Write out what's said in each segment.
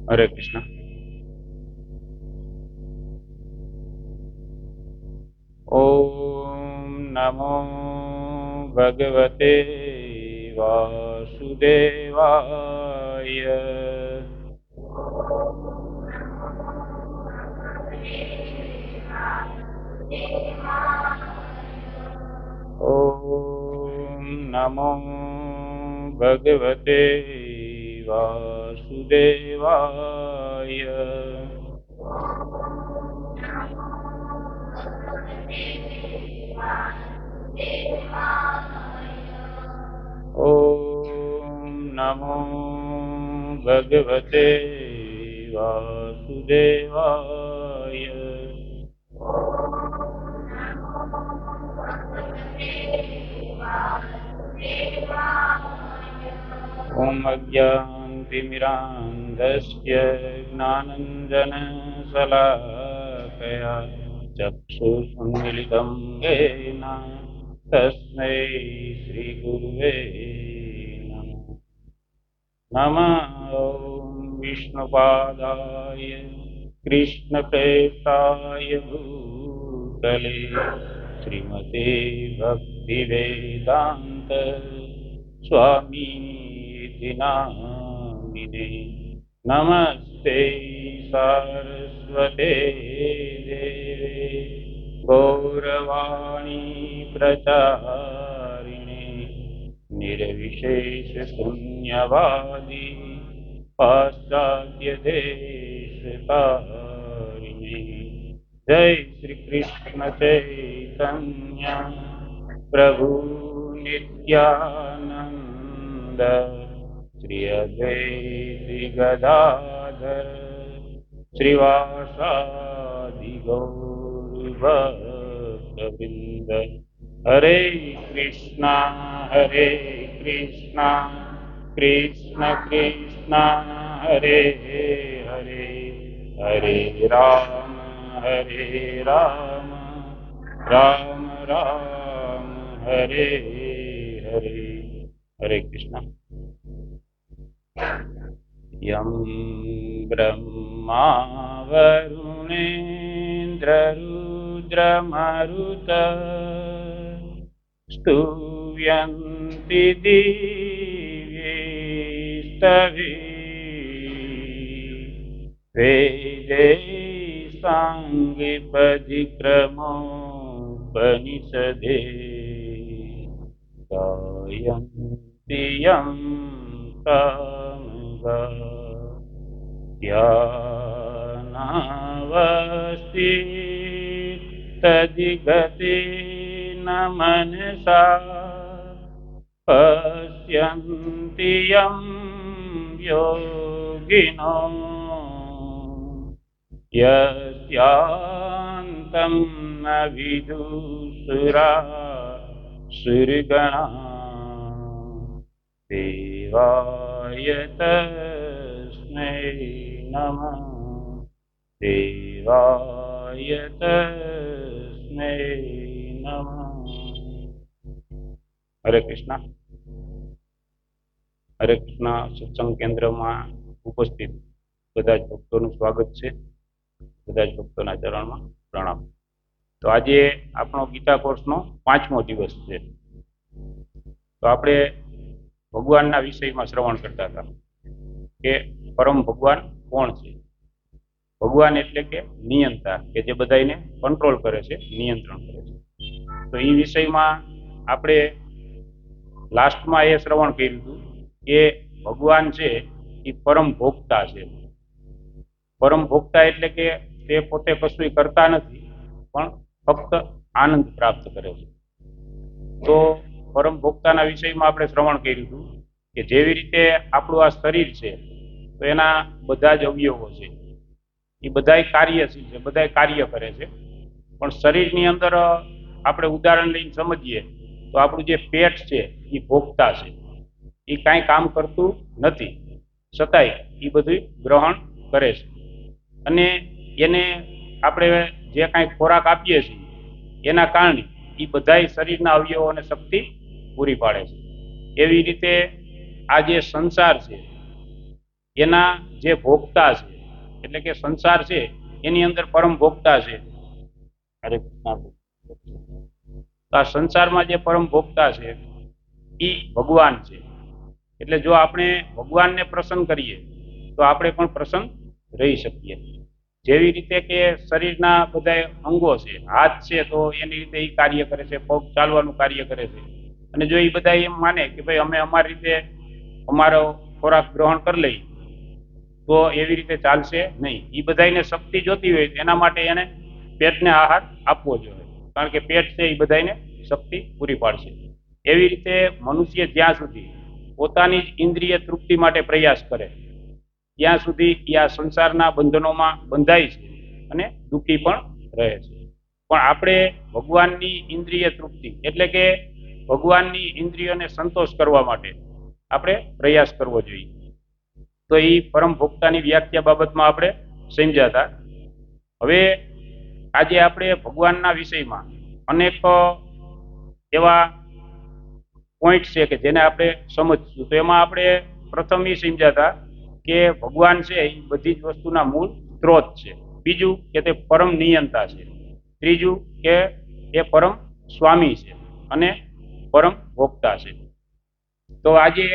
હરે કૃષ્ણ. ઓમ નમો ભગવતે વાસુદેવાય. ઓમ નમો ભગવતે વાસુદેવાય. ઓમ નમો ભગવતે વાસુદેવાય. ઓમ અજ્ઞાનતિમિરાન્ધસ્ય જ્ઞાનંજનશલાકયા ચક્ષુષુન્મિલિतं येन તસ્मै શ્રીગુરુવે નમઃ. નમઃ વિષ્ણુપાદાય કૃષ્ણપ્રેષ્ઠાય ભૂતલે શ્રીમતે ભક્તિવેદાંત સ્વામી નામિને. નમસ્તે સરસ્વતે દેવે ગૌરવાણી પ્રચારિણે નિર્વિશેષ શૂન્યવાદી પાશ્ચાત્ય દેશતારિણે. જય શ્રી કૃષ્ણ ચૈતન્ય પ્રભુ નિત્યાનંદ શ્રી અદ્વૈત ગદાધર શ્રીવાસાદિ ગૌરભક્તવૃંદ. હરે કૃષ્ણ કૃષ્ણ કૃષ્ણ હરે હરે, હરે રામ રામ રામ હરે હરે. હરે કૃષ્ણ. યમ બ્રહ્મા વરુણેન્દ્ર રુદ્રમરુત સ્તુયન્તિ દિવ્યૈસ્તવૈઃ વેदैः સાંગીપધિક્રમોપનિષદે ગાયन्ति यं ध्यानावस्थितदिगतेन मनसा पश्यन्ति यं योगिनो यस्यान्तं न विदुषुरासुरगणा देवाय तस्मै नमः. देवाय तस्मै नमः. હરે કૃષ્ણ. હરે કૃષ્ણ સત્સંગ કેન્દ્રમાં ઉપસ્થિત બધા જ ભક્તોનું સ્વાગત છે. બધા જ ભક્તોના ચરણમાં પ્રણામ. તો આજે આપણો ગીતા કોર્સનો 5મો દિવસ છે. તો આપણે ભગવાનના વિષયમાં શ્રવણ કરતા હતા કે પરમ ભગવાન કોણ છે. ભગવાન એટલે કે નિયંતા, કે જે બધાને કંટ્રોલ કરે છે, નિયંત્રણ કરે છે. તો એ વિષયમાં આપણે લાસ્ટમાં એ શ્રવણ કર્યું હતું કે ભગવાન છે એ પરમ ભોગતા છે. પરમ ભોગતા એટલે કે તે પોતે કશું કરતા નથી, પણ ફક્ત આનંદ પ્રાપ્ત કરે છે. તો પરમ ભોગતાના વિષયમાં આપણે શ્રવણ કર્યું હતું કે જેવી રીતે આપણું આ શરીર છે તો એના બધા જ અવયવો છે, એ બધાય કાર્યશીલ છે, બધાય કાર્ય કરે છે. પણ શરીરની અંદર આપણે ઉદાહરણ લઈને સમજીએ તો આપણું જે પેટ છે એ ભોગતા છે, એ કાંઈ કામ કરતું નથી, છતાંય એ બધું ગ્રહણ કરે છે. અને એને આપણે જે કાંઈ ખોરાક આપીએ છીએ એના કારણે એ બધાય શરીરના અવયવોને શક્તિ પૂરી પાડે છે. એવી રીતે આ જે સંસાર છે એના જે ભોગતા છે, એટલે કે સંસાર છે એની અંદર પરમ ભોગતા છે. હરે કૃષ્ણ. તો આ સંસારમાં જે પરમ ભોગતા છે એ ભગવાન છે. એટલે જો આપણે ભગવાનને પ્રસન્ન કરીએ તો આપણે પણ પ્રસન્ન રહી શકીએ. જેવી રીતે કે શરીરના બધા અંગો છે, હાથ છે તો એની રીતે એ કાર્ય કરે છે, પગ ચાલવાનું કાર્ય કરે છે. અને જો એ બધા એમ માને કે ભાઈ અમે અમારી રીતે અમારો ખોરાક ગ્રહણ કરી લઈએ તો એવી રીતે ચાલશે નહીં. એ બધાને શક્તિ જોતી હોય એના માટે એને પેટને આહાર આપવો જોઈએ, કારણ કે પેટ છે એ બધાને શક્તિ પૂરી પાડશે. એવી રીતે મનુષ્ય જ્યાં સુધી પોતાની જ ઇન્દ્રિય તૃપ્તિ માટે પ્રયાસ કરે ત્યાં સુધી આ સંસારના બંધનોમાં બંધાય છે અને દુઃખી પણ રહે છે. પણ આપણે ભગવાનની ઇન્દ્રિય તૃપ્તિ એટલે કે ભગવાનની ઇન્દ્રિયોને સંતોષ કરવા માટે આપણે પ્રયાસ કરવો જોઈએ. તો એ પરમ ભોક્તાની વ્યાખ્યા બાબતમાં આપણે સમજ્યા હતા. હવે આજે આપણે ભગવાનના વિષયમાં અનેક એવા પોઈન્ટ છે કે જેને આપણે સમજશું. તો એમાં આપણે પ્રથમ એ સમજ્યા હતા કે ભગવાન છે એ બધી જ વસ્તુના મૂળ સ્ત્રોત છે. બીજું કે તે પરમ નિયંતા છે. ત્રીજું કે એ પરમ સ્વામી છે અને પરમ ભોક્તા છે. તો આજે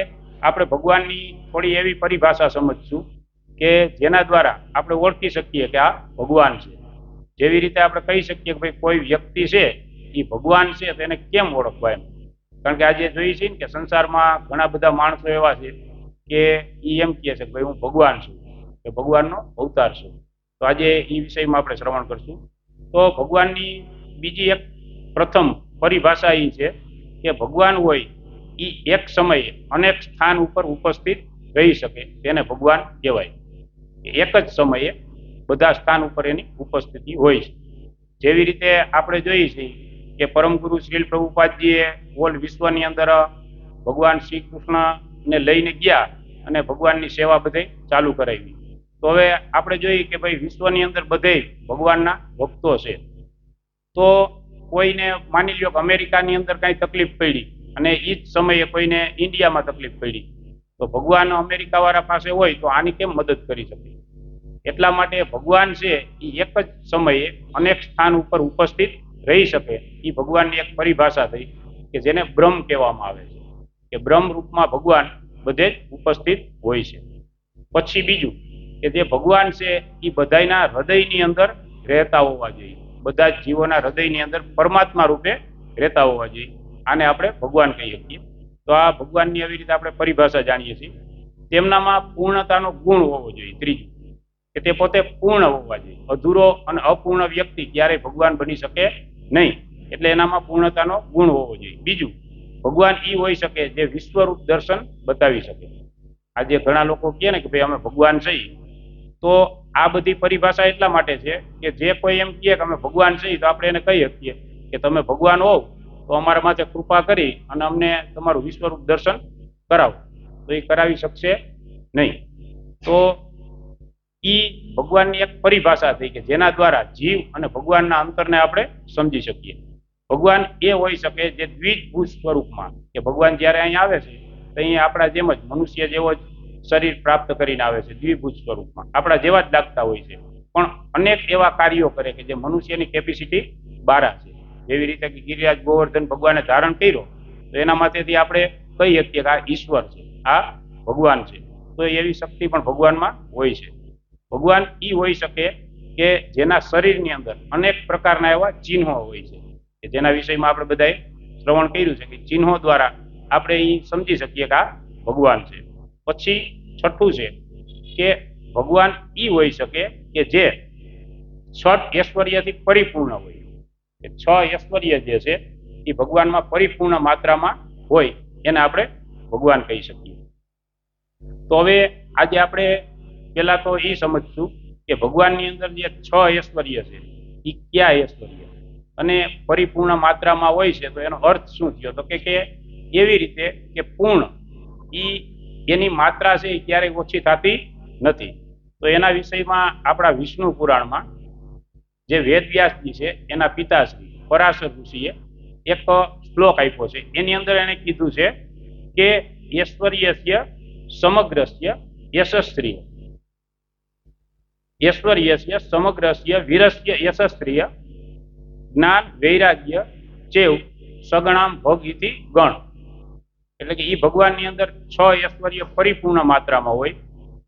આપણે ભગવાનની થોડી એવી પરિભાષા સમજશું કે જેના દ્વારા આપણે ઓળખી શકીએ કે આ ભગવાન છે. જેવી રીતે આપણે કહી શકીએ કે ભાઈ કોઈ વ્યક્તિ છે એ ભગવાન છે તો એને કેમ ઓળખવા એમ. કારણ કે આજે જોઈએ છીએ ને કે સંસારમાં ઘણા બધા માણસો એવા છે કે એ એમ કહે છે કે ભાઈ હું ભગવાન છું, કે ભગવાનનો અવતાર છું. તો આજે એ વિષયમાં આપણે શ્રવણ કરશું. તો ભગવાનની બીજી એક પ્રથમ પરિભાષા એ છે કે ભગવાન હોય એ એક સમયે અનેક સ્થાન ઉપર ઉપસ્થિત રહી શકે તેને ભગવાન કહેવાય. એક જ સમયે બધા સ્થાન ઉપર એની ઉપસ્થિતિ હોય છે. જેવી રીતે આપણે જોઈએ છીએ કે પરમ ગુરુ શ્રીલ પ્રભુપાદજીએ ઓલ વિશ્વની અંદર ભગવાન શ્રી કૃષ્ણને લઈને ગયા અને ભગવાનની સેવા બધે ચાલુ કરાવી. તો હવે આપણે જોઈએ કે ભાઈ વિશ્વની અંદર બધે ભગવાનના ભક્તો છે. તો કોઈને માની લ્યો કે અમેરિકાની અંદર કાંઈ તકલીફ પડી અને એ જ સમયે કોઈને ઇન્ડિયામાં તકલીફ પડી, તો ભગવાન અમેરિકા વાળા પાસે હોય તો આની કેમ મદદ કરી શકે? એટલા માટે ભગવાન છે એ એક જ સમયે અનેક સ્થાન ઉપર ઉપસ્થિત રહી શકે. એ ભગવાનની એક પરિભાષા થઈ કે જેને બ્રહ્મ કહેવામાં આવે છે, કે બ્રહ્મ રૂપમાં ભગવાન બધે જ ઉપસ્થિત હોય છે. પછી બીજું કે જે ભગવાન છે એ બધાના હૃદયની અંદર રહેતા હોવા જોઈએ. બધા જ જીવોના હૃદયની અંદર પરમાત્મા રૂપે રહેતા હોવા જોઈએ. આને આપણે ભગવાન કહીએ છીએ. તો આ ભગવાનની એવી રીતે આપણે પરિભાષા જાણીએ છીએ. તેમનામાં પૂર્ણતાનો ગુણ હોવો જોઈએ. ત્રીજું કે તે પોતે પૂર્ણ હોવા જોઈએ. અધૂરો અને અપૂર્ણ વ્યક્તિ ક્યારેય ભગવાન બની શકે નહીં. એટલે એનામાં પૂર્ણતાનો ગુણ હોવો જોઈએ. બીજું, ભગવાન એ હોઈ શકે જે વિશ્વરૂપ દર્શન બતાવી શકે. આજે ઘણા લોકો કહે ને કે ભાઈ અમે ભગવાન છીએ, તો આ બધી પરિભાષા એટલા માટે છે કે જે કોઈ એમ કહે કે અમે ભગવાન છીએ તો આપણે એને કહી શકીએ કે તમે ભગવાન હોવ તો અમારા માથે કૃપા કરી અને અમને તમારું વિશ્વરૂપ દર્શન કરાવો. તો એ કરાવી શકશે નહીં. તો એ ભગવાનની એક પરિભાષા થઈ કે જેના દ્વારા જીવ અને ભગવાનના અંતરને આપણે સમજી શકીએ. ભગવાન એ હોઈ શકે જે દ્વિજભૂત સ્વરૂપમાં, કે ભગવાન જ્યારે અહીં આવે છે તો અહીંયા આપણા જેમ જ મનુષ્ય જેવો જ શરીર પ્રાપ્ત કરીને આવે છે. દ્વિભૂત સ્વરૂપમાં આપણા જેવા જ લાગતા હોય છે, પણ અનેક એવા કાર્યો કરે કે જે મનુષ્યની કેપેસિટી બહાર છે. જેવી રીતે કે ગિરિરાજ ગોવર્ધન ભગવાને ધારણ કર્યો તો એના માટેથી આપણે કહી શકીએ કે આ ઈશ્વર છે, આ ભગવાન છે. તો એવી શક્તિ પણ ભગવાનમાં હોય છે. ભગવાન એ હોઈ શકે કે જેના શરીરની અંદર અનેક પ્રકારના એવા ચિહ્નો હોય છે કે જેના વિષયમાં આપણે બધાએ શ્રવણ કર્યું છે કે ચિહ્નો દ્વારા આપણે એ સમજી શકીએ કે આ ભગવાન છે. પછી છઠ્ઠું છે કે ભગવાન એ હોઈ શકે કે જે 6 ઐશ્વર્યથી પરિપૂર્ણ હોય. કે 6 ઐશ્વર્ય જે છે એ ભગવાનમાં પરિપૂર્ણ માત્રામાં હોય એને આપણે ભગવાન કહી શકીએ. તો હવે આજે આપણે પેલા તો એ સમજશું કે ભગવાનની અંદર જે 6 ઐશ્વર્ય છે એ કયા ઐશ્વર્ય અને પરિપૂર્ણ માત્રામાં હોય છે તો એનો અર્થ શું થયો? તો કે એવી રીતે કે પૂર્ણ એની માત્રા છે એ ક્યારેય ઓછી થતી નથી. તો એના વિષયમાં આપણા વિષ્ણુ પુરાણમાં જે વેદવ્યાસજી છે એના પિતાશ્રી પરાશર ઋષિએ એક શ્લોક આપ્યો છે. એની અંદર એને કીધું છે કે ઐશ્વર્યસ્ય સમગ્રસ્ય યશસ્ત્રિય, ઐશ્વર્યસ્ય સમગ્રસ્ય વીરસ્ય યશસ્ત્રિય જ્ઞાન વૈરાગ્ય ચેવ સગણામ ભગ ઇતિ ગણ. એટલે કે એ ભગવાનની અંદર 6 ઐશ્વર્ય પરિપૂર્ણ માત્રામાં હોય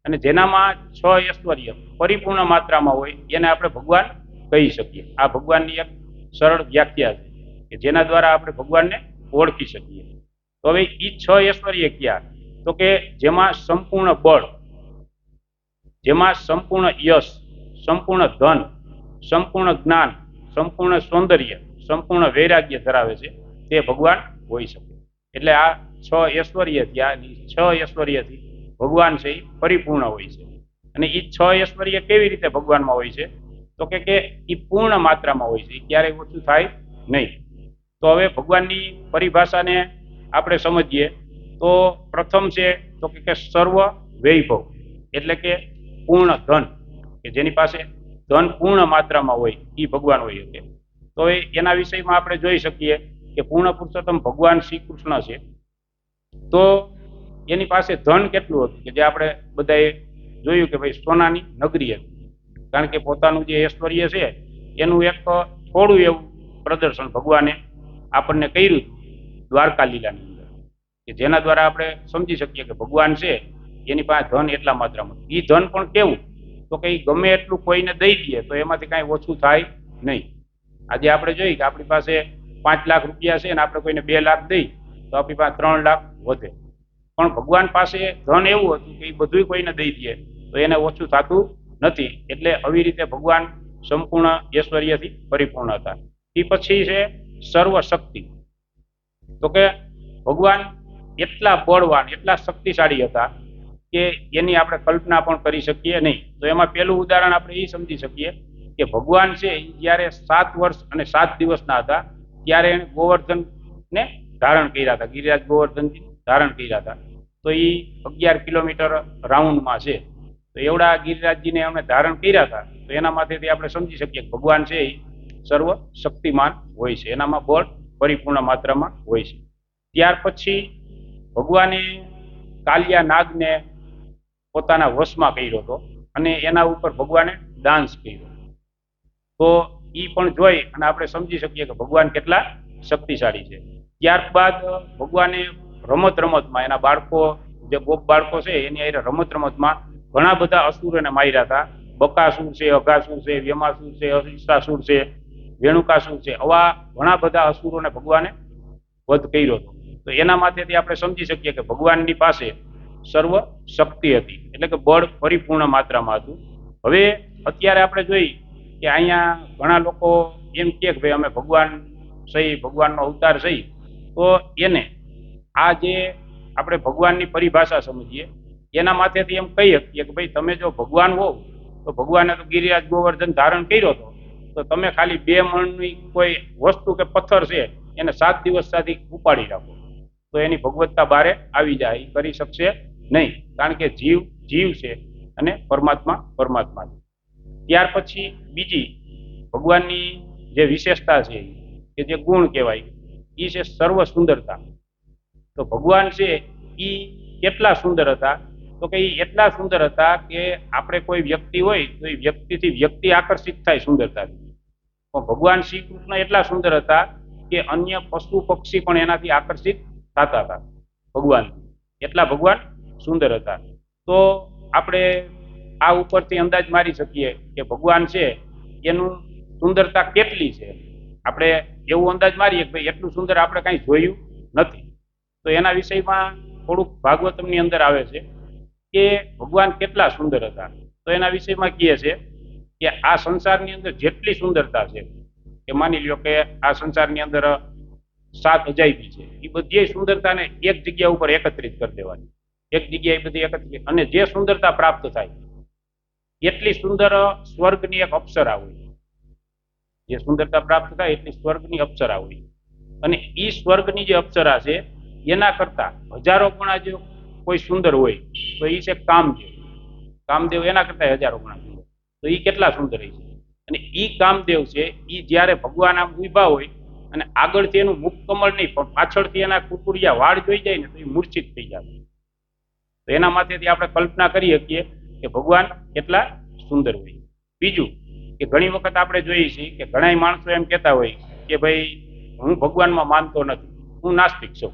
અને જેનામાં 6 ઐશ્વર્ય પરિપૂર્ણ માત્રામાં હોય એને આપણે ભગવાન કહી શકીએ. આ ભગવાનની એક સરળ વ્યાખ્યા છે કે જેના દ્વારા આપણે ભગવાનને ઓળખી શકીએ. તો હવે એ 6 ઐશ્વર્ય ક્યાં? તો કે જેમાં સંપૂર્ણ બળ, જેમાં સંપૂર્ણ યશ, સંપૂર્ણ ધન, સંપૂર્ણ જ્ઞાન, સંપૂર્ણ સૌંદર્ય, સંપૂર્ણ વૈરાગ્ય ધરાવે છે તે ભગવાન હોઈ શકે. એટલે આ 6 ઐશ્વર્ય ત્યાં 6 ઐશ્વર્યથી ભગવાન છે એ પરિપૂર્ણ હોય છે. અને એ 6 ઐશ્વર્ય કેવી રીતે ભગવાનમાં હોય છે? તો કે એ પૂર્ણ માત્રામાં હોય છે, એ ક્યારેય ઓછું થાય નહીં. તો હવે ભગવાનની પરિભાષાને આપણે સમજીએ તો પ્રથમ છે તો કે સર્વ વૈભવ, એટલે કે પૂર્ણ ધન, કે જેની પાસે ધન પૂર્ણ માત્રામાં હોય એ ભગવાન હોય શકે. તો એના વિષયમાં આપણે જોઈ શકીએ કે પૂર્ણ પુરુષોત્તમ ભગવાન શ્રી કૃષ્ણ છે. તો એની પાસે ધન કેટલું હતું કે જે આપણે બધાએ જોયું કે ભાઈ સોનાની નગરી હતી. કારણ કે પોતાનું જે ઐશ્વર્ય છે એનું એક થોડું એવું પ્રદર્શન ભગવાને આપણને કર્યું દ્વારકા લીલાની અંદર, કે જેના દ્વારા આપણે સમજી શકીએ કે ભગવાન છે એની પાસે ધન એટલા માત્રામાં. એ ધન પણ કેવું? તો કે ગમે એટલું કોઈને દઈ દઈએ તો એમાંથી કાંઈ ઓછું થાય નહીં. આજે આપણે જોઈએ કે આપણી પાસે 5 લાખ રૂપિયા છે અને આપણે કોઈને 2 લાખ દઈ તો આપણી પાસે 3 લાખ વધે. પણ ભગવાન પાસે ધન એવું હતું કે એ બધું કોઈને દઈ દે તો એને ઓછું થતું નથી. એટલે આવી રીતે ભગવાન સંપૂર્ણ ઐશ્વર્યથી પરિપૂર્ણ હતા. એ પછી છે સર્વશક્તિ. તો કે ભગવાન એટલા બળવાન, એટલા શક્તિશાળી હતા કે એની આપણે કલ્પના પણ કરી શકીએ નહીં. તો એમાં પહેલું ઉદાહરણ આપણે એ સમજી શકીએ કે ભગવાન છે જ્યારે 7 વર્ષ અને 7 દિવસના હતા ત્યારે એને ગોવર્ધનને ધારણ કર્યા હતા, ગિરિરાજ ગોવર્ધનજી ધારણ કર્યા હતા. તો એ 11 કિલોમીટર રાઉન્ડમાં છે. તો એવડા ગિરિરાજજીને એમણે ધારણ કર્યા હતા. તો એના માટેથી આપણે સમજી શકીએ કે ભગવાન છે એ સર્વ શક્તિમાન હોય છે, એનામાં બળ પરિપૂર્ણ માત્રામાં હોય છે. ત્યાર પછી ભગવાને કાલિયા નાગને પોતાના વશમાં કર્યો હતો અને એના ઉપર ભગવાને ડાન્સ કર્યો. તો એ પણ જોઈ અને આપણે સમજી શકીએ કે ભગવાન કેટલા શક્તિશાળી છે. ત્યારબાદ ભગવાને રમત રમતમાં એના બાળકો, જે ગોપ બાળકો છે એની રમત રમતમાં ઘણા બધા અસુરોને માર્યા હતા. બકાસુર છે, અઘાસુર છે, વ્યમાસુર છે, અહિંસાસુર છે, વેણુકાસુર છે, આવા ઘણા બધા અસુરોને ભગવાને વધ કર્યો હતો. તો એના માટેથી આપણે સમજી શકીએ કે ભગવાનની પાસે સર્વ શક્તિ હતી, એટલે કે બળ પરિપૂર્ણ માત્રામાં હતું. હવે અત્યારે આપણે જોઈ કે અહીંયા ઘણા લોકો એમ કહે કે ભાઈ અમે ભગવાન સહી, ભગવાનનો અવતાર સહી. તો એને આ જે આપણે ભગવાનની પરિભાષા સમજીએ એના માટેથી એમ કહી શકીએ કે ભાઈ તમે જો ભગવાન હોવ તો ભગવાને તો ગિરિરાજ ગોવર્ધન ધારણ કર્યો હતો, તો તમે ખાલી 2 મણની કોઈ વસ્તુ કે પથ્થર છે એને 7 દિવસ સુધી ઉપાડી રાખો તો એની ભગવત્તા બારે આવી જાય, એ કરી શકશે નહીં. કારણ કે જીવ જીવ છે અને પરમાત્મા પરમાત્મા છે. ત્યાર પછી બીજી ભગવાનની જે વિશેષતા છે કે જે ગુણ કહેવાય એ છે સર્વ સુંદરતા. તો ભગવાન છે એ કેટલા સુંદર હતા? તો કે એ એટલા સુંદર હતા કે આપણે કોઈ વ્યક્તિ હોય તો એ વ્યક્તિથી વ્યક્તિ આકર્ષિત થાય સુંદરતાથી. પણ ભગવાન શ્રી કૃષ્ણ એટલા સુંદર હતા કે અન્ય પશુ પક્ષી પણ એનાથી આકર્ષિત થતા હતા ભગવાન, એટલા ભગવાન સુંદર હતા. તો આપણે આ ઉપરથી અંદાજ મારી શકીએ કે ભગવાન છે એનું સુંદરતા કેટલી છે. આપણે એવું અંદાજ મારીએ કે ભાઈ એટલું સુંદર આપણે કાંઈ જોયું નથી. તો એના વિષયમાં થોડુંક ભાગવતમની અંદર આવે છે કે ભગવાન કેટલા સુંદર હતા. તો એના વિષયમાં કહે છે કે આ સંસારની અંદર જેટલી સુંદરતા છે, કે માની લ્યો કે આ સંસારની અંદર 7 અજાયબી છે, એ બધી સુંદરતાને એક જગ્યા ઉપર એકત્રિત કરી દેવાની, એક જગ્યાએ બધી એકત્રિત, અને જે સુંદરતા પ્રાપ્ત થાય એટલી સુંદર સ્વર્ગની એક અપ્સરા હોય. જે સુંદરતા પ્રાપ્ત થાય એટલી સ્વર્ગની અપ્સરા હોય. અને એ સ્વર્ગની જે અપ્સરા છે એના કરતા હજારો ગણા જો કોઈ સુંદર હોય તો એ છે કામદેવ. કામદેવ એના કરતા હજારો ગણા સુંદર. તો એ કેટલા સુંદર છે. અને એ કામદેવ છે એ જ્યારે ભગવાન આમ ઉભા હોય અને આગળથી એનું મુખ કમળ નહીં પણ પાછળથી એના કુકુરિયા વાળ જોઈ જાય ને તો એ મૂર્છિત થઈ જાય. તો એના માટેથી આપણે કલ્પના કરી શકીએ કે ભગવાન કેટલા સુંદર હોય. બીજું કે ઘણી વખત આપણે જોઈએ છીએ કે ઘણા માણસો એમ કહેતા હોય કે ભાઈ હું ભગવાનમાં માનતો નથી, હું નાસ્તિક છું.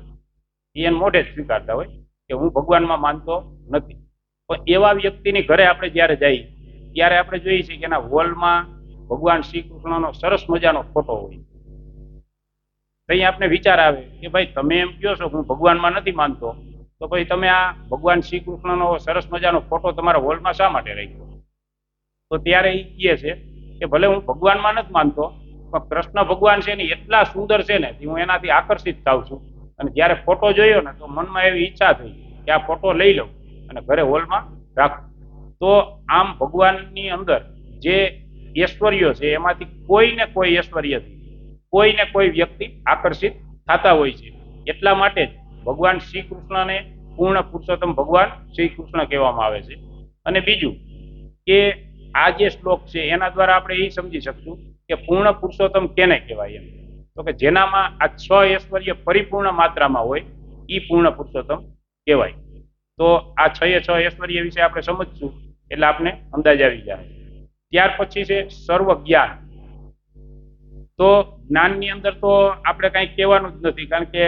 એને મોઢે જ સ્વીકારતા હોય કે હું ભગવાનમાં માનતો નથી. પણ એવા વ્યક્તિની ઘરે આપણે જ્યારે જઈએ ત્યારે આપણે જોઈએ છીએ કે એના વોલમાં ભગવાન શ્રી કૃષ્ણનો સરસ મજાનો ફોટો હોય. અહીં આપણે વિચાર આવે કે ભાઈ તમે એમ કહો છો હું ભગવાનમાં નથી માનતો, તો પછી તમે આ ભગવાન શ્રી કૃષ્ણનો સરસ મજાનો ફોટો તમારા વોલમાં શા માટે રાખ્યો? તો ત્યારે એ કહે છે કે ભલે હું ભગવાનમાં નથી માનતો, પણ કૃષ્ણ ભગવાન છે ને એટલા સુંદર છે ને હું એનાથી આકર્ષિત થાઉં છું. અને જ્યારે ફોટો જોયો ને તો મનમાં એવી ઈચ્છા થઈ કે આ ફોટો લઈ લઉં અને ઘરે હોલમાં રાખું. તો આમ ભગવાનની અંદર જે ઐશ્વર્યો છે એમાંથી કોઈને કોઈ ઐશ્વર્યથી કોઈને કોઈ વ્યક્તિ આકર્ષિત થતા હોય છે. એટલા માટે જ ભગવાન શ્રી કૃષ્ણને પૂર્ણ પુરુષોત્તમ ભગવાન શ્રી કૃષ્ણ કહેવામાં આવે છે. અને બીજું કે આ જે શ્લોક છે એના દ્વારા આપણે એ સમજી શકશું કે પૂર્ણ પુરુષોત્તમ કેને કહેવાય એમ. તો કે જેનામાં આ 6 ઐશ્વર્ય પરિપૂર્ણ માત્રામાં હોય એ પૂર્ણ પુરુષોત્તમ કહેવાય. તો આ 6 ઐશ્વર્ય વિશે આપણે સમજશું એટલે આપણે અંદાજ આવી જાય. ત્યાર પછી છે સર્વ જ્ઞાન. તો જ્ઞાનની અંદર તો આપણે કંઈ કહેવાનું જ નથી, કારણ કે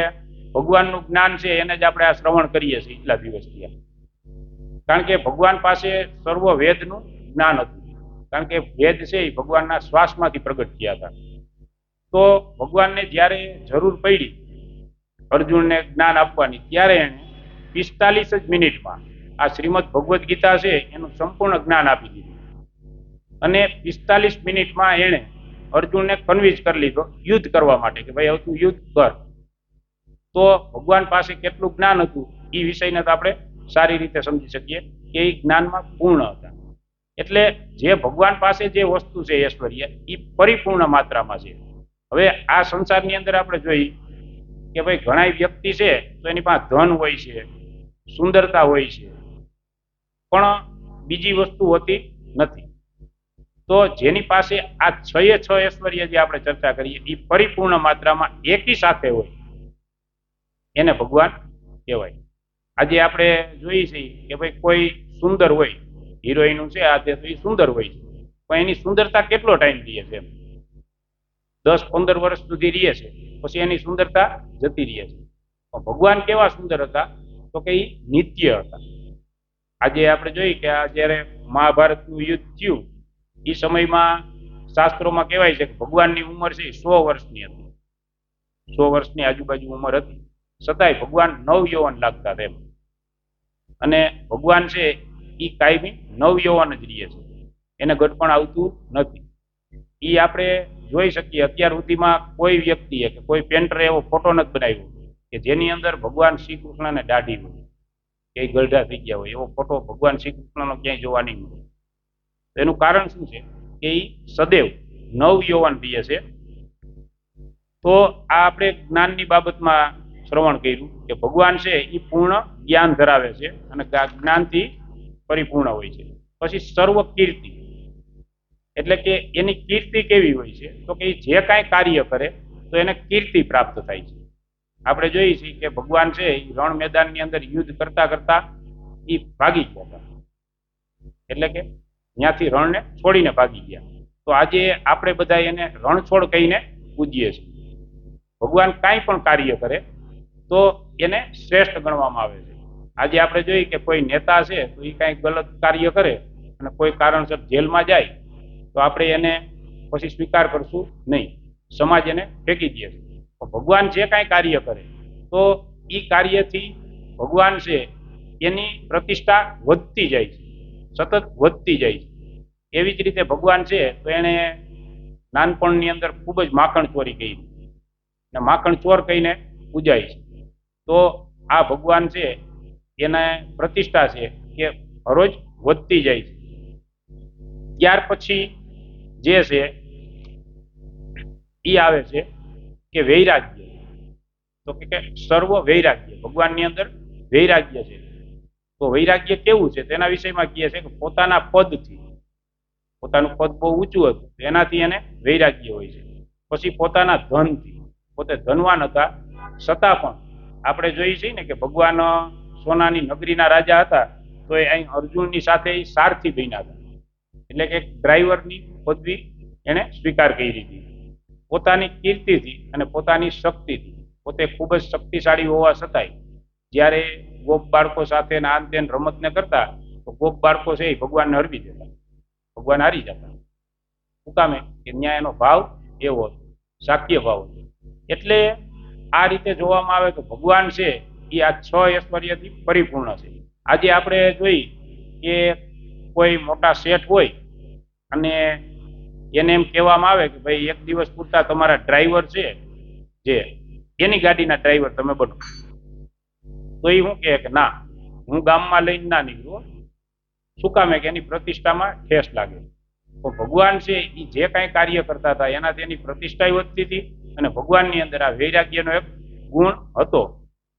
ભગવાનનું જ્ઞાન છે એને જ આપણે આ શ્રવણ કરીએ છીએ એટલા દિવસથી. કારણ કે ભગવાન પાસે સર્વ વેદનું જ્ઞાન હતું, કારણ કે વેદ છે એ ભગવાનના શ્વાસમાંથી પ્રગટ થયા હતા. તો ભગવાનને જ્યારે જરૂર પડી અર્જુનને જ્ઞાન આપવાની, ત્યારે એને 45 જ મિનિટમાં આ શ્રીમદ ભગવદ્ ગીતા છે એનું સંપૂર્ણ જ્ઞાન આપી દીધું. અને 45 મિનિટમાં એણે અર્જુનને કન્વિન્સ કરી લીધો યુદ્ધ કરવા માટે કે ભાઈ હવે તું યુદ્ધ કર. તો ભગવાન પાસે કેટલું જ્ઞાન હતું એ વિષયને તો આપણે સારી રીતે સમજી શકીએ કે એ જ્ઞાનમાં પૂર્ણ હતા. એટલે જે ભગવાન પાસે જે વસ્તુ છે ઐશ્વર્ય એ પરિપૂર્ણ માત્રામાં છે. હવે આ સંસારની અંદર આપણે જોઈએ કે ભાઈ ઘણા વ્યક્તિ છે તો એની પાસે ધન હોય છે, સુંદરતા હોય છે, પણ બીજી વસ્તુ હોતી નથી. તો જેની પાસે આ 6 ઐશ્વર્ય જે આપણે ચર્ચા કરીએ એ પરિપૂર્ણ માત્રામાં એકી સાથે હોય એને ભગવાન કહેવાય. આજે આપણે જોઈએ છીએ કે ભાઈ કોઈ સુંદર હોય, હિરોઈન છે આ તે, તો એ સુંદર હોય છે, પણ એની સુંદરતા કેટલો ટાઈમ રહે છે? 10-15 વર્ષ સુધી રહે છે, પછી એની સુંદરતા જતી રહે છે. પણ ભગવાન કેવા સુંદર હતા? તો કે એ નિત્ય હતા. આજે આપણે જોઈએ કે આ જયારે મહાભારતનું યુદ્ધ થયું એ સમયમાં શાસ્ત્રોમાં કહેવાય છે કે ભગવાનની ઉંમર છે 100 વર્ષની હતી. 100 વર્ષની આજુબાજુ ઉંમર હતી, છતાંય ભગવાન નવયૌવન લાગતા તેમ. અને ભગવાન છે એ કાયમી નવયૌવન જ રહે છે, એને ઘટપણ આવતું નથી. એ આપણે જોઈ શકીએ અત્યાર સુધીમાં કોઈ વ્યક્તિએ કે કોઈ પેન્ટરે એવો ફોટો નથી બનાવ્યો કે જેની અંદર ભગવાન શ્રી કૃષ્ણને દાઢી હોય કે ગલઢા થઈ ગયા હોય એવો ફોટો ભગવાન શ્રી કૃષ્ણનો ક્યાંય જોવા નહીં મળે. એનું કારણ શું છે કે એ સદૈવ નવયૌવન રહે છે. તો આ આપણે જ્ઞાનની બાબતમાં શ્રવણ કર્યું કે ભગવાન છે એ પૂર્ણ જ્ઞાન ધરાવે છે અને જ્ઞાનથી પરિપૂર્ણ હોય છે. પછી સર્વ કીર્તિ, એટલે કે એની કીર્તિ કેવી હોય છે? તો કે જે કાંઈ કાર્ય કરે તો એને કીર્તિ પ્રાપ્ત થાય છે. આપણે જોઈએ છીએ કે ભગવાન છે એ રણ મેદાનની અંદર યુદ્ધ કરતા કરતા એ ભાગી ગયા હતા, એટલે કે ત્યાંથી રણને છોડીને ભાગી ગયા. તો આજે આપણે બધા એને રણછોડ કહીને પૂજીએ છીએ. ભગવાન કાંઈ પણ કાર્ય કરે તો એને શ્રેષ્ઠ ગણવામાં આવે છે. આજે આપણે જોઈએ કે કોઈ નેતા છે તો એ કાંઈ ગલત કાર્ય કરે અને કોઈ કારણસર જેલમાં જાય તો આપણે એને પછી સ્વીકાર કરશું નહીં, સમાજ એને ફેંકી દે છે. ભગવાન જે કાંઈ કાર્ય કરે તો એ કાર્યથી ભગવાન છે એની પ્રતિષ્ઠા વધતી જાય છે, સતત વધતી જાય છે. એવી જ રીતે ભગવાન છે તો એને નાનપણની અંદર ખૂબ જ માખણ ચોરી કરી અને માખણ ચોર કહીને પૂજાય છે. તો આ ભગવાન છે એને પ્રતિષ્ઠા છે કે હરોજ વધતી જાય છે. ત્યાર પછી જે છે એ આવે છે કે વૈરાગ્ય. તો કે સર્વ વૈરાગ્ય, ભગવાનની અંદર વૈરાગ્ય છે. તો વૈરાગ્ય કેવું છે તેના વિષયમાં કહે છે કે પોતાના પદથી, પોતાનું પદ બહુ ઊંચું હતું એનાથી એને વૈરાગ્ય હોય છે. પછી પોતાના ધનથી, પોતે ધનવાન હતા છતાં પણ આપણે જોઈએ છીએ ને કે ભગવાન સોનાની નગરીના રાજા હતા, તો એ અહીં અર્જુનની સાથે એ સારથી બન્યા હતા, એટલે કે ડ્રાઈવરની પદવી એને સ્વીકાર કરી હતી. પોતાની કીર્તિથી અને પોતાની શક્તિથી પોતે ખૂબ જ શક્તિશાળી હોવા છતાંય જ્યારે ગોપ બાળકો સાથે આન તેન રમતને કરતા, તો ગોપ બાળકો છે એ ભગવાનને હરવી દેતા, ભગવાન હારી જતા. શું કામે? કે ન્યાય એનો ભાવ એવો હતો, શાક્ય ભાવ હતો. એટલે આ રીતે જોવામાં આવે તો ભગવાન છે એ આ 6 ઐશ્વર્યથી પરિપૂર્ણ છે. આજે આપણે જોઈ કે કોઈ મોટા શેઠ હોય અને એને એમ કહેવામાં આવે કે ભાઈ એક દિવસ પૂરતા તમારા ડ્રાઈવર છે જે એની ગાડીના ડ્રાઈવર તમે બનો, તો એ શું કહે કે ના, હું ગામમાં લઈને ના નીકળું. શું કામે? કે એની પ્રતિષ્ઠામાં ઠેસ લાગે. તો ભગવાન છે એ જે કાંઈ કાર્ય કરતા હતા એનાથી એની પ્રતિષ્ઠા વધતી હતી, અને ભગવાનની અંદર આ વૈરાગ્યનો એક ગુણ હતો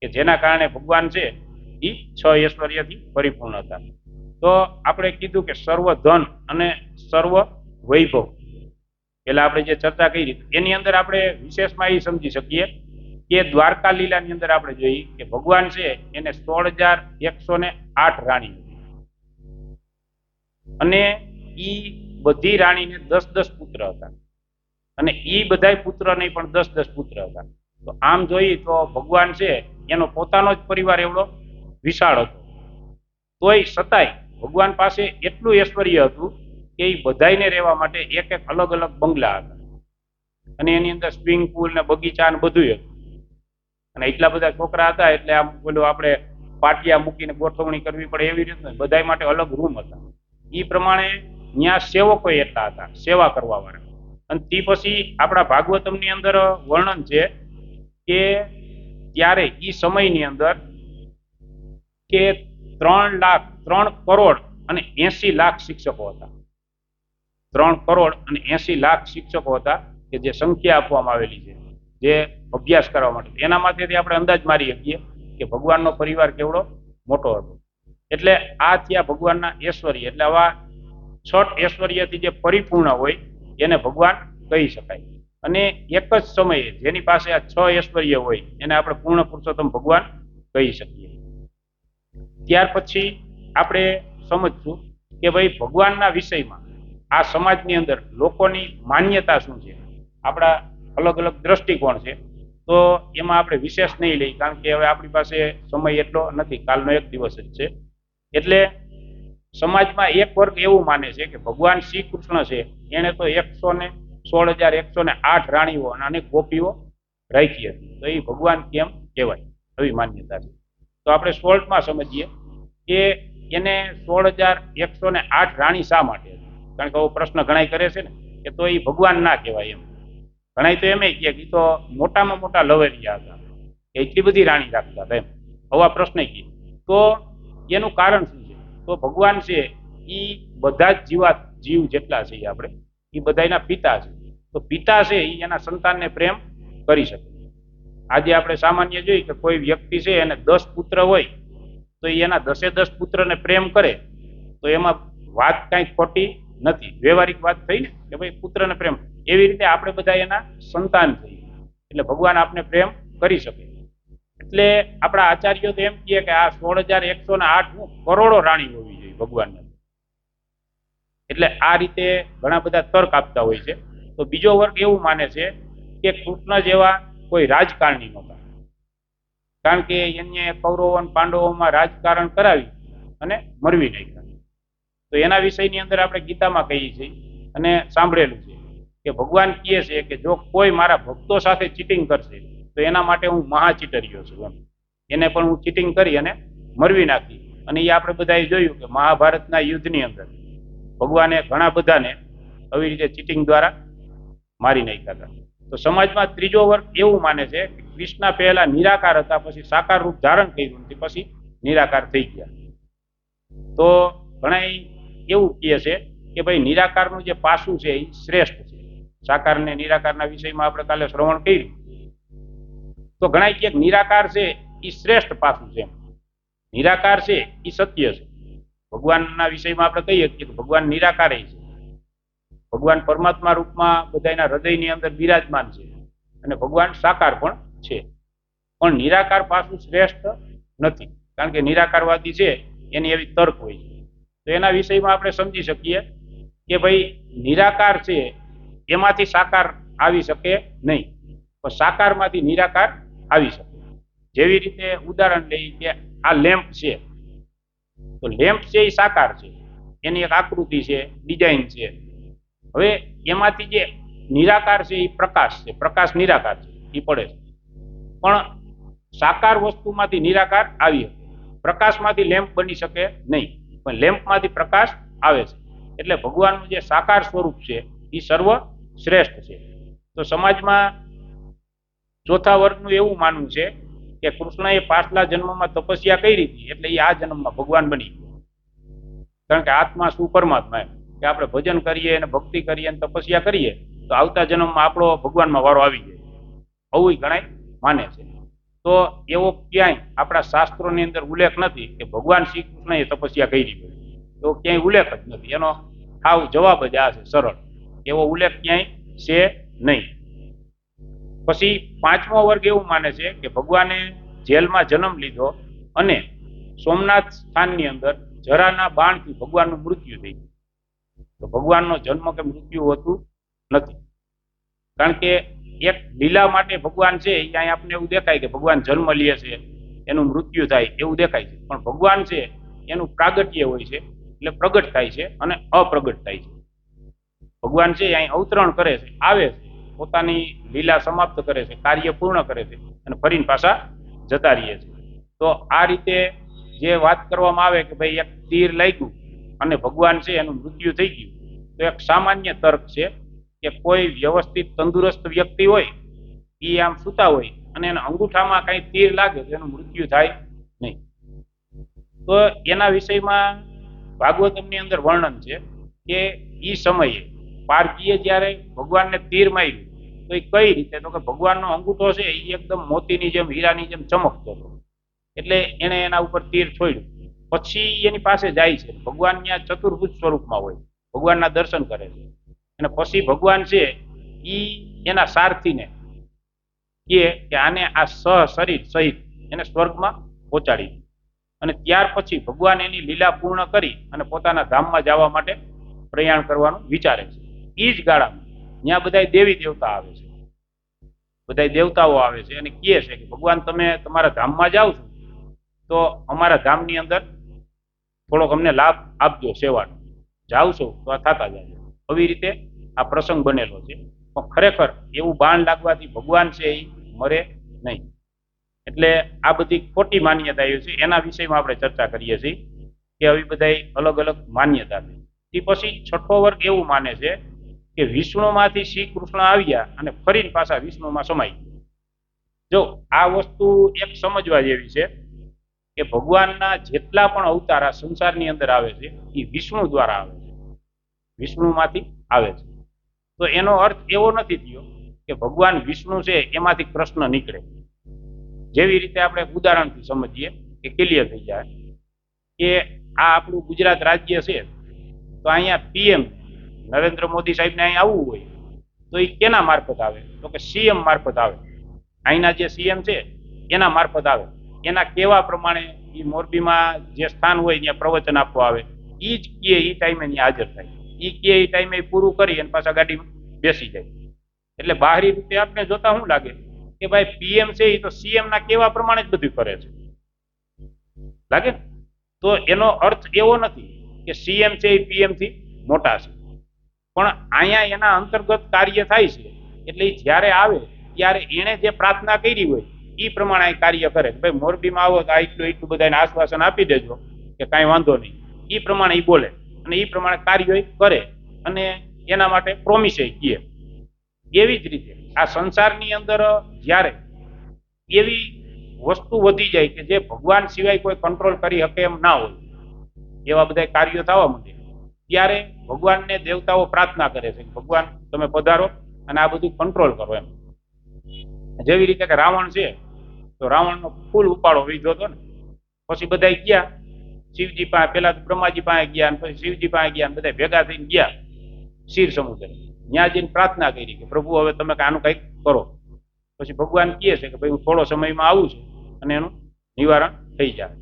કે જેના કારણે ભગવાન છે એ 6 ઐશ્વર્યથી પરિપૂર્ણ હતા. તો આપણે કીધું કે સર્વ ધન અને સર્વ વૈભવ, એટલે આપણે જે ચર્ચા કરી એની અંદર આપણે વિશેષમાં એ સમજી શકીએ કે દ્વારકા લીલાની અંદર આપણે જોઈએ કે ભગવાન છે એને 16,108 રાણી હતી, અને ઈ બધી રાણીને 10-10 પુત્ર હતા, અને ઈ બધાય પુત્ર નહીં પણ 10-10 પુત્ર હતા. તો આમ જોઈએ તો ભગવાન છે એનો પોતાનો જ પરિવાર એવડો વિશાળ હતો, તોય છતાંય ભગવાન પાસે એટલું ઐશ્વર્ય હતું કે એ બધાને રહેવા માટે એક એક અલગ અલગ બંગલા હતા, અને એની અંદર સ્વિમિંગ પુલ ને બગીચા ને બધું હતું. અને એટલા બધા છોકરા હતા એટલે આમ બોલું આપણે પાટિયા મૂકીને ગોઠવણી કરવી પડે એવી રીતે બધા માટે અલગ રૂમ હતા. એ પ્રમાણે ત્યાં સેવકો એટલા હતા, સેવા કરવા વાળા. અને તે પછી આપણા ભાગવતમની અંદર વર્ણન છે કે ત્યારે એ સમયની અંદર કે 3 કરોડ અને 80 લાખ શિક્ષકો હતા. 3 કરોડ અને 80 લાખ શિક્ષકો હતા કે જે સંખ્યા આપવામાં આવેલી છે જે અભ્યાસ કરવા માટે. એના માટેથી આપણે અંદાજ મારી શકીએ કે ભગવાનનો પરિવાર કેવડો મોટો હતો. એટલે આ થયા ભગવાનના ઐશ્વર્ય. એટલે આવા 6 ઐશ્વર્યથી જે પરિપૂર્ણ હોય એને ભગવાન કહી શકાય. અને એક જ સમયે જેની પાસે આ 6 ઐશ્વર્ય હોય એને આપણે પૂર્ણ પુરુષોત્તમ ભગવાન કહી શકીએ. ત્યાર પછી આપણે સમજશું કે ભાઈ ભગવાનના વિષયમાં આ સમાજની અંદર લોકોની માન્યતા શું છે, આપણા અલગ અલગ દ્રષ્ટિકોણ છે. તો એમાં આપણે વિશેષ નહીં લઈ, કારણ કે હવે આપણી પાસે સમય એટલો નથી, કાલનો એક દિવસ જ છે. એટલે સમાજમાં એક વર્ગ એવું માને છે કે ભગવાન શ્રી કૃષ્ણ છે એને તો 16,108 રાણીઓ અને અનેક ગોપીઓ રાખી હતી, તો એ ભગવાન કેમ કહેવાય, એવી માન્યતા છે. તો આપણે 16માં સમજીએ કે એને 16,108 રાણી શા માટે હતી. કારણ કે પ્રશ્ન ઘણા કરે છે ને કે તો એ ભગવાન ના કહેવાય એમ. ઘણા તો એમ કહે કે તો મોટામાં મોટા લવેરિયા હતા, એટલી બધી રાણી રાખતા હતા એમ. આવા પ્રશ્ન કહે તો એનું કારણ શું છે? તો ભગવાન છે એ બધા જ જીવ જેટલા છે આપણે એ બધાના પિતા છે. તો પિતા છે એ એના સંતાનને પ્રેમ કરી શકે. આજે આપણે સામાન્ય જોઈએ કે કોઈ વ્યક્તિ છે એને 10 પુત્ર હોય તો એના 10-10 પુત્રને પ્રેમ કરે, તો એમાં વાત કાંઈ ખોટી નથી, વ્યવહારિક વાત થઈ ને કે ભાઈ પુત્રને પ્રેમ. એવી રીતે આપણે બધા એના સંતાન થઈએ, એટલે ભગવાન આપણે પ્રેમ કરી શકે. એટલે આપણા આચાર્યો તો એમ કહે કે આ 16,108 કરોડો રાણી હોવી જોઈએ ભગવાનને. એટલે આ રીતે ઘણા બધા તર્ક આપતા હોય છે. તો બીજો વર્ગ એવું માને છે કે કૃષ્ણ જેવા કોઈ રાજકારણી નહોતા, કારણ કે એને કૌરવો અને પાંડવોમાં રાજકારણ કરાવી અને મરવી નાખ્યા. તો એના વિષયની અંદર આપણે ગીતામાં કહીએ છીએ અને સાંભળેલું છે કે ભગવાન કહે છે કે જો કોઈ મારા ભક્તો સાથે ચીટિંગ કરશે તો એના માટે હું મહાચીટરીયો છું એમ. એને પણ હું ચીટિંગ કરી અને મરવી નાખી. અને એ આપણે બધાએ જોયું કે મહાભારતના યુદ્ધની અંદર ભગવાને ઘણા બધાને આવી રીતે ચીટિંગ દ્વારા મારી નાખ્યા હતા. તો સમાજમાં ત્રીજો વર્ગ એવું માને છે કે કૃષ્ણ પહેલા નિરાકાર હતા, પછી સાકાર રૂપ ધારણ કર્યું, પછી નિરાકાર થઈ ગયા. તો ઘણા એવું કહે છે કે ભાઈ નિરાકારનું જે પાસું છે એ શ્રેષ્ઠ છે. સાકાર ને નિરાકારના વિષયમાં આપણે કાલે શ્રવણ કર્યું. તો ઘણા કહે નિરાકાર છે એ શ્રેષ્ઠ પાસું છે. નિરાકાર છે એ સત્ય છે. ભગવાનના વિષયમાં આપણે કહીએ કે ભગવાન નિરાકાર છે. ભગવાન પરમાત્મા રૂપમાં બધાના હૃદયની અંદર બિરાજમાન છે, અને ભગવાન સાકાર પણ છે. પણ નિરાકાર પાસું શ્રેષ્ઠ નથી. કારણ કે નિરાકારવાદી છે એની એવી તર્ક હોય છે. તો એના વિષયમાં આપણે સમજી શકીએ કે ભાઈ નિરાકાર છે એમાંથી સાકાર આવી શકે નહીં, પણ સાકારમાંથી નિરાકાર આવી શકે. જેવી રીતે ઉદાહરણ લઈએ કે આ લેમ્પ છે, તો લેમ્પ છે એ સાકાર છે, એની એક આકૃતિ છે, ડિઝાઇન છે. હવે એમાંથી જે નિરાકાર છે એ પ્રકાશ છે, પ્રકાશ નિરાકાર છે, એ પડે છે. પણ સાકાર વસ્તુમાંથી નિરાકાર આવી શકે, પ્રકાશમાંથી લેમ્પ બની શકે નહીં, પણ લેમ્પમાંથી પ્રકાશ આવે છે. એટલે ભગવાનનું જે સાકાર સ્વરૂપ છે એ સર્વ શ્રેષ્ઠ છે. તો સમાજમાં ચોથા વર્ગનું એવું માનવું છે કે કૃષ્ણએ પાછલા જન્મમાં તપસ્યા કરી હતી એટલે એ આ જન્મમાં ભગવાન બની ગયો. કારણ કે આત્મા શું પરમાત્મા, એમ કે આપણે ભજન કરીએ અને ભક્તિ કરીએ અને તપસ્યા કરીએ તો આવતા જન્મમાં આપણો ભગવાનમાં વારો આવી જાય, આવું ઘણા માને છે. તો એવો ક્યાંય આપણા શાસ્ત્રોની અંદર ઉલ્લેખ નથી કે ભગવાન શ્રી કૃષ્ણએ તપસ્યા કરી હોય, તો ક્યાંય ઉલ્લેખ જ નથી. એનો સાવ જવાબ જ આ છે, સરળ. એવો ઉલ્લેખ ક્યાંય છે નહીં. પછી પાંચમો વર્ગ એવું માને છે કે ભગવાને જેલમાં જન્મ લીધો અને સોમનાથ સ્થાનની અંદર જરાના બાણથી ભગવાનનું મૃત્યુ થઈ ગયું. તો ભગવાનનો જન્મ કે મૃત્યુ હોતું નથી, કારણ કે એક લીલા માટે ભગવાન છે અહીંયા આપણને એવું દેખાય કે ભગવાન જન્મ લે છે, એનું મૃત્યુ થાય એવું દેખાય છે, પણ ભગવાન છે એનું પ્રાગટ્ય હોય છે, એટલે પ્રગટ થાય છે અને અપ્રગટ થાય છે. ભગવાન છે અહીં અવતરણ કરે છે, આવે છે, પોતાની લીલા સમાપ્ત કરે છે, કાર્ય પૂર્ણ કરે છે અને ફરીને પાછા જતા રહીએ છે. તો આ રીતે જે વાત કરવામાં આવે કે ભાઈ એક તીર લાગ્યું અને ભગવાન છે એનું મૃત્યુ થઈ ગયું, તો એક સામાન્ય તર્ક છે કે કોઈ વ્યવસ્થિત તંદુરસ્ત વ્યક્તિ હોય એ આમ સૂતા હોય અને એના અંગૂઠામાં કઈ તીર લાગે તો એનું મૃત્યુ થાય નહીં. તો એના વિષયમાં ભાગવતમની અંદર વર્ણન છે કે એ સમયે પાર્થીએ જ્યારે ભગવાનને તીર માર્યું તો એ કઈ રીતે, તો કે ભગવાનનો અંગૂઠો છે એ એકદમ મોતીની જેમ, હીરાની જેમ ચમકતો હતો, એટલે એને એના ઉપર તીર છોડ્યું. પછી એની પાસે જાય છે, ભગવાન ત્યાં ચતુર્ભુજ સ્વરૂપમાં હોય, ભગવાનના દર્શન કરે છે. અને પછી ભગવાન છે ઈ એના સારથીને કહે કે આને આ શરીર સહિત એને સ્વર્ગમાં પહોંચાડી. અને ત્યાર પછી ભગવાન એની લીલા પૂર્ણ કરી અને પોતાના ધામમાં જવા માટે પ્રયાણ કરવાનું વિચારે છે. એ જ ગાળામાં ત્યાં બધા દેવી દેવતા આવે છે, બધા દેવતાઓ આવે છે અને કહે છે કે ભગવાન તમે તમારા ધામમાં જાઓ છો તો અમારા ધામની અંદર થોડોક અમને લાભ આપજો, સેવાનો. જાઓ છો તો આ થતા જાય. આવી રીતે આ પ્રસંગ બનેલો છે. પણ ખરેખર એવું બાણ લાગવાથી ભગવાન છે એ મરે નહીં. એટલે આ બધી ખોટી માન્યતાઓ છે, એના વિષયમાં આપણે ચર્ચા કરીએ છીએ કે આવી બધા અલગ અલગ માન્યતા છે. તે પછી છઠ્ઠો વર્ગ એવું માને છે કે વિષ્ણુમાંથી શ્રી કૃષ્ણ આવ્યા અને ફરીને પાછા વિષ્ણુમાં સમાઈ ગયા. જો આ વસ્તુ એક સમજવા જેવી છે કે ભગવાનના જેટલા પણ અવતાર આ સંસારની અંદર આવે છે એ વિષ્ણુ દ્વારા આવે છે, વિષ્ણુમાંથી આવે છે. તો એનો અર્થ એવો નથી થયો કે ભગવાન વિષ્ણુ છે એમાંથી કૃષ્ણ નીકળે. જેવી રીતે આપણે ઉદાહરણથી સમજીએ કે ક્લિયર થઈ જાય કે આ આપણું ગુજરાત રાજ્ય છે, તો અહીંયા પીએમ નરેન્દ્ર મોદી સાહેબને અહીં આવવું હોય તો એ કેના મારફત આવે, તો કે સીએમ મારફત આવે. અહીંના જે સીએમ છે એના મારફત આવે. એના કહેવા પ્રમાણે એ મોરબીમાં જે સ્થાન હોય ત્યાં પ્રવચન આપવા આવે, એ જ કહે એ ટાઈમે ત્યાં હાજર થાય, એ કહે એ ટાઈમે પૂરું કરી અને પાછા ગાડીમાં બેસી જાય. એટલે બહારી રીતે આપણે જોતા શું લાગે કે ભાઈ પીએમ છે એ તો સીએમ ના કહેવા પ્રમાણે જ બધું કરે છે, લાગે. તો એનો અર્થ એવો નથી કે સીએમ છે એ પીએમ થી મોટા છે, પણ અહીંયા એના અંતર્ગત કાર્ય થાય છે. એટલે જ્યારે આવે ત્યારે એને જે પ્રાર્થના કરી હોય એ પ્રમાણે કાર્ય કરે. ભાઈ મોરબીમાં આવો તો એટલું બધાને આશ્વાસન આપી દેજો કે કાંઈ વાંધો નહીં, એ પ્રમાણે એ બોલે અને એ પ્રમાણે કાર્ય કરે અને એના માટે પ્રોમિસ કહે. એવી જ રીતે આ સંસારની અંદર જ્યારે એવી વસ્તુ વધી જાય કે જે ભગવાન સિવાય કોઈ કંટ્રોલ કરી શકે એમ ના હોય, એવા બધા કાર્યો થવા માંડે, ત્યારે ભગવાનને દેવતાઓ પ્રાર્થના કરે છે ભગવાન તમે પધારો અને આ બધું કંટ્રોલ કરો એમ. જેવી રીતે કે રાવણ છે તો રાવણનો ફૂલ ઉપાડો વીધો હતો ને, પછી બધા ગયા શિવજી પાસે, પેલા બ્રહ્માજી પાસે ગયા અને પછી શિવજી પાસે ગયા, બધા ભેગા થઈને ગયા ક્ષીર સમુદ્ર. ત્યાં જઈને પ્રાર્થના કરી કે પ્રભુ હવે તમે આનું કંઈક કરો. પછી ભગવાન કહે છે કે ભાઈ હું થોડો સમયમાં આવું છું અને એનું નિવારણ થઈ જાય.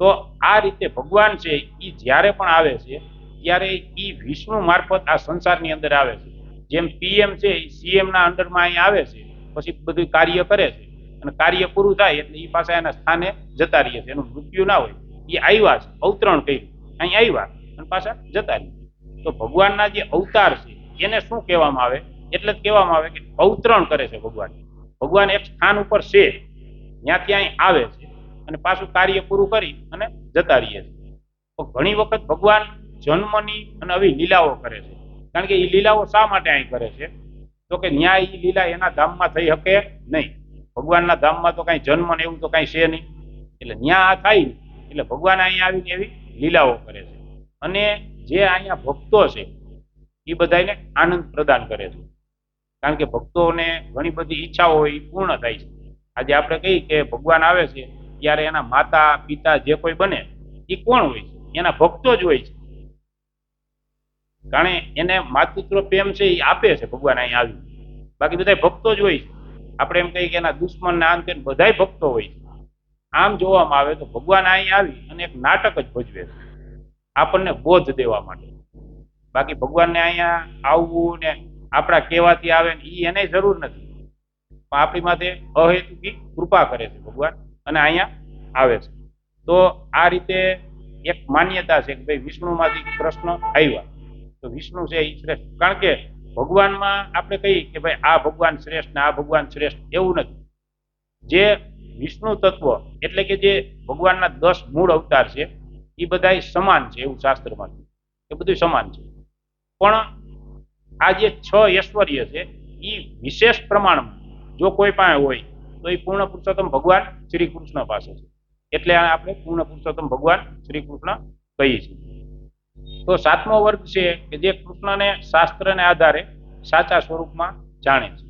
તો આ રીતે ભગવાન છે એ જ્યારે પણ આવે છે ત્યારે એ વિષ્ણુ મારફત આ સંસારની અંદર આવે છે. જેમ પીએમ છે એ સીએમ ના અંડરમાં અહીંયા આવે છે, પછી બધું કાર્ય કરે છે, અને કાર્ય પૂરું થાય એટલે એ પાછા એના સ્થાને જતા રહીએ છે. એનું મૃત્યુ ના હોય, એ આવ્યા છે, અવતરણ કર્યું, અહીં આવ્યા અને પાછા જતા રહીએ. તો ભગવાનના જે અવતાર છે એને શું કહેવામાં આવે? એટલે જ કહેવામાં આવે કે અવતરણ કરે છે ભગવાન. ભગવાન એક સ્થાન ઉપર છે, ત્યાંથી અહીં આવે છે અને પાછું કાર્ય પૂરું કરી અને જતા રહીએ છે. તો ઘણી વખત ભગવાન જન્મની અને આવી લીલાઓ કરે છે. કારણ કે એ લીલાઓ શા માટે અહીં કરે છે? તો કે ન્યાય એ લીલા એના ધામમાં થઈ શકે નહીં. ભગવાનના ધામમાં તો કઈ જન્મ ને એવું તો કઈ છે નહીં, એટલે ન્યા આ થાય નહીં. એટલે ભગવાન અહીંયા આવીને એવી લીલાઓ કરે છે. અને જે અહીંયા ભક્તો છે એ બધાને આનંદ પ્રદાન કરે છે. કારણ કે ભક્તોને ઘણી બધી ઈચ્છાઓ હોય એ પૂર્ણ થાય છે. આજે આપણે કહીએ કે ભગવાન આવે છે ત્યારે એના માતા પિતા જે કોઈ બને એ કોણ હોય છે? એના ભક્તો જ હોય છે. કારણ એને માતૃત્વ પ્રેમ છે એ આપે છે ભગવાન અહીં આવી, બાકી બધા ભક્તો જ હોય છે. આપણે એમ કહીએ કે એના દુશ્મન ના અંતે બધા ભક્તો હોય છે. આમ જોવામાં આવે તો ભગવાન અહીં આવી અને એક નાટક જ ભજવે છે આપણને બોધ દેવા માટે. બાકી ભગવાનને અહીંયા આવવું ને આપણા કહેવાથી આવે ને એ એને જરૂર નથી, પણ આપણી માથે અહેતુકી કૃપા કરે છે ભગવાન અને અહીંયા આવે છે. તો આ રીતે એક માન્યતા છે કે ભાઈ વિષ્ણુમાંથી કૃષ્ણ આવ્યા, તો વિષ્ણુ છે એ શ્રેષ્ઠ. કારણ કે ભગવાનમાં આપણે કહીએ કે ભાઈ આ ભગવાન શ્રેષ્ઠ ને આ ભગવાન શ્રેષ્ઠ, એવું નથી. જે વિષ્ણુ તત્વ એટલે કે જે ભગવાનના 10 મૂળ અવતાર છે એ બધા સમાન છે, એવું શાસ્ત્રમાં એ બધું સમાન છે. પણ આ જે 6 ઐશ્વર્ય છે એ વિશેષ પ્રમાણમાં જો કોઈ પાસે હોય તો એ પૂર્ણ પુરુષોત્તમ ભગવાન શ્રી કૃષ્ણ પાસે છે. એટલે આપણે પૂર્ણ પુરુષોત્તમ ભગવાન શ્રી કૃષ્ણ કહીએ છીએ. તો 7મો વર્ગ છે કે જે કૃષ્ણને શાસ્ત્રને આધારે સાચા સ્વરૂપમાં જાણે છે.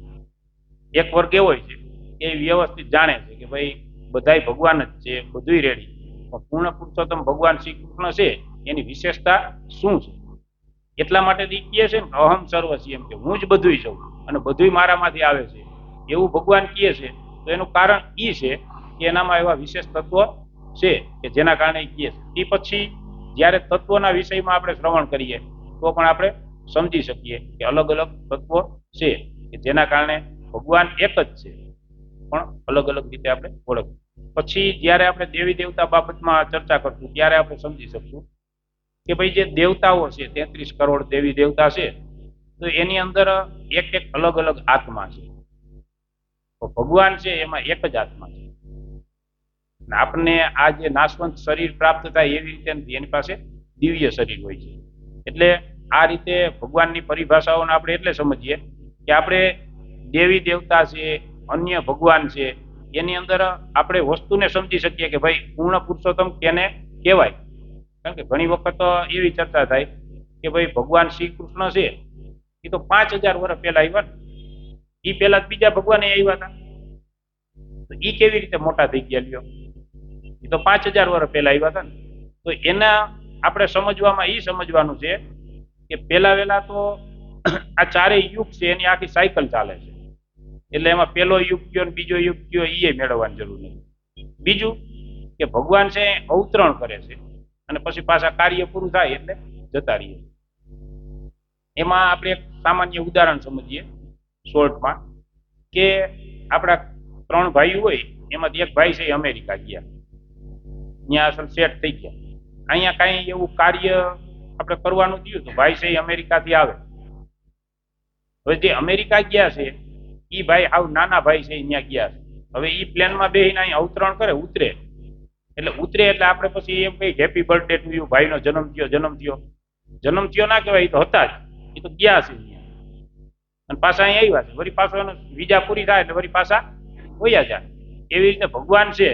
એક વર્ગ એવો છે કે વ્યવસ્થિત જાણે છે કે ભાઈ બધાય ભગવાન જ છે, બધુંય રેડી, પણ પૂર્ણ પુરુષોત્તમ ભગવાન શ્રી કૃષ્ણ છે એની વિશેષતા શું છે? એટલા માટે કહે છે ને અહમ સર્વસ્ય, એમ કે હું જ બધુંય છું અને બધુંય મારામાંથી આવે છે, એવું ભગવાન કહે છે. તો એનું કારણ એ છે કે એનામાં એવા વિશેષ તત્વો છે કે જેના કારણે એ કહે છે. એ પછી જ્યારે તત્વોના વિષયમાં આપણે શ્રવણ કરીએ તો પણ આપણે સમજી શકીએ કે અલગ અલગ તત્વો છે કે જેના કારણે ભગવાન એક જ છે પણ અલગ અલગ રીતે આપણે ઓળખીએ. પછી જ્યારે આપણે દેવી દેવતા બાબતમાં ચર્ચા કરશું ત્યારે આપણે સમજી શકશું કે ભાઈ જે દેવતાઓ છે 33 કરોડ દેવી દેવતા છે, તો એની અંદર એક એક અલગ અલગ આત્મા છે. તો ભગવાન છે એમાં એક જ આત્મા છે. આપણને આ જે નાશવંત શરીર પ્રાપ્ત થાય એવી રીતે નથી, એની પાસે દિવ્ય શરીર હોય છે. એટલે આ રીતે ભગવાનની પરિભાષાઓને આપણે એટલે સમજીએ કે આપણે દેવી દેવતા છે, અન્ય ભગવાન છે, એની અંદર આપણે વસ્તુને સમજી શકીએ કે ભાઈ પૂર્ણ પુરુષોત્તમ કેને કહેવાય. કારણ કે ઘણી વખત એવી ચર્ચા થાય કે ભાઈ ભગવાન શ્રી કૃષ્ણ છે એ તો 5000 વર્ષ પહેલા આવ્યા, એ પહેલા બીજા ભગવાન આવ્યા હતા, તો એ કેવી રીતે મોટા થઈ ગયા? લ્યો, એ તો 5000 વર્ષ પહેલા આવ્યા હતા ને. તો એના આપણે સમજવામાં એ સમજવાનું છે કે પેલા વેલા તો આ ચારેય યુગ છે એની આખી સાયકલ ચાલે છે. એટલે એમાં પહેલો યુગ કયો ને બીજો યુગ કયો એ મેળવવાની જરૂર નથી. બીજું કે ભગવાન છે અવતરણ કરે છે અને પછી પાછા કાર્ય પૂરું થાય એટલે જતા રહીએ. એમાં આપણે એક સામાન્ય ઉદાહરણ સમજીએ શોર્ટમાં કે આપણા 3 ભાઈઓ હોય, એમાંથી એક ભાઈ છે અમેરિકા ગયા, ત્યાં અસલ સેટ થઈ ગયા. અહીંયા કઈ એવું કાર્ય આપણે કરવાનું થયું તો ભાઈ છે અમેરિકાથી આવે. હવે જે અમેરિકા ગયા છે એ ભાઈ આવ નાના ભાઈ છે ત્યાં ગયા છે. હવે એ પ્લેનમાં બેસીને અહીં અવતરણ કરે, ઉતરે એટલે આપણે પછી એમ કઈ હેપી બર્થડે ટુ યુ, ભાઈનો જન્મ થયો ના કહેવાય, એ તો હતા જ, એ તો ગયા છે અને પાછા અહીં આવ્યા છે. વળી પાછો એનો વિઝા પૂરી થાય એટલે વળી પાછા વયા જાય. એવી રીતે ભગવાન છે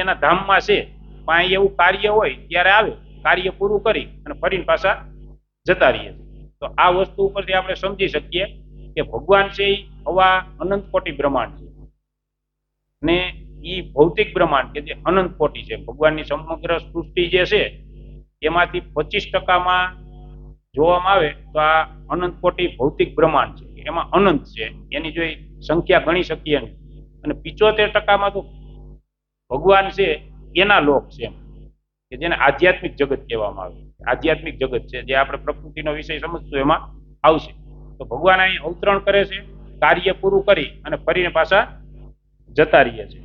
એના ધામમાં છે, પણ અહીં એવું કાર્ય હોય ત્યારે આવે, કાર્ય પૂરું કરી અને ફરીને પાછા જતા રહીએ. તો આ વસ્તુ ઉપરથી આપણે સમજી શકીએ કે ભગવાન છે એ હવા અનંત કોટી બ્રહ્માંડ છે ને એ ભૌતિક બ્રહ્માંડ કે જે અનંત કોટી છે. ભગવાનની સમગ્ર સૃષ્ટિ જે છે એમાંથી 25% જોવામાં આવે તો આ અનંત કોટી ભૌતિક બ્રહ્માંડ છે, એમાં અનંત છે, એની જો સંખ્યા ગણી શકીએ નહીં. અને 75% તો ભગવાન છે એના લોક છે. કે જેને આધ્યાત્મિક જગત કહેવામાં આવે. આધ્યાત્મિક જગત છે જે આપણે પ્રકૃતિનો વિષય સમજશું એમાં આવશે. તો ભગવાન અહીં અવતરણ કરે છે, કાર્ય પૂરું કરી અને ફરીને પાછા જતા રહીએ છે.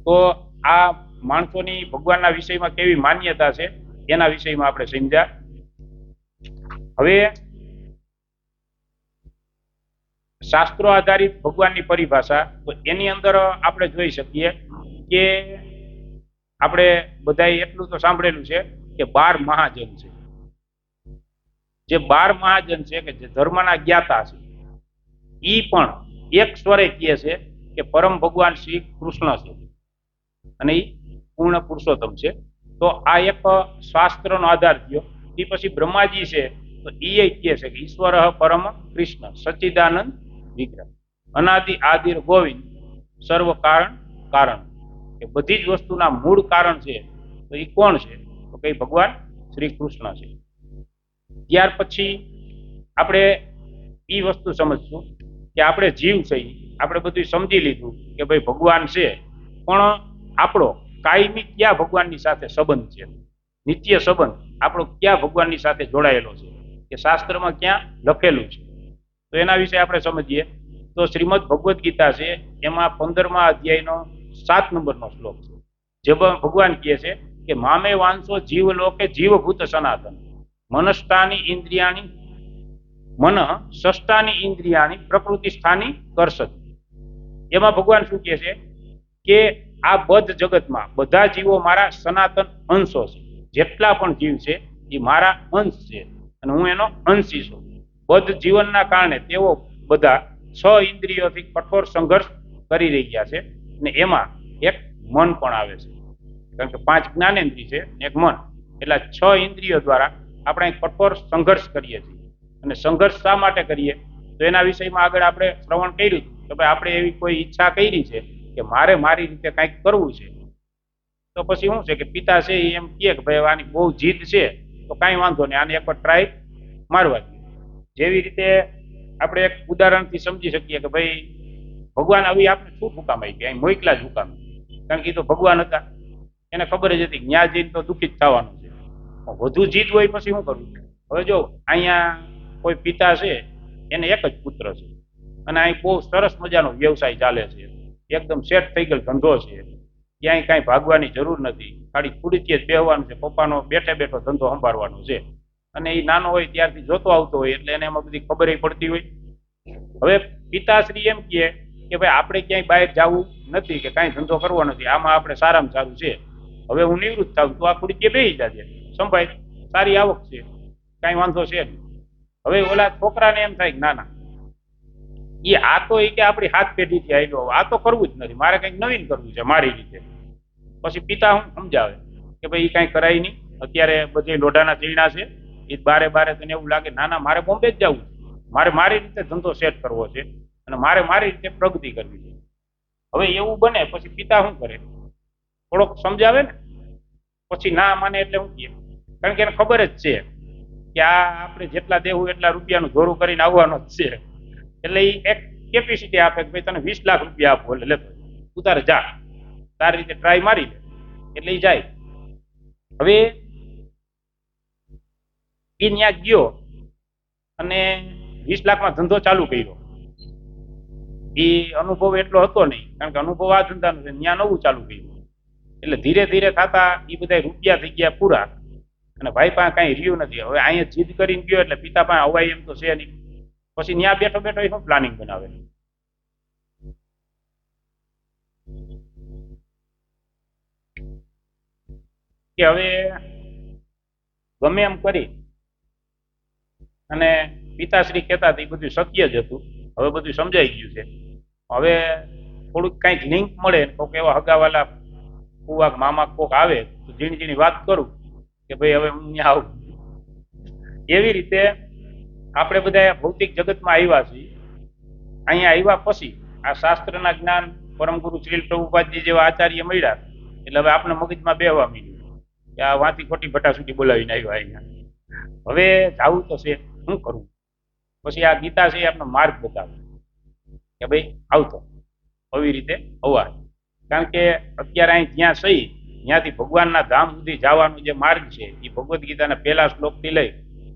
તો આ માણસોની ભગવાનના વિષયમાં કેવી માન્યતા છે એના વિષયમાં આપણે સમજ્યા. હવે શાસ્ત્રો આધારિત ભગવાનની પરિભાષા, તો એની અંદર આપણે જોઈ શકીએ કે આપણે બધાએ એટલું તો સાંભળેલું છે કે 12 મહાજન છે. જે 12 મહાજન છે કે જે ધર્મના જ્ઞાતા છે, ઈ પણ એક સ્વરે કહે છે કે પરમ ભગવાન શ્રી કૃષ્ણ છે અને ઈ પૂર્ણ પુરુષોત્તમ છે. તો આ એક શાસ્ત્રનો આધાર થયો. એ પછી બ્રહ્માજી છે તો એ કહે છે કે ઈશ્વર પરમ કૃષ્ણ સચ્ચિદાનંદ વિગ્રહ અનાદિ આદિર ગોવિંદ સર્વ કારણ કારણ, કે બધી જ વસ્તુના મૂળ કારણ છે. તો એ કોણ છે? તો કઈ ભગવાન શ્રી કૃષ્ણ છે. ત્યાર પછી આપણે એ વસ્તુ સમજશું કે આપણે જીવ છે, આપણે બધું સમજી લીધું કે ભાઈ ભગવાન છે, પણ આપણો કાયમી ક્યાં ભગવાનની સાથે સંબંધ છે, નિત્ય સંબંધ આપણો ક્યાં ભગવાનની સાથે જોડાયેલો છે, કે શાસ્ત્રમાં ક્યાં લખેલું છે. તો એના વિશે આપણે સમજીએ. તો શ્રીમદ ભગવદ્ ગીતા છે, એમાં 15મા અધ્યાયનો 7 નંબરનો શ્લોક છે, જે ભગવાન કહે છે કે મામે વાંસો જીવ લોકે જીવભૂત સનાતન મનષ્ટાની ઇન્દ્રિયાની મન ષષ્ટાની ઇન્દ્રિયાની પ્રકૃતિ સ્થાની કરસત. એમાં ભગવાન શું કહે છે કે આ બદ્ધ જગતમાં બધા જીવો મારા સનાતન અંશો છે. જેટલા પણ જીવ છે એ મારા અંશ છે અને હું એનો અંશી છું. બદ્ધ જીવનના કારણે તેઓ બધા 6 ઇન્દ્રિયોથી કઠોર સંઘર્ષ કરી રહ્યા છે અને એમાં એક મન પણ આવે છે, કારણ કે 5 જ્ઞાનેન્દ્રિય છે ને એક મન, એટલે 6 ઇન્દ્રિયો દ્વારા આપણે કઠોર સંઘર્ષ કરીએ છીએ. અને સંઘર્ષ શા માટે કરીએ તો એના વિષયમાં આગળ આપણે શ્રવણ કર્યું કે ભાઈ આપણે એવી કોઈ ઈચ્છા કરી છે કે મારે મારી રીતે કંઈક કરવું છે. તો પછી શું છે કે પિતા છે એ એમ કહે કે ભાઈ આની બહુ જીદ છે તો કાંઈ વાંધો નહીં, આને એકવાર ટ્રાય મારવા દઈએ. જેવી રીતે આપણે એક ઉદાહરણથી સમજી શકીએ કે ભાઈ ભગવાન આવી આપણે શું હુકામ આવી ગયા, મોકલા જ હુકામ, કારણ કે એ તો ભગવાન હતા, એને ખબર જ હતી ન્યા જઈને તો દુઃખી જ થવાનું છે. વધુ જીદ હોય પછી શું કરવું? હવે જો અહીંયા કોઈ પિતા છે, એને એક જ પુત્ર છે અને અહીં બહુ સરસ મજાનો વ્યવસાય ચાલે છે, એકદમ સેટ થઈ ગયેલ ધંધો છે, ક્યાંય કાંઈ ભાગવાની જરૂર નથી, ખાલી ખુરચીએ જ બેહવાનું છે, પપ્પાનો બેઠે બેઠો ધંધો સંભાળવાનો છે. અને એ નાનો હોય ત્યારથી જોતો આવતો હોય એટલે એને એમાં બધી ખબર પડતી હોય. હવે પિતાશ્રી એમ કહે કે ભાઈ આપણે ક્યાંય બહાર જવું નથી કે કાંઈ ધંધો કરવો નથી, આમાં આપણે સારામાં સારું છે, હવે હું નિવૃત્ત થાઉં તો આ ખુરચીએ બેસી જાજે, સંભાળ, સારી આવક છે, કાંઈ વાંધો છે નહીં. હવે ઓલા છોકરાને એમ થાય કે ના ના, એ આ તો એ કે આપણી હાથ પેઢીથી આવેલો, આ તો કરવું જ નથી, મારે કંઈક નવીન કરવું છે મારી રીતે. પછી પિતા હું સમજાવે કે ભાઈ એ કાંઈ કરાય નહીં, અત્યારે બધી લોઢાના ચીણા છે, એ બારે બારે તને એવું લાગે ના ના મારે બોમ્બે જ જવું, મારે મારી રીતે ધંધો સેટ કરવો છે અને મારે મારી રીતે પ્રગતિ કરવી છે. હવે એવું બને પછી પિતા શું કરે? થોડોક સમજાવે ને, પછી ના માને એટલે શું કહે? કારણ કે એને ખબર જ છે કે આ આપણે જેટલા દેવું એટલા રૂપિયાનું ધોરું કરીને આવવાનો જ છે. એટલે એ એક કેપેસિટી આપે કે ભાઈ તને 20 લાખ રૂપિયા આપો, એટલે લેતો તું તારે જા, તારી રીતે ટ્રાય મારી લે, એટલે એ જાય. હવે એ ત્યાં ગયો અને 20 લાખમાં ધંધો ચાલુ કર્યો. એ અનુભવ એટલો હતો નહીં, કારણ કે અનુભવ આ ધંધાનો છે, ત્યાં નવું ચાલુ કર્યું. એટલે ધીરે ધીરે થતા એ બધા રૂપિયા થઈ ગયા પૂરા અને ભાઈ પાસે કાંઈ રહ્યું નથી. હવે અહીંયા જીદ કરીને ગયો એટલે પિતા પાસે અવાય એમ તો છે નહીં. પછી ત્યાં બેઠો બેઠો એ શું પ્લાનિંગ બનાવે કે હવે ગમે એમ કરી અને પિતાશ્રી કહેતા હતા એ બધું સત્ય જ હતું, હવે બધું સમજાઈ ગયું છે. હવે થોડુંક કંઈક લિંક મળે, કોઈક એવા હગાવાલા કુવાક મામા કોક આવે તો ઝીણી ઝીણી વાત કરું કે ભાઈ હવે હું ત્યાં આવું. એવી રીતે આપણે બધા ભૌતિક જગતમાં આવ્યા છીએ. અહીંયા આવ્યા પછી આ શાસ્ત્રના જ્ઞાન પરમ ગુરુ શ્રીલ પ્રભુપાદજી જેવા આચાર્ય મળ્યા એટલે હવે આપણે મગજમાં બેહવા માંડ્યું કે આ વાંથી ખોટી ભટાસુટી બોલાવીને આવ્યા અહીંયા, હવે જાવું તો છે, શું કરવું? પછી આ ગીતા છે એ આપણો માર્ગ બતાવે કે ભાઈ આવતો આવી રીતે અવાજ, કારણ કે અત્યારે અહીં જ્યાં સહી ત્યાંથી ભગવાનના ધામ સુધી જવાનો જે માર્ગ છે એ ભગવદ્ ગીતાના પહેલા શ્લોકથી લઈ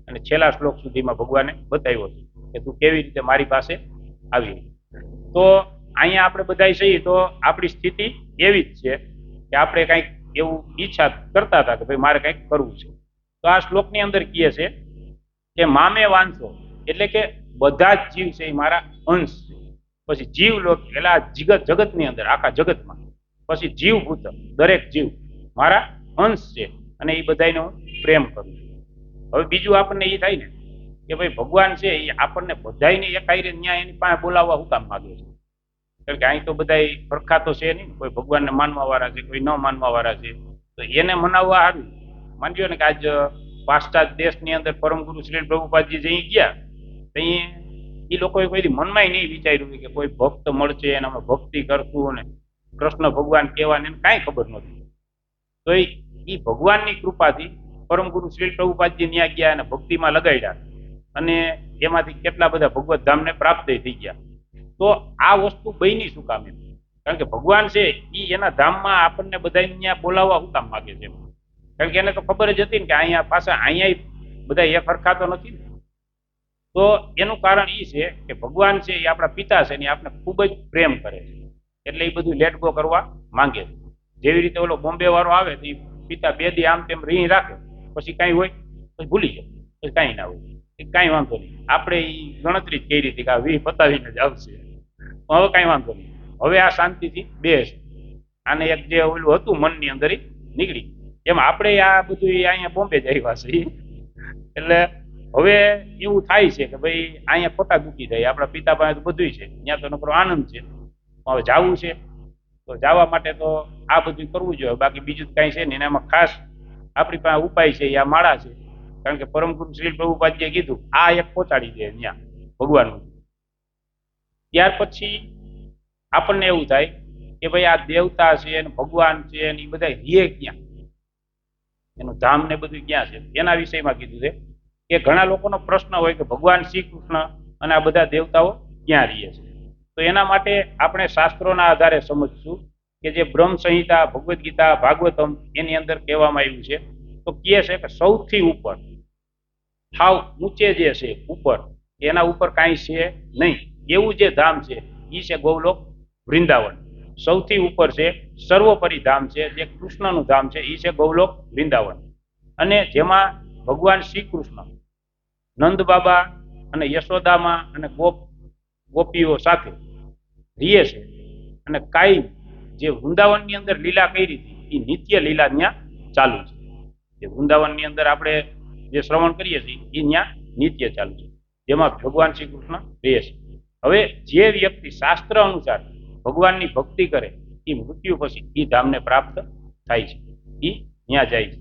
અને છેલ્લા શ્લોક સુધીમાં ભગવાને બતાવ્યો છે કે તું કેવી રીતે મારી પાસે આવી. તો અહીંયા આપણે બધા છીએ તો આપણી સ્થિતિ એવી જ છે કે આપણે કંઈક એવું ઈચ્છા કરતા હતા કે ભાઈ મારે કંઈક કરવું છે. તો આ શ્લોકની અંદર કહે છે કે મામે વાંસો એટલે કે બધા જ જીવ છે એ મારા અંશ છે. પછી જીવ લોક એટલે આ જગતની અંદર આખા જગતમાં પછી જીવભૂત દરેક જીવ મારા અંશ છે અને એ બધાને હું પ્રેમ કરું છું. હવે બીજું આપણને એ થાય ને કે ભાઈ ભગવાન છે એ આપણને બધાને એકાયરે ન્યાય એની પાસે બોલાવવા હું કામ માંગે છે? કારણ કે અહીં તો બધા સરખા તો છે નહીં, કોઈ ભગવાનને માનવા વાળા છે, કોઈ ન માનવા વાળા છે. તો એને મનાવવા સારું માનજો ને કે આજ પાશ્ચાત્ય દેશની અંદર પરમ ગુરુ શ્રી પ્રભુપાદજી જઈ ગયા તો એ લોકોએ કોઈ મનમાં નહીં વિચાર્યું કે કોઈ ભક્ત મળશે અને અમે ભક્તિ કરશું અને કૃષ્ણ ભગવાન કહેવાને કાંઈ ખબર નથી. તો એ ભગવાનની કૃપાથી પરમ ગુરુ શ્રી પ્રભુપાદજી ત્યાં ગયા અને ભક્તિમાં લગાડ્યા અને એમાંથી કેટલા બધા ભગવત ધામને પ્રાપ્ત થઈ ગયા. તો આ વસ્તુ બની શું કામ એમ? કારણ કે ભગવાન છે એ એના ધામમાં આપણને બધા ત્યાં બોલાવવા શું કામ માગે છે? કારણ કે એને તો ખબર જ હતી ને કે અહીંયા પાછા અહીંયા બધા એક હરખા તો નથી ને. તો એનું કારણ એ છે કે ભગવાન છે એ આપણા પિતા છે ને આપણે ખૂબ જ પ્રેમ કરે છે એટલે એ બધું લેટ ગો કરવા માંગે છે. જેવી રીતે ઓલો બોમ્બે વાળો આવે તો એ પિતા બે દી આમ તેમ રીહ રાખે પછી કાંઈ હોય પછી ભૂલી જાય પછી કાંઈ ના હોય કાંઈ વાંધો નહીં. આપણે એ ગણતરી જ કરી હતી કે આ 20 પતાવીને જ આવશે. હવે કાંઈ વાંધો નહીં, હવે આ શાંતિથી બેસે આને એક જે ઓલું હતું મનની અંદર એ નીકળી. એમ આપણે આ બધું અહીંયા બોમ્બે જ આવ્યા છે એટલે હવે એવું થાય છે કે ભાઈ અહીંયા ખોટા દુખી જાય. આપણા પિતા પાસે તો બધું છે, ત્યાં તો નકરો આનંદ છે. હવે જવું છે તો જવા માટે તો આ બધું કરવું જોઈએ, બાકી બીજું કાંઈ છે ને. એમાં ખાસ આપણી પાસે ઉપાય છે એ આ માળા છે. કારણ કે પરમ ગુરુ શ્રી પ્રભુપાદજીએ કીધું આ એક પહોંચાડી દે ત્યાં ભગવાનનું. ત્યાર પછી આપણને એવું થાય કે ભાઈ આ દેવતા છે અને ભગવાન છે અને એ બધા રીએ ક્યાં, એનું ધામ ને બધું ક્યાં છે એના વિષયમાં કીધું છે કે ઘણા લોકોનો પ્રશ્ન હોય કે ભગવાન શ્રી કૃષ્ણ અને આ બધા દેવતાઓ ક્યાં રહે છે. તો એના માટે આપણે શાસ્ત્રોના આધારે સમજશું કે જે બ્રહ્મ સંહિતા, ભગવદ્ ગીતા, ભાગવતમ એની અંદર કહેવામાં આવ્યું છે. તો કહે છે કે સૌથી ઉપર હાવ ઊંચે જે છે ઉપર એના ઉપર કાંઈ છે નહીં એવું જે ધામ છે એ છે ગૌલોક વૃંદાવન. સૌથી ઉપર છે સર્વોપરી ધામ છે જે કૃષ્ણનું ધામ છે એ છે ગૌલોક વૃંદાવન. અને જેમાં ભગવાન શ્રી કૃષ્ણ નંદ બાબા અને યશોદામાં અને ગોપીઓ સાથે રીએ છે અને કાંઈ જે વૃંદાવનની અંદર લીલા કરી હતી એ નિત્ય લીલા ત્યાં ચાલુ છે. જે વૃંદાવનની અંદર આપણે જે શ્રવણ કરીએ છીએ એ ત્યાં નિત્ય ચાલુ છે, જેમાં ભગવાન શ્રી કૃષ્ણ રહે છે. હવે જે વ્યક્તિ શાસ્ત્ર અનુસાર ભગવાનની ભક્તિ કરે એ મૃત્યુ પછી એ ધામને પ્રાપ્ત થાય છે, એ ત્યાં જાય છે.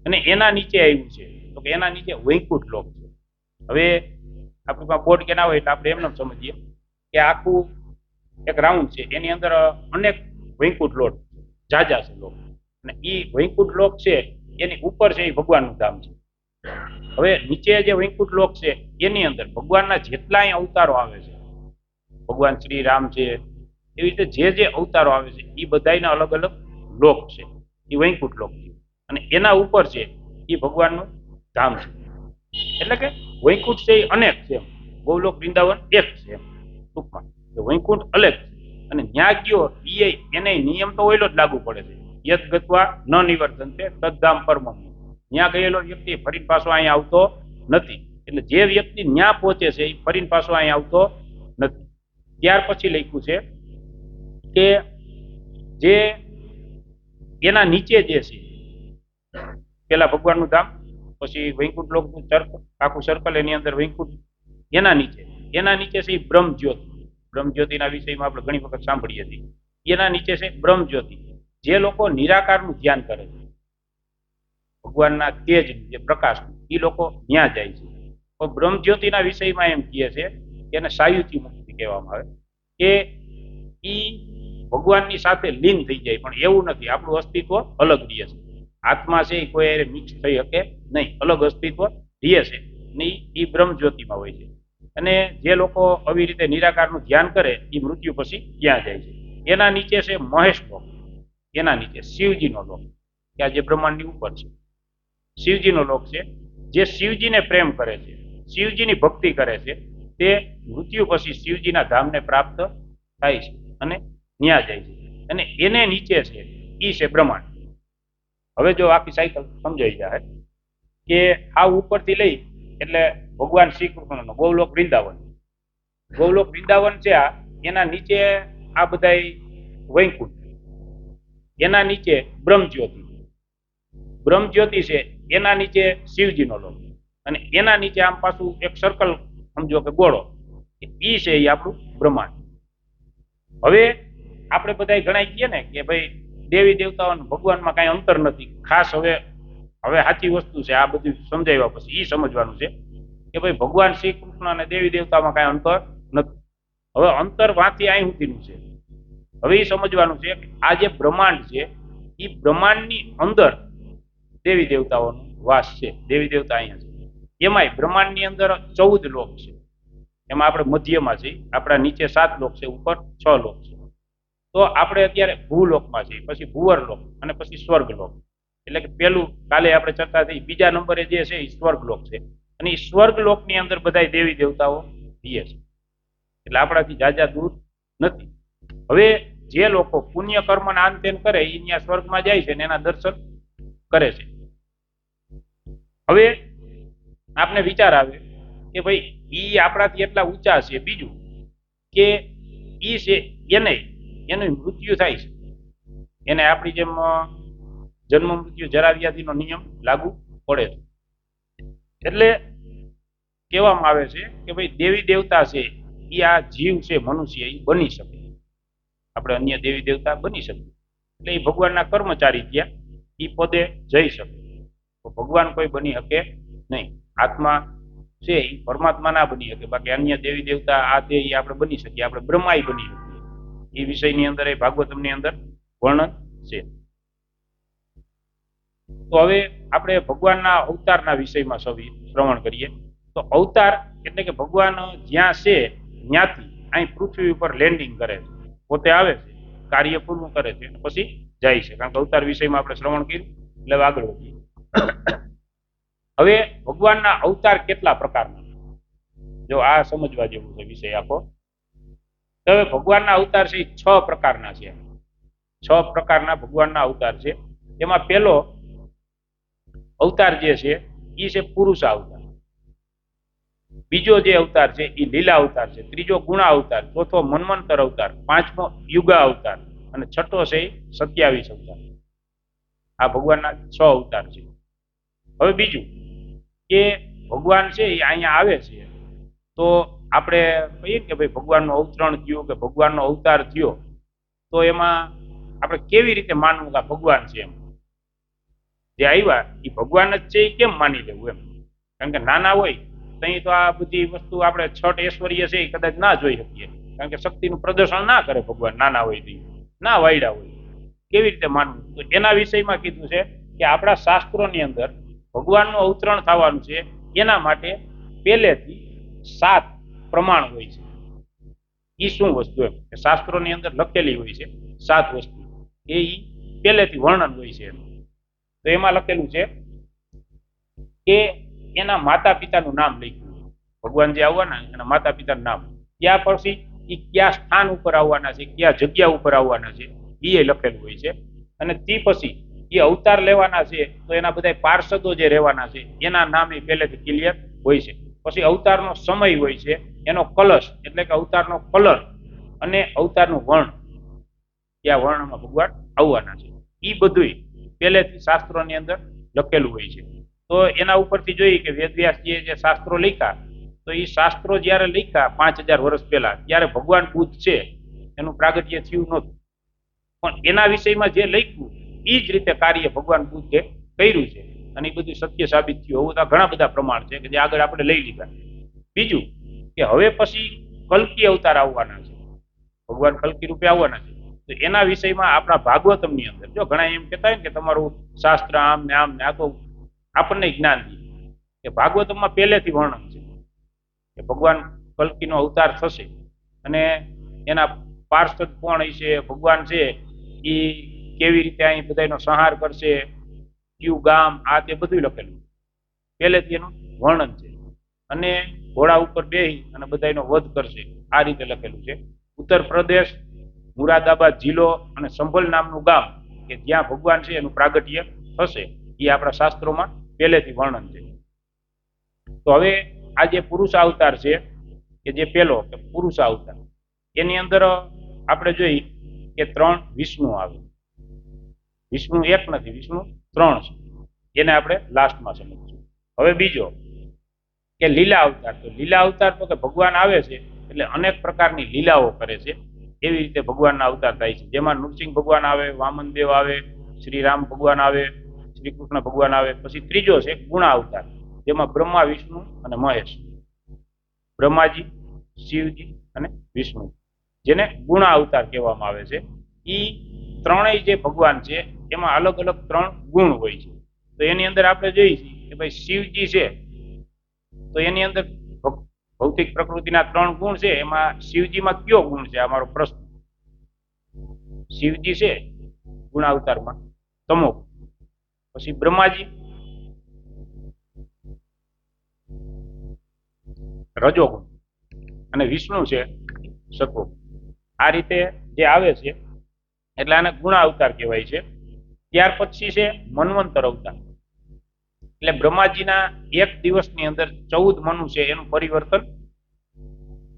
અને એના નીચે આવ્યું છે તો કે એના નીચે વૈકુંઠ લોક છે. હવે આપણી પાસે બોર્ડ કે ના હોય એટલે આપણે એમને સમજીએ કે આખું એક રાઉન્ડ છે એની અંદર અનેક વૈકુંઠ લોક જાજા છે લોક, અને એ વૈકુંઠ લોક છે એની ઉપર છે એ ભગવાનનું ધામ છે. હવે નીચે જે વૈકુંઠ લોક છે એની અંદર ભગવાનના જેટલાય અવતારો આવે છે, ભગવાન શ્રી રામ છે એવી રીતે જે અવતારો આવે છે એ બધાના અલગ અલગ લોક છે એ વૈકુંઠ લોક છે. અને એના ઉપર છે એ ભગવાનનું ધામ છે. એટલે કે વૈકુંઠ છે એ અનેક છે, ગૌલોક વૃંદાવન એક છે ટૂંકમાં. વૈકુંઠ અલગ છે અને ન્યા ગયો એને નિયમ તો ઓયલો જ લાગુ પડે છે. યદ ગત્વા ન નિવર્તન્તે તદ્ધામ પરમમ. ત્યાં ગયેલો વ્યક્તિ ફરીને પાછો અહીંયા આવતો નથી. એટલે જે વ્યક્તિ ન્યા પહોંચે છે એ ફરીને પાછો અહીંયા આવતો નથી. ત્યાર પછી લખ્યું છે કે જે એના નીચે જે છે પેલા ભગવાનનું ધામ, પછી વૈકુંઠ લોકનું આખું સર્કલ એની અંદર વૈકુંઠ, એના નીચે છે એ બ્રહ્મ જ્યોતિ. બ્રહ્મ જ્યોતિના વિષયમાં આપણે ઘણી વખત સાંભળીએ છીએ. એના નીચે છે બ્રહ્મ જ્યોતિ. જે લોકો નિરાકારનું ધ્યાન કરે છે, ભગવાનના તેજ જે પ્રકાશ એ લોકો ત્યાં જાય છે. પણ બ્રહ્મ જ્યોતિના વિષયમાં એમ કહે છે કે એને સાયુથી મુક્તિ કહેવામાં આવે કે ઈ ભગવાનની સાથે લીન થઈ જાય. પણ એવું નથી, આપણું અસ્તિત્વ અલગ રહે છે. આત્મા છે એ કોઈ મિક્સ થઈ શકે નહીં, અલગ અસ્તિત્વ રહે છે ને એ બ્રહ્મ જ્યોતિમાં હોય છે. અને જે લોકો આવી રીતે નિરાકારનું ધ્યાન કરે એ મૃત્યુ પછી ત્યાં જાય છે. એના નીચે છે મહેશ લોક, એના નીચે શિવજીનો લોક. કે આ જે બ્રહ્માંડની ઉપર છે. શિવજીનો લોક છે. જે શિવજીને પ્રેમ કરે છે, શિવજીની ભક્તિ કરે છે, તે મૃત્યુ પછી શિવજીના ધામને પ્રાપ્ત થાય છે અને ન્યા જાય છે. અને એને નીચે છે ઈ છે બ્રહ્માંડ. હવે જો આખી સાયકલ સમજાઈ જાય કે આ ઉપરથી લઈ એટલે ભગવાન શ્રી કૃષ્ણનો ગોલોક વૃંદાવન. ગોલોક વૃંદાવન છે આ, એના નીચે આ બધા વૈકુંઠ, એના નીચે બ્રહ્મજ્યોતિ. બ્રહ્મજ્યોતિ છે એના નીચે શિવજીનો લોક, અને એના નીચે આમ પાછું એક સર્કલ સમજો કે ગોળો, ઈ છે એ આપણું બ્રહ્માંડ. હવે આપણે બધા ઘણા કહીએ ને કે ભાઈ દેવી દેવતાઓ ભગવાનમાં કઈ અંતર નથી. ખાસ હવે સાચી વસ્તુ છે, આ બધું સમજાવ્યા પછી ઈ સમજવાનું છે કે ભાઈ ભગવાન શ્રી કૃષ્ણ અને દેવી દેવતામાં કઈ અંતર નથી. હવે અંતર વાંથી અહીં સુધીનું છે. હવે એ સમજવાનું છે કે આ જે બ્રહ્માંડ છે એ બ્રહ્માંડની અંદર દેવી દેવતાઓનો વાસ છે. દેવી દેવતા અહીંયા છે. એમાંય બ્રહ્માંડની અંદર 14 લોક છે. એમાં આપણે મધ્યમાં છીએ, આપણા નીચે 7 લોક છે, ઉપર 6 લોક છે. તો આપણે અત્યારે ભૂલોકમાં છીએ, પછી ભુવરલોક અને પછી સ્વર્ગલોક. એટલે કે પેલું કાલે આપણે ચર્ચા થઈ, બીજા નંબરે જે છે એ સ્વર્ગલોક છે. અને એ સ્વર્ગલોકની અંદર બધા દેવી દેવતાઓ રહે છે. એટલે આપણાથી જાજા દૂર નથી. હવે જે લોકો પુણ્ય કર્મના આન તેન કરે એ ત્યાં સ્વર્ગમાં જાય છે ને એના દર્શન કરે છે. હવે આપને વિચાર આવે કે ભાઈ ઈ આપણાથી એટલા ઊંચા છે, બીજું કે ઈ છે એનું મૃત્યુ થાય છે, એને આપણી જેમ જન્મ મૃત્યુ જરા વ્યાધિનો નિયમ લાગુ પડે છે. એટલે કહેવામાં આવે છે કે ભાઈ દેવી દેવતા છે એ આ જીવ છે મનુષ્ય એ બની શકે, આપણે અન્ય દેવી દેવતા બની શકીએ. એટલે એ ભગવાનના કર્મચારી થયા, એ પદે જઈ શકે. તો ભગવાન કોઈ બની શકે નહીં. આત્મા છે એ પરમાત્મા ના બની શકે. બાકી અન્ય દેવી દેવતા આ તે આપણે બની શકીએ, આપણે બ્રહ્માઈ બની શકીએ. એ વિષયની અંદર એ ભાગવતમની અંદર વર્ણન છે. તો હવે આપણે ભગવાનના અવતારના વિષયમાં શ્રવણ કરીએ. તો અવતાર એટલે કે ભગવાન જ્યાં છે ત્યાંથી અહીં પૃથ્વી ઉપર લેન્ડિંગ કરે છે, પોતે આવે છે, કાર્ય પૂરું કરે છે, પછી જાય છે. કારણ કે અવતાર વિષયમાં આપણે શ્રવણ કર્યું એટલે આગળ વધીએ. હવે ભગવાનના અવતાર કેટલા પ્રકારના, જો આ સમજવા જેવું છે વિષય આખો. તો હવે ભગવાનના અવતાર છે એ 6 પ્રકારના છે. 6 પ્રકારના ભગવાનના અવતાર છે. એમાં પહેલો અવતાર જે છે એ છે પુરુષ અવતાર. બીજો જે અવતાર છે એ લીલા અવતાર છે. ત્રીજો ગુણા અવતાર, ચોથો મન્વંતર અવતાર, પાંચમો યુગા અવતાર અને છઠ્ઠો છે 27 અવતાર. આ ભગવાનના 6 અવતાર છે. હવે બીજું કે ભગવાન છે એ અહીંયા આવે છે તો આપણે કહીએ કે ભાઈ ભગવાનનું અવતરણ થયું કે ભગવાનનો અવતાર થયો, તો એમાં આપણે કેવી રીતે માનવું કે આ ભગવાન છે? એમ જે આવ્યા એ ભગવાન જ છે એ કેમ માની લેવું એમ? કારણ કે નાના હોય તો આ બધી વસ્તુ આપણે છઠ ઐશ્વર્ય છે એ કદાચ ના જોઈ શકીએ, કારણ કે શક્તિનું પ્રદર્શન ના કરે ભગવાન, નાના હોય તો ના વાયડા હોય. કેવી રીતે માનવું? તો એના વિષયમાં કીધું છે કે આપણા શાસ્ત્રોની અંદર ભગવાનનું અવતરણ થવાનું છે એના માટે પહેલેથી 7 પ્રમાણ હોય છે. એ શું વસ્તુ એમ કે શાસ્ત્રોની અંદર લખેલી હોય છે 7 વસ્તુ, એ પહેલેથી વર્ણન હોય છે. તો એમાં લખેલું છે કે એના માતા પિતાનું નામ લખ્યું. ભગવાન જે આવવાના એના માતા પિતાનું નામ, ત્યાં પછી એ કયા સ્થાન ઉપર આવવાના છે, કયા જગ્યા ઉપર આવવાના છે એ લખેલું હોય છે. અને તે પછી એ અવતાર લેવાના છે તો એના બધા પાર્ષદો જે રહેવાના છે એના નામ એ પહેલેથી ક્લિયર હોય છે. પછી અવતારનો સમય હોય છે, એનો કલશ એટલે કે અવતારનો કલર અને અવતારનું વર્ણ, કયા વર્ણમાં ભગવાન આવવાના છે, એ બધું પહેલેથી શાસ્ત્રોની અંદર લખેલું હોય છે. તો એના ઉપરથી જોઈએ કે વેદવ્યાસજીએ જે શાસ્ત્રો લખ્યા, તો એ શાસ્ત્રો જયારે લખ્યા 5000 વર્ષ પહેલા, ત્યારે ભગવાન બુદ્ધ છે એનું પ્રાગટ્ય થયું નહોતું. પણ એના વિષયમાં જે લખ્યું એ જ રીતે કાર્ય ભગવાન બુદ્ધે કર્યું છે અને એ બધું સત્ય સાબિત થયું. એવું તો ઘણા બધા પ્રમાણ છે કે જે આગળ આપણે લઈ લીધા. બીજું કે હવે પછી કલ્કી અવતાર આવવાના છે, ભગવાન કલ્કી રૂપે આવવાના છે. તો એના વિષયમાં આપણા ભાગવતમની અંદર જો ઘણા એમ કહેતા હોય ને કે તમારું શાસ્ત્ર આમ ને આ તો આપણને જ્ઞાન દે કે ભાગવતમાં પહેલેથી વર્ણન છે કે ભગવાન કલ્કીનો અવતાર થશે અને એના પાર્ષદ કોણ હશે, ભગવાન છે એ કેવી રીતે અહીં બધાનો સંહાર કરશે, કયું ગામ, આ તે બધું લખેલું પહેલેથી એનું વર્ણન છે. અને ઘોડા ઉપર બેહી અને બધાનો વધ કરશે આ રીતે લખેલું છે. ઉત્તર પ્રદેશ, મુરાદાબાદ જિલ્લો અને સંભલ નામનું ગામ કે જ્યાં ભગવાન છે એનું પ્રાગટ્ય થશે એ આપણા શાસ્ત્રોમાં પહેલેથી વર્ણન છે. તો હવે આ જે પુરુષ અવતાર છે કે જે પહેલો કે પુરુષ અવતાર, એની અંદર આપણે જોઈ કે 3 વિષ્ણુ આવે. વિષ્ણુ એક નથી, વિષ્ણુ 3 છે. એને આપણે લાસ્ટમાં સમજીશું. હવે બીજો કે લીલા અવતાર. તો લીલા અવતાર તો કે ભગવાન આવે છે એટલે અનેક પ્રકારની લીલાઓ કરે છે. એવી રીતે ભગવાનના અવતાર થાય છે, જેમાં નૃસિંહ ભગવાન આવે, વામનદેવ આવે, શ્રી રામ ભગવાન આવે, શ્રી કૃષ્ણ ભગવાન આવે. પછી ત્રીજો છે ગુણા અવતાર, જેમાં બ્રહ્મા, વિષ્ણુ અને મહેશ, બ્રહ્માજી, શિવજી અને વિષ્ણુ, જેને ગુણા અવતાર કહેવામાં આવે છે. એ ત્રણેય જે ભગવાન છે એમાં અલગ અલગ 3 ગુણ હોય છે. તો એની અંદર આપણે જોઈએ છીએ કે ભાઈ શિવજી છે તો એની અંદર ભૌતિક પ્રકૃતિના 3 ગુણ છે. એમાં શિવજીમાં કયો ગુણ છે, આ મારો પ્રશ્ન. શિવજી છે ગુણાવતારમાં તમો. પછી બ્રહ્માજી રજોગુણ અને વિષ્ણુ છે સત્વ. આ રીતે જે આવે છે એટલે આને ગુણા અવતાર કહેવાય છે. ત્યાર પછી છે મન્વંતર અવતાર. એટલે બ્રહ્માજીના એક દિવસની અંદર 14 મનુ છે એનું પરિવર્તન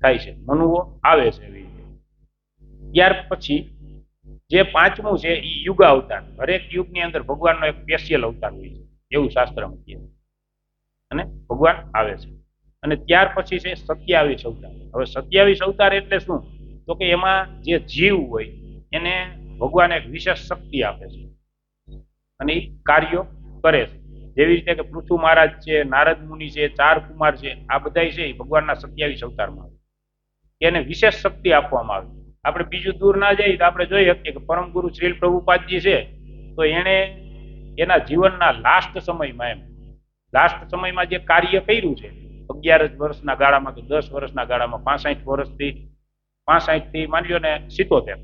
થાય છે, મનુઓ આવે છે એવી રીતે. ત્યાર પછી જે 5મું છે એ યુગ અવતાર. હરેક યુગની અંદર ભગવાનનો એક સ્પેશિયલ અવતાર હોય છે એવું શાસ્ત્રમાં કહે છે, અને ભગવાન આવે છે. અને ત્યાર પછી છે 27 અવતાર. હવે 27 અવતાર એટલે શું? તો કે એમાં જે જીવ હોય એને ભગવાન એક વિશેષ શક્તિ આપે છે અને એ કાર્યો કરે છે. જેવી રીતે કે પૃથુ મહારાજ છે, નારદ મુનિ છે, 4 કુમાર છે, આ બધા છે એ ભગવાનના 27 અવતારમાં આવે. એને વિશેષ શક્તિ આપવામાં આવે. આપણે બીજું દૂર ના જઈએ તો આપણે જોઈ શકીએ કે પરમ ગુરુ શ્રીલ પ્રભુપાદજી છે તો એને એના જીવનના લાસ્ટ સમયમાં લાસ્ટ સમયમાં જે કાર્ય કર્યું છે 11 જ વર્ષના ગાળામાં કે 10 વર્ષના ગાળામાં 65 વર્ષથી 65 થી માની લો ને 77,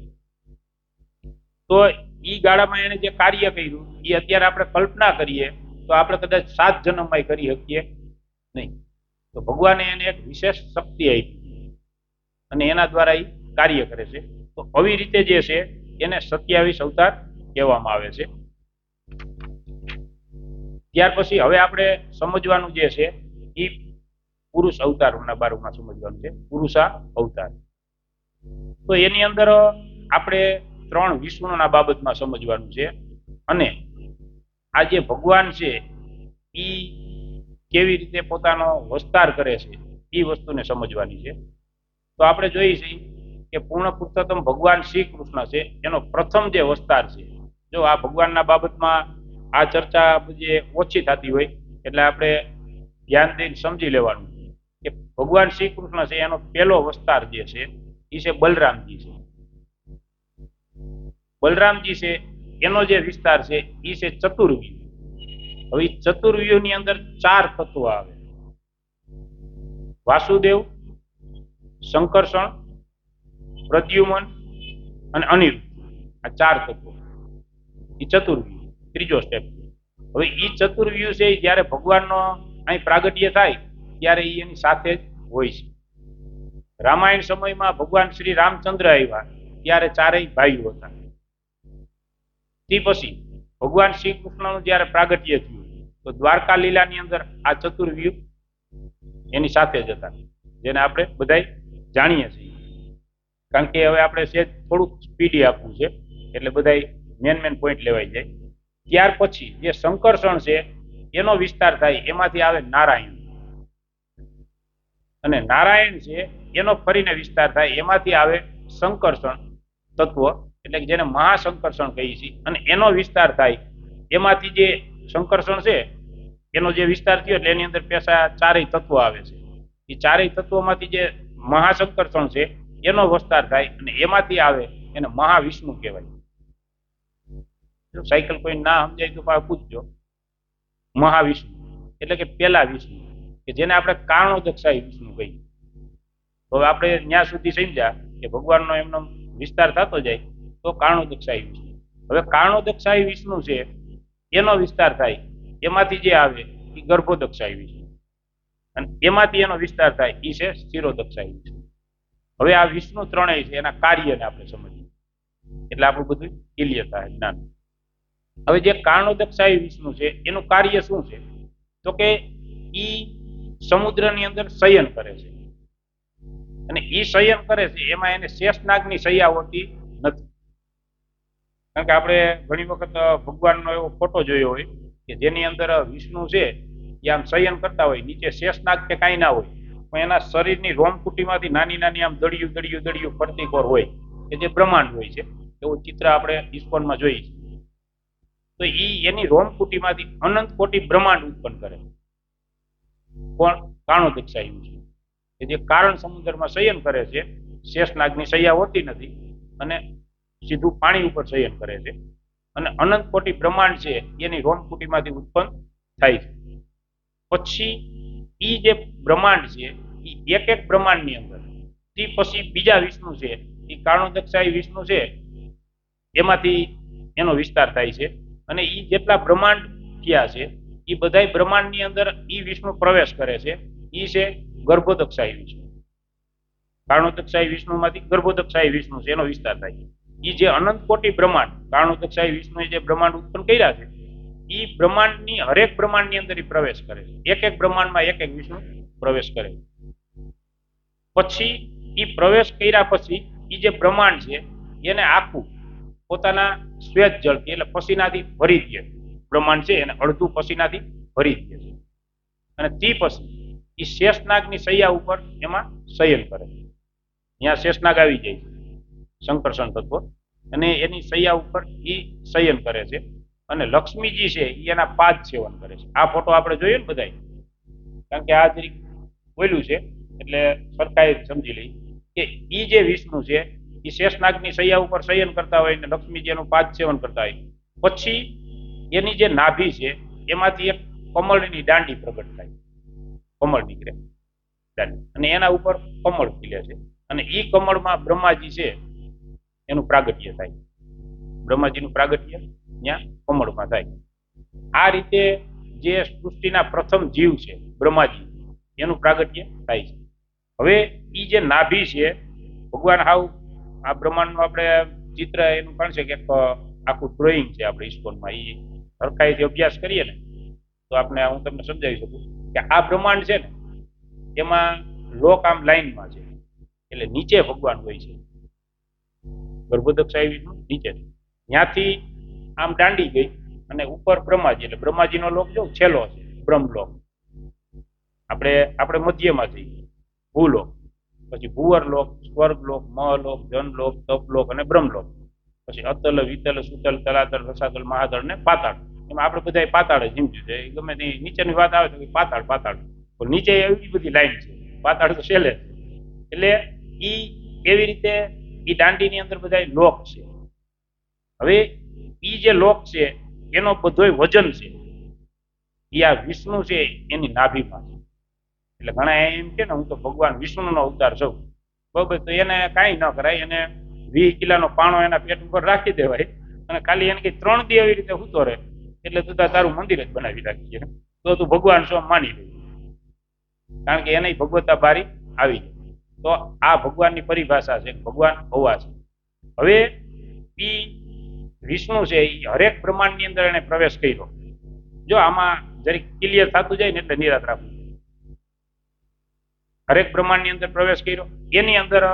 તો ઈ ગાળામાં એને જે કાર્ય કર્યું એ અત્યારે આપણે કલ્પના કરીએ તો આપણે કદાચ 7 જન્મમાં કરી શકીએ નહીં. તો ભગવાને એને એક વિશેષ શક્તિ આપી અને એના દ્વારા એ કાર્ય કરે છે. તો આવી રીતે જે છે એને 27 અવતાર કહેવામાં આવે છે. ત્યાર પછી હવે આપણે સમજવાનું જે છે એ પુરુષ અવતારોના બારેમાં સમજવાનું છે. પુરુષા અવતાર તો એની અંદર આપણે 3 વિષ્ણુના બાબતમાં સમજવાનું છે. અને આ જે ભગવાન છે એ કેવી રીતે પોતાનો વિસ્તાર કરે છે એ વસ્તુને સમજવાની છે. તો આપણે જોઈએ છીએ કે પૂર્ણ પુરુષોત્તમ ભગવાન શ્રી કૃષ્ણ છે એનો પ્રથમ જે વિસ્તાર છે. જો આ ભગવાનના બાબતમાં આ ચર્ચા જે ઓછી થતી હોય એટલે આપણે ધ્યાન દઈને સમજી લેવાનું કે ભગવાન શ્રી કૃષ્ણ છે એનો પહેલો વિસ્તાર જે છે એ છે બલરામજી છે. બલરામજી છે એનો જે વિસ્તાર છે એ છે ચતુર્વ્યુહ. હવે ચતુર્વ્યુહ ની અંદર 4 તત્વો આવે: વાસુદેવ, શંકર્ષણ, પ્રદ્યુમન અને અનિરુદ્ધ. આ 4 તત્વો એ ચતુર્વ્યુહ, ત્રીજો સ્ટેપ. હવે એ ચતુર્વ્યુહ છે જ્યારે ભગવાનનો અહીં પ્રાગટ્ય થાય ત્યારે એની સાથે જ હોય છે. રામાયણ સમયમાં ભગવાન શ્રી રામચંદ્ર આવ્યા ત્યારે 4 ભાઈઓ હતા. તે પછી ભગવાન શ્રી કૃષ્ણનું જ્યારે પ્રાગટ્ય થયું તો દ્વારકા લીલાની અંદર આ ચતુર્વ્યુહ એની સાથે જ હતા, જેને આપણે બધા જાણીએ છીએ. કારણ કે હવે આપણે સેજ થોડુંક સ્પીડી આપવું છે એટલે બધા મેન પોઈન્ટ લેવાઈ જાય. ત્યાર પછી જે શંકર્ષણ છે એનો વિસ્તાર થાય, એમાંથી આવે નારાયણ. અને નારાયણ છે એનો ફરીને વિસ્તાર થાય, એમાંથી આવે શંકર્ષણ તત્વ, એટલે કે જેને મહાશંકર્ષણ કહીએ છીએ. અને એનો વિસ્તાર થાય એમાંથી જે શંકર્ષણ છે એનો જે વિસ્તાર થયો એટલે એની અંદર પેસા 4 તત્વો આવે છે. એ 4 તત્વોમાંથી જે મહાશંકર્ષણ છે એનો વિસ્તાર થાય અને એમાંથી આવે એને મહાવિષ્ણુ કહેવાય. જો સાયકલ કોઈ ના સમજાય તો પાછું પૂછજો. મહાવિષ્ણુ એટલે કે પેલા વિષ્ણુ, કે જેને આપણે કારણોદક્ષાયી વિષ્ણુ કહીએ. તો આપણે ત્યાં સુધી સમજ્યા કે ભગવાનનો એમનો વિસ્તાર થતો જાય તો કારણોદક્ષાયી વિષ્ણુ. હવે કારણોદક્ષાયી વિષ્ણુ છે એનો વિસ્તાર થાય, એમાંથી જે આવે એ ગર્ભોદક્ષાયી વિષ્ણુ, અને એમાંથી એનો વિસ્તાર થાય એ છે ક્ષીરોદક્ષાયી વિષ્ણુ. હવે આ વિષ્ણુ ત્રણેય છે એના કાર્યને આપણે સમજીએ એટલે આપણું બધું ક્લિયર થાય જ્ઞાન. હવે જે કારણોદક્ષાયી વિષ્ણુ છે એનું કાર્ય શું છે? તો કે ઈ સમુદ્રની અંદર શયન કરે છે, અને ઈ શયન કરે છે એમાં એને શેષનાગની શૈયા હોતી નથી. કારણ કે આપણે ઘણી વખત ભગવાનનો એવો ફોટો જોયો હોય કે જેની અંદર વિષ્ણુ છે એ આમ શયન કરતા હોય, નીચે શેષનાગ કે કાંઈ ના હોય, પણ એના શરીરની રોમકુટીમાંથી નાની નાની આમ દળિયું દળિયું દળિયું ફરતી કોર હોય કે જે બ્રહ્માંડ હોય છે. એવું ચિત્ર આપણે ઇસ્કોનમાં જોઈએ છીએ. તો એની રોમકુટીમાંથી અનંત કોટી બ્રહ્માંડ ઉત્પન્ન કરે. કોણ? કારણોદક્ષાયી વિષ્ણુ, કે જે કારણ સમુદ્રમાં શયન કરે છે, શેષનાગની શૈયા હોતી નથી અને સીધું પાણી ઉપર શયન કરે છે, અને અનંત કોટી બ્રહ્માંડ છે એની રોમકુટીમાંથી ઉત્પન્ન થાય છે. પછી ઈ જે બ્રહ્માંડ છે એ એક એક બ્રહ્માંડની અંદર થી પછી બીજા વિષ્ણુ છે એ કારણોદક્ષાયી વિષ્ણુ છે એમાંથી એનો વિસ્તાર થાય છે, અને ઈ જેટલા બ્રહ્માંડ થયા છે એ બધા બ્રહ્માંડની અંદર ઈ વિષ્ણુ પ્રવેશ કરે છે. ઈ છે ગર્ભોદક્ષાયી વિષ્ણુ. કારણોદક્ષાયી વિષ્ણુમાંથી ગર્ભોદક્ષાયી વિષ્ણુ છે એનો વિસ્તાર થાય છે. ઈ જે અનંત કોટી બ્રહ્માંડ કારણોદક્ષાયી વિષ્ણુએ જે બ્રહ્માંડ ઉત્પન્ન કર્યા છે ઈ બ્રહ્માંડની હરેક બ્રહ્માંડની અંદર ઈ પ્રવેશ કરે છે. એક એક બ્રહ્માંડમાં એક એક વિષ્ણુ પ્રવેશ કરે. પછી ઈ પ્રવેશ કર્યા પછી ઈ જે બ્રહ્માંડ છે એને આખું પોતાના શ્વેત જળથી એટલે પસીનાથી ભરી દે. બ્રહ્માંડ છે એને અડધું પસીનાથી ભરી દે છે, અને તે પછી ઈ શેષનાગની શૈયા ઉપર એમાં શયન કરે. ત્યાં શેષનાગ આવી જાય છે, સંકર્ષણ તત્વ, અને એની શૈયા ઉપર ઈ શયન કરે છે, અને લક્ષ્મીજી છે એ એના પાદ સેવન કરે છે. આ ફોટો આપણે જોઈએ ને બધાય, કારણ કે આ જરીક બોલ્યું છે એટલે સરકારે સમજી લઈ કે ઈ જે વિષ્ણુ છે એ શેષનાગની શૈયા ઉપર શયન કરતા હોય ને લક્ષ્મીજી એનું પાદ સેવન કરતા હોય. પછી એની જે નાભી છે એમાંથી એક કમળની દાંડી પ્રગટ થાય, કમળ નીકળે દાંડી, અને એના ઉપર કમળ ખીલે છે, અને ઈ કમળમાં બ્રહ્માજી છે એનું પ્રાગટ્ય થાય. બ્રહ્માજીનું પ્રાગટ્ય ત્યાં કમળમાં થાય. આ રીતે જે સૃષ્ટિના પ્રથમ જીવ છે બ્રહ્માજી એનું પ્રાગટ્ય થાય છે. હવે ઈ જે નાભી છે ભગવાન હાવ આ બ્રહ્માંડનું આપણે ચિત્ર એનું પણ છે કે આખું ડ્રોઈંગ છે આપણે ઇસ્કોનમાં, એ સરખાઈથી અભ્યાસ કરીએ ને તો આપણે હું તમને સમજાવી શકું કે આ બ્રહ્માંડ છે ને એમાં લોક આમ લાઈનમાં છે, એટલે નીચે ભગવાન હોય છે, ગર્ભોદક્ષાયી વિષ્ણુ નીચે, ત્યાંથી આમ દાંડી ગઈ અને ઉપર બ્રહ્માજી, એટલે બ્રહ્માજીનો લોક જો છેલ્લો છે બ્રહ્મલોક. આપણે મધ્યમાં જઈએ ભૂલોક, પછી ભુવરલોક, સ્વર્ગલોક, મહલોક, જનલોક, તપલોક અને બ્રહ્મલોક, પછી અતલ, વિતલ, સુતલ, તલાતલ, રસાતલ, મહાતળ ને પાતાળ. એમાં આપણે બધા પાતાળ જ સમજ્યું છે. ગમે તે નીચેની વાત આવે તો પાતાળ પાતાળ, પણ નીચે એવી બધી લાઈન છે, પાતાળ તો છેલ્લે છે. એટલે ઈ એવી રીતે ઈ દાંડીની અંદર બધા લોક છે. હવે ઈ જે લોક છે એનો બધોય વજન છે ઈ આ વિષ્ણુ છે એની નાભીમાં છે. એટલે ઘણા એમ કે ને હું તો ભગવાન વિષ્ણુનો અવતાર છું, બરોબર, તો એને કાંઈ ન કરાય, એને 20 કિલોનો પાણો એના પેટ ઉપર રાખી દેવાય અને ખાલી એને કઈ 3 દી એવી રીતે સૂતો રહે એટલે તું તારું મંદિર જ બનાવી રાખીએ તો તું ભગવાન છો માની લે, કારણ કે એને ભગવત્તા બારી આવી. તો આ ભગવાનની પરિભાષા છે, ભગવાન હોવા છે. હવે ઈ વિષ્ણુ છે એ હરેક બ્રહ્માંડની અંદર એને પ્રવેશ કર્યો. જો આમાં જરીક ક્લિયર થતું જાય ને એટલે નિરાત રાખવું. હરેક બ્રહ્માંડની અંદર પ્રવેશ કર્યો, એની અંદર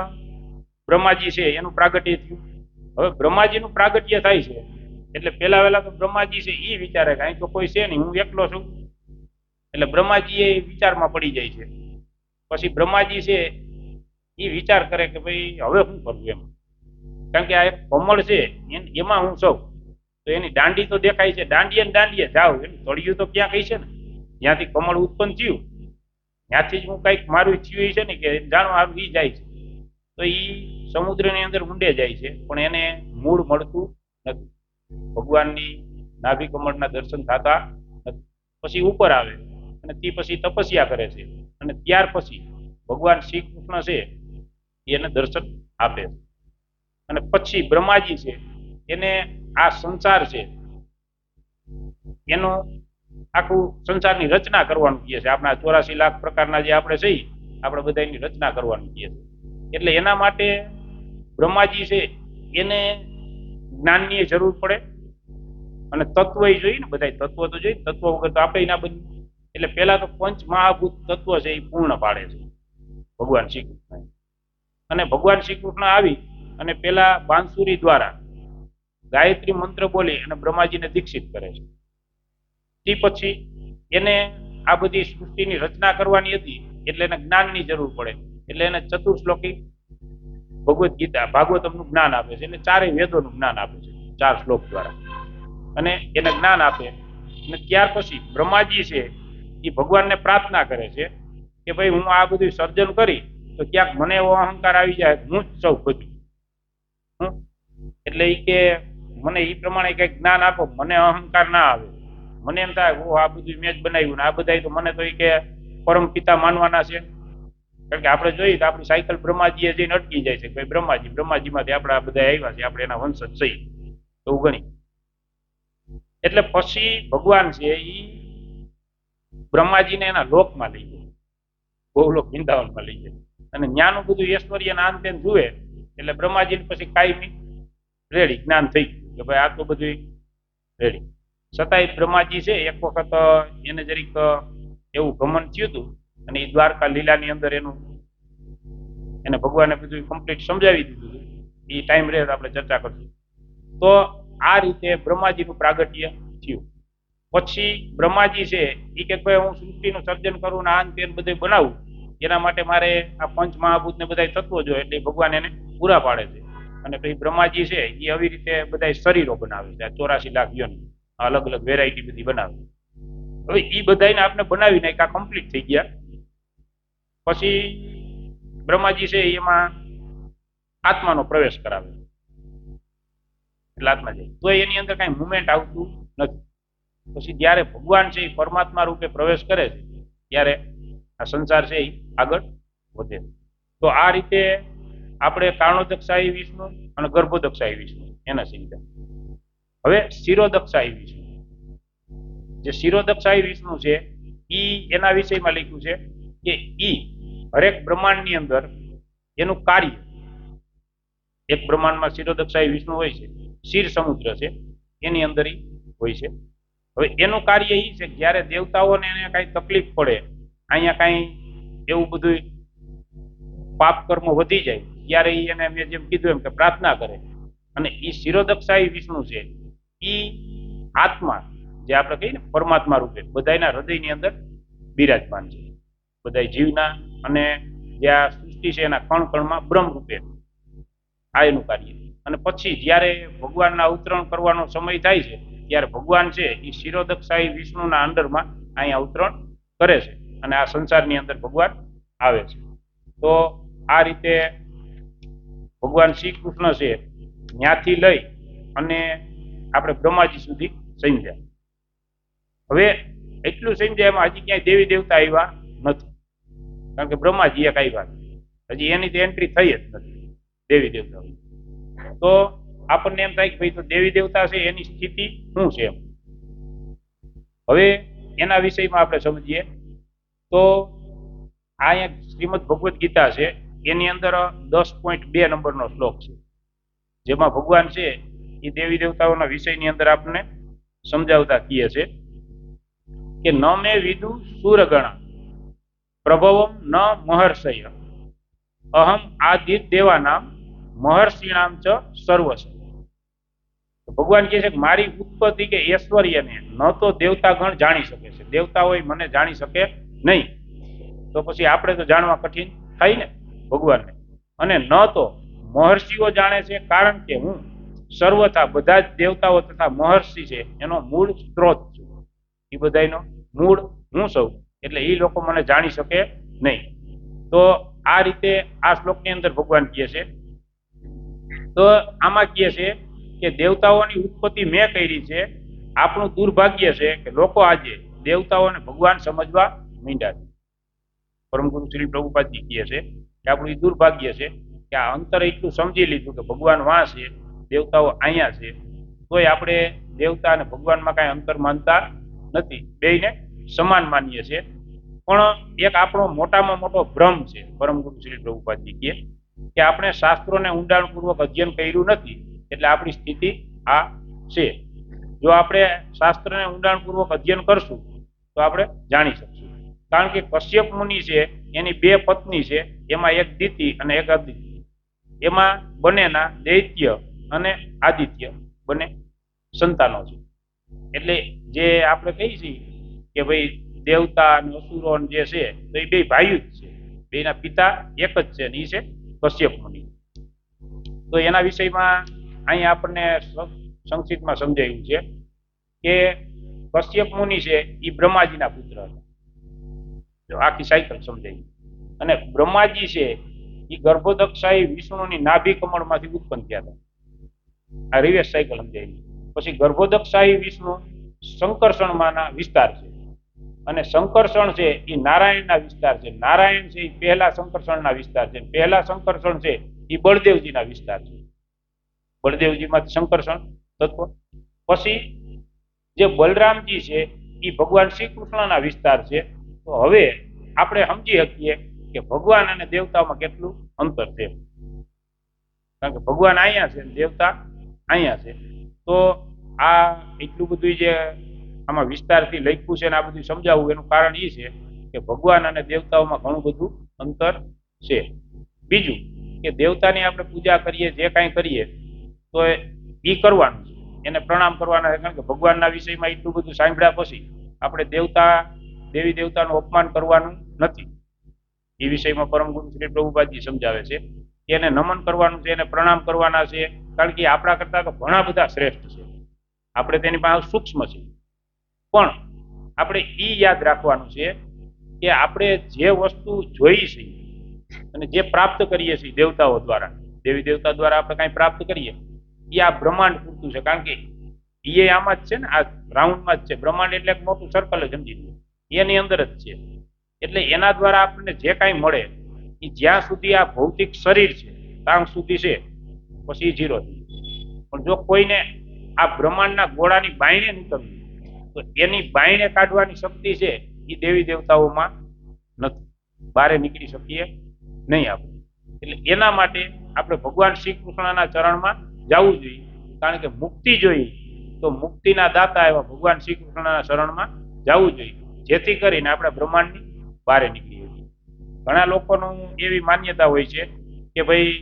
બ્રહ્માજી છે એનું પ્રાગટ્ય થયું. હવે બ્રહ્માજીનું પ્રાગટ્ય થાય છે એટલે પેલા વેલા તો બ્રહ્માજી છે એ વિચારે કે અહીં તો કોઈ છે નહીં, હું એકલો છું. એટલે બ્રહ્માજી એ વિચારમાં પડી જાય છે. પછી બ્રહ્માજી છે એ વિચાર કરે કે ભાઈ હવે શું કરવું એમ, કારણ કે આ એક કમળ છે એમાં હું સૌ, તો એની દાંડી તો દેખાય છે, દાંડીએ ને દાંડીએ જાવ, એનું તળિયું તો ક્યાં કઈ છે ને, જ્યાંથી કમળ ઉત્પન્ન થયું ત્યાંથી જ હું કઈક મારું થયું છે ને કે જાણવા સારું ઈ જાય છે. તો ઈ સમુદ્રની અંદર ઊંડે જાય છે પણ એને મૂળ મળતું નથી. ભગવાનની નાભી કમળના દર્શન થતા નથી. પછી ઉપર આવે અને તે પછી તપસ્યા કરે છે, અને ત્યાર પછી ભગવાન શ્રી કૃષ્ણ છે એને દર્શન આપે છે. અને પછી બ્રહ્માજી છે એને આ સંસાર છે એનું આખું સંસારની રચના કરવાનું કહે છે. આપણા 84 લાખ પ્રકારના જે આપણે છીએ, આપણે બધા એની રચના કરવાનું કહે છે. એટલે એના માટે બ્રહ્માજી છે એને જ્ઞાનની જરૂર પડે અને તત્વ જોઈએ ને, બધા તત્વ તો જોઈએ. તત્વ વગર તો આપણે ના બની. એટલે પેલા તો પંચ મહાભૂત તત્વ છે એ પૂર્ણ પાડે છે ભગવાન શ્રી કૃષ્ણ. અને ભગવાન શ્રી કૃષ્ણ આવી અને પેલા બાંસુરી દ્વારા ગાયત્રી મંત્ર બોલી અને બ્રહ્માજીને દીક્ષિત કરે છે. તે પછી એને આ બધી સૃષ્ટિની રચના કરવાની હતી એટલે એને જ્ઞાનની જરૂર પડે. એટલે એને ચતુર્શ્લોકી ભગવદ્ ગીતા ભાગવતમનું જ્ઞાન આપે છે. એટલે ચારેય વેદોનું જ્ઞાન આપે છે 4 શ્લોક દ્વારા, અને એને જ્ઞાન આપે. અને ત્યાર પછી બ્રહ્માજી છે એ ભગવાનને પ્રાર્થના કરે છે કે ભાઈ હું આ બધું સર્જન કરી તો ક્યાંક મને એવો અહંકાર આવી જાય હું જ સૌ બધું. એટલે એ કે મને એ પ્રમાણે કઈક જ્ઞાન આપો, મને અહંકાર ના આવે. મને એમ થાય આ બધું મેં જ બનાવ્યું ને આ બધા તો મને તો એ કે પરમ પિતા માનવાના છે. કારણ કે આપણે જોઈએ તો આપણી સાયકલ બ્રહ્માજીએ જઈને અટકી જાય છે. ભાઈ બ્રહ્માજીમાંથી આપણા બધા આવ્યા છે, આપણે એના વંશજ છીએ એવું ગણી. એટલે પછી ભગવાન છે એ બ્રહ્માજીને એના લોકમાં લઈ જાય, ગોલોક વૃંદાવનમાં લઈ જાય. અને જ્ઞાનું બધું ઐશ્વર્ય ના અંતે જુએ એટલે બ્રહ્માજીને પછી કાયમી રેડી જ્ઞાન થઈ ગયું કે ભાઈ આ તો બધું રેડી. છતાંય બ્રહ્માજી છે એક વખત એને જરીક એવું ઘમંડ થયું હતું અને એ દ્વારકા લીલાની અંદર એને ભગવાને બધું કમ્પ્લીટ સમજાવી દીધું હતું. એ ટાઈમ રહે આપણે ચર્ચા કરશું. તો આ રીતે બ્રહ્માજીનું પ્રાગટ્ય થયું. પછી બ્રહ્માજી છે એ કે ભાઈ હું સૃષ્ટિનું સર્જન કરું ને આ તેન બધું બનાવું, એના માટે મારે આ પંચ મહાભૂત ને બધા તત્વો જોઈએ. એટલે ભગવાન એને પૂરા પાડે છે. અને પછી બ્રહ્માજી છે એ આવી રીતે બધા શરીરો બનાવે છે. 84 લાખ યોન અલગ અલગ વેરાયટી બધી બનાવે. હવે એ બધાને આપણે બનાવી નાખ્યા, કમ્પ્લીટ થઈ ગયા. પછી બ્રહ્માજી છે એમાં આત્માનો પ્રવેશ કરાવે. એટલે આત્મા જાય તો એની અંદર કઈ મુવમેન્ટ આવતું નથી. પછી જયારે ભગવાન છે એ પરમાત્મા રૂપે પ્રવેશ કરે છે ત્યારે આ સંસાર છે એ આગળ વધે. તો આ રીતે આપણે કારણોદક્ષાયી વિષ્ણુ અને ગર્ભોદક્ષાયી વિષ્ણુ એના સમજ્યા. હવે શિરોદક્ષાયી વિષ્ણુ, જે શિરોદક્ષાયી વિષ્ણુ છે ઈ એના વિષયમાં લખ્યું છે કે ઈ હરેક બ્રહ્માંડની અંદર એનું કાર્ય, એક બ્રહ્માંડમાં શિરોદક્ષાયી વિષ્ણુ હોય છે, ક્ષીર સમુદ્ર છે એની અંદર ઈ હોય છે. હવે એનું કાર્ય એ છે કે જયારે દેવતાઓને એને કઈ તકલીફ પડે, અહીંયા કઈ એવું બધું પાપ કર્મ વધી જાય ત્યારે એને મેં જેમ કીધું એમ કે પ્રાર્થના કરે. અને એ શિરોદક્ષાયી વિષ્ણુ છે એ આત્મા જે આપણે કહીએ ને પરમાત્મા રૂપે બધાના હૃદયની અંદર બિરાજમાન છે. બધા જીવના અને જે આ સૃષ્ટિ છે એના કણ કણમાં બ્રહ્મ રૂપે આ એનું કાર્ય. અને પછી જયારે ભગવાનના અવતરણ કરવાનો સમય થાય છે ત્યારે ભગવાન છે એ શિરોદક્ષાયી વિષ્ણુના અંડરમાં અહીંયા અવતરણ કરે છે અને આ સંસારની અંદર ભગવાન આવે છે. તો આ રીતે ભગવાન શ્રી કૃષ્ણ છે ત્યાંથી લઈ અને આપણે બ્રહ્માજી સુધી સમજ્યા. હવે એટલું સમજ્યા એમાં હજી ક્યાંય દેવી દેવતા આવ્યા નથી, કારણ કે બ્રહ્માજી એક આવ્યા, હજી એની તો એન્ટ્રી થઈ જ નથી દેવી દેવતા. તો આપણને એમ થાય કે ભાઈ તો દેવી દેવતા છે એની સ્થિતિ શું છે એમ. હવે એના વિષયમાં આપણે સમજીએ તો આ એક શ્રીમદ ભગવદ્ ગીતા છે એની અંદર 10.2 નંબરનો શ્લોક છે, જેમાં ભગવાન છે એ દેવી દેવતાઓના વિષયની અંદર આપણને સમજાવતા કહે છે કે ન મે વિદુ સુરગણા પ્રભવમ ન મહર્ષય અહમ આદિ દેવાનામ મહર્ષિણામ ચ સર્વસ્વ. ભગવાન કહે છે કે મારી ઉત્પત્તિ કે ઐશ્વર્યને ન તો દેવતાગણ જાણી શકે છે, દેવતાઓ મને જાણી શકે નહીં. તો પછી આપણે તો જાણવા કઠિન થાય ને ભગવાનને. અને ન તો મહર્ષિઓ જાણે છે, કારણ કે હું સર્વથા બધા જ દેવતાઓ તથા મહર્ષિ છે એનો મૂળ સ્ત્રોત છું. એ બધાનો મૂળ હું સૌ, એટલે એ લોકો મને જાણી શકે નહીં. તો આ રીતે આ શ્લોકની અંદર ભગવાન કહે છે. તો આમાં કહે છે કે દેવતાઓની ઉત્પત્તિ મેં કરી છે, આપણું દુર્ભાગ્ય છે કે લોકો આજે દેવતાઓને ભગવાન સમજવા માંડ્યા છે. પરમ ગુરુ શ્રી પ્રભુપાદજી કહે છે કે આપણું એ દુર્ભાગ્ય છે કે આ અંતર એટલું સમજી લીધું કે ભગવાન વાં છે, દેવતાઓ અહીંયા છે, તોય આપણે દેવતા અને ભગવાનમાં કાંઈ અંતર માનતા નથી, બેયને સમાન માનીએ છીએ. પણ એક આપણો મોટામાં મોટો ભ્રમ છે, પરમ ગુરુ શ્રી પ્રભુપાદજી કે આપણે શાસ્ત્રોને ઊંડાણપૂર્વક અધ્યયન કર્યું નથી, એટલે આપણી સ્થિતિ આ છે. જો આપણે શાસ્ત્રને ઊંડાણપૂર્વક અધ્યયન કરશું તો આપણે જાણી શકશું. કારણ કે કશ્યપ મુનિ છે એની બે પત્ની છે, એમાં એક દિતિ અને એક અદિતિ. એમાં બંનેના દૈત્ય અને આદિત્ય બંને સંતાનો છે. એટલે જે આપણે કહીએ છીએ કે ભાઈ દેવતા અને અસુરો જે છે તો એ બે ભાઈ જ છે, બેના પિતા એક જ છે, અને એ છે કશ્યપ મુનિ. તો એના વિષયમાં અહીંયા આપણને સંક્ષિપ્તમાં સમજાયું છે કે કશ્યપ મુનિ છે એ બ્રહ્માજીના પુત્ર હતા. આખી સાયકલ સમજાવી. અને બ્રહ્માજી છે એ ગર્ભોદક્ષાયી વિષ્ણુની નાભી કમળમાંથી ઉત્પન્ન થયા હતા. આ રિવર્સ સાયકલ સમજાવી. પછી ગર્ભોદક્ષાયી વિષ્ણુ સંકર્ષણમાંના વિસ્તાર છે, અને સંકર્ષણ છે એ નારાયણના વિસ્તાર છે. નારાયણ છે એ પહેલા સંકર્ષણના વિસ્તાર છે. પહેલા સંકર્ષણ છે એ બળદેવજીના વિસ્તાર છે. બળદેવજીમાંથી સંકર્ષણ તત્વ. પછી જે બલરામજી છે એ ભગવાન શ્રી કૃષ્ણના વિસ્તાર છે. તો હવે આપણે સમજી શકીએ કે ભગવાન અને દેવતામાં કેટલું અંતર છે. કારણ કે ભગવાન અહીંયા છે, દેવતા અહીંયા છે. તો આ એટલું બધું જે આમાં વિસ્તારથી લખ્યું છે ને આ બધું સમજાવવું એનું કારણ એ છે કે ભગવાન અને દેવતાઓમાં ઘણું બધું અંતર છે. બીજું કે દેવતાની આપણે પૂજા કરીએ, જે કાંઈ કરીએ તો એ કરવાનું છે, એને પ્રણામ કરવાના છે. કારણ કે ભગવાનના વિષયમાં એટલું બધું સાંભળ્યા પછી આપણે દેવી દેવતાનું અપમાન કરવાનું નથી. એ વિષયમાં પરમ ગુરુ શ્રી પ્રભુપાદજી સમજાવે છે કે એને નમન કરવાનું છે, એને પ્રણામ કરવાના છે. કારણ કે આપણા કરતા તો ઘણા બધા શ્રેષ્ઠ છે, આપણે તેની પાસે સૂક્ષ્મ છે. પણ આપણે એ યાદ રાખવાનું છે કે આપણે જે વસ્તુ જોઈ છે અને જે પ્રાપ્ત કરીએ છીએ દેવતાઓ દ્વારા, દેવી દેવતા દ્વારા આપણે કાંઈ પ્રાપ્ત કરીએ એ આ બ્રહ્માંડ પૂરતું છે. કારણ કે એ આમાં જ છે ને, આ રાઉન્ડમાં જ છે. બ્રહ્માંડ એટલે એક મોટું સર્કલ જ સમજી લો, એની અંદર જ છે. એટલે એના દ્વારા આપણને જે કાંઈ મળે એ જ્યાં સુધી આ ભૌતિક શરીર છે ત્યાં સુધી છે, પછી જીરો થઈ. પણ જો કોઈને આ બ્રહ્માંડના ગોળાની બાયણે નીકળવી તો એની બાયણે કાઢવાની શક્તિ છે એ દેવી દેવતાઓમાં નથી, બારે નીકળી શકીએ નહીં આપણે. એટલે એના માટે આપણે ભગવાન શ્રી કૃષ્ણના ચરણમાં જવું જોઈએ. કારણ કે મુક્તિ જોઈએ તો મુક્તિના દાતા એવા ભગવાન શ્રી કૃષ્ણના શરણમાં જવું જોઈએ, જેથી કરીને આપણે બ્રહ્માંડની બહાર નીકળીએ છીએ. ઘણા લોકોનું એવી માન્યતા હોય છે કે ભાઈ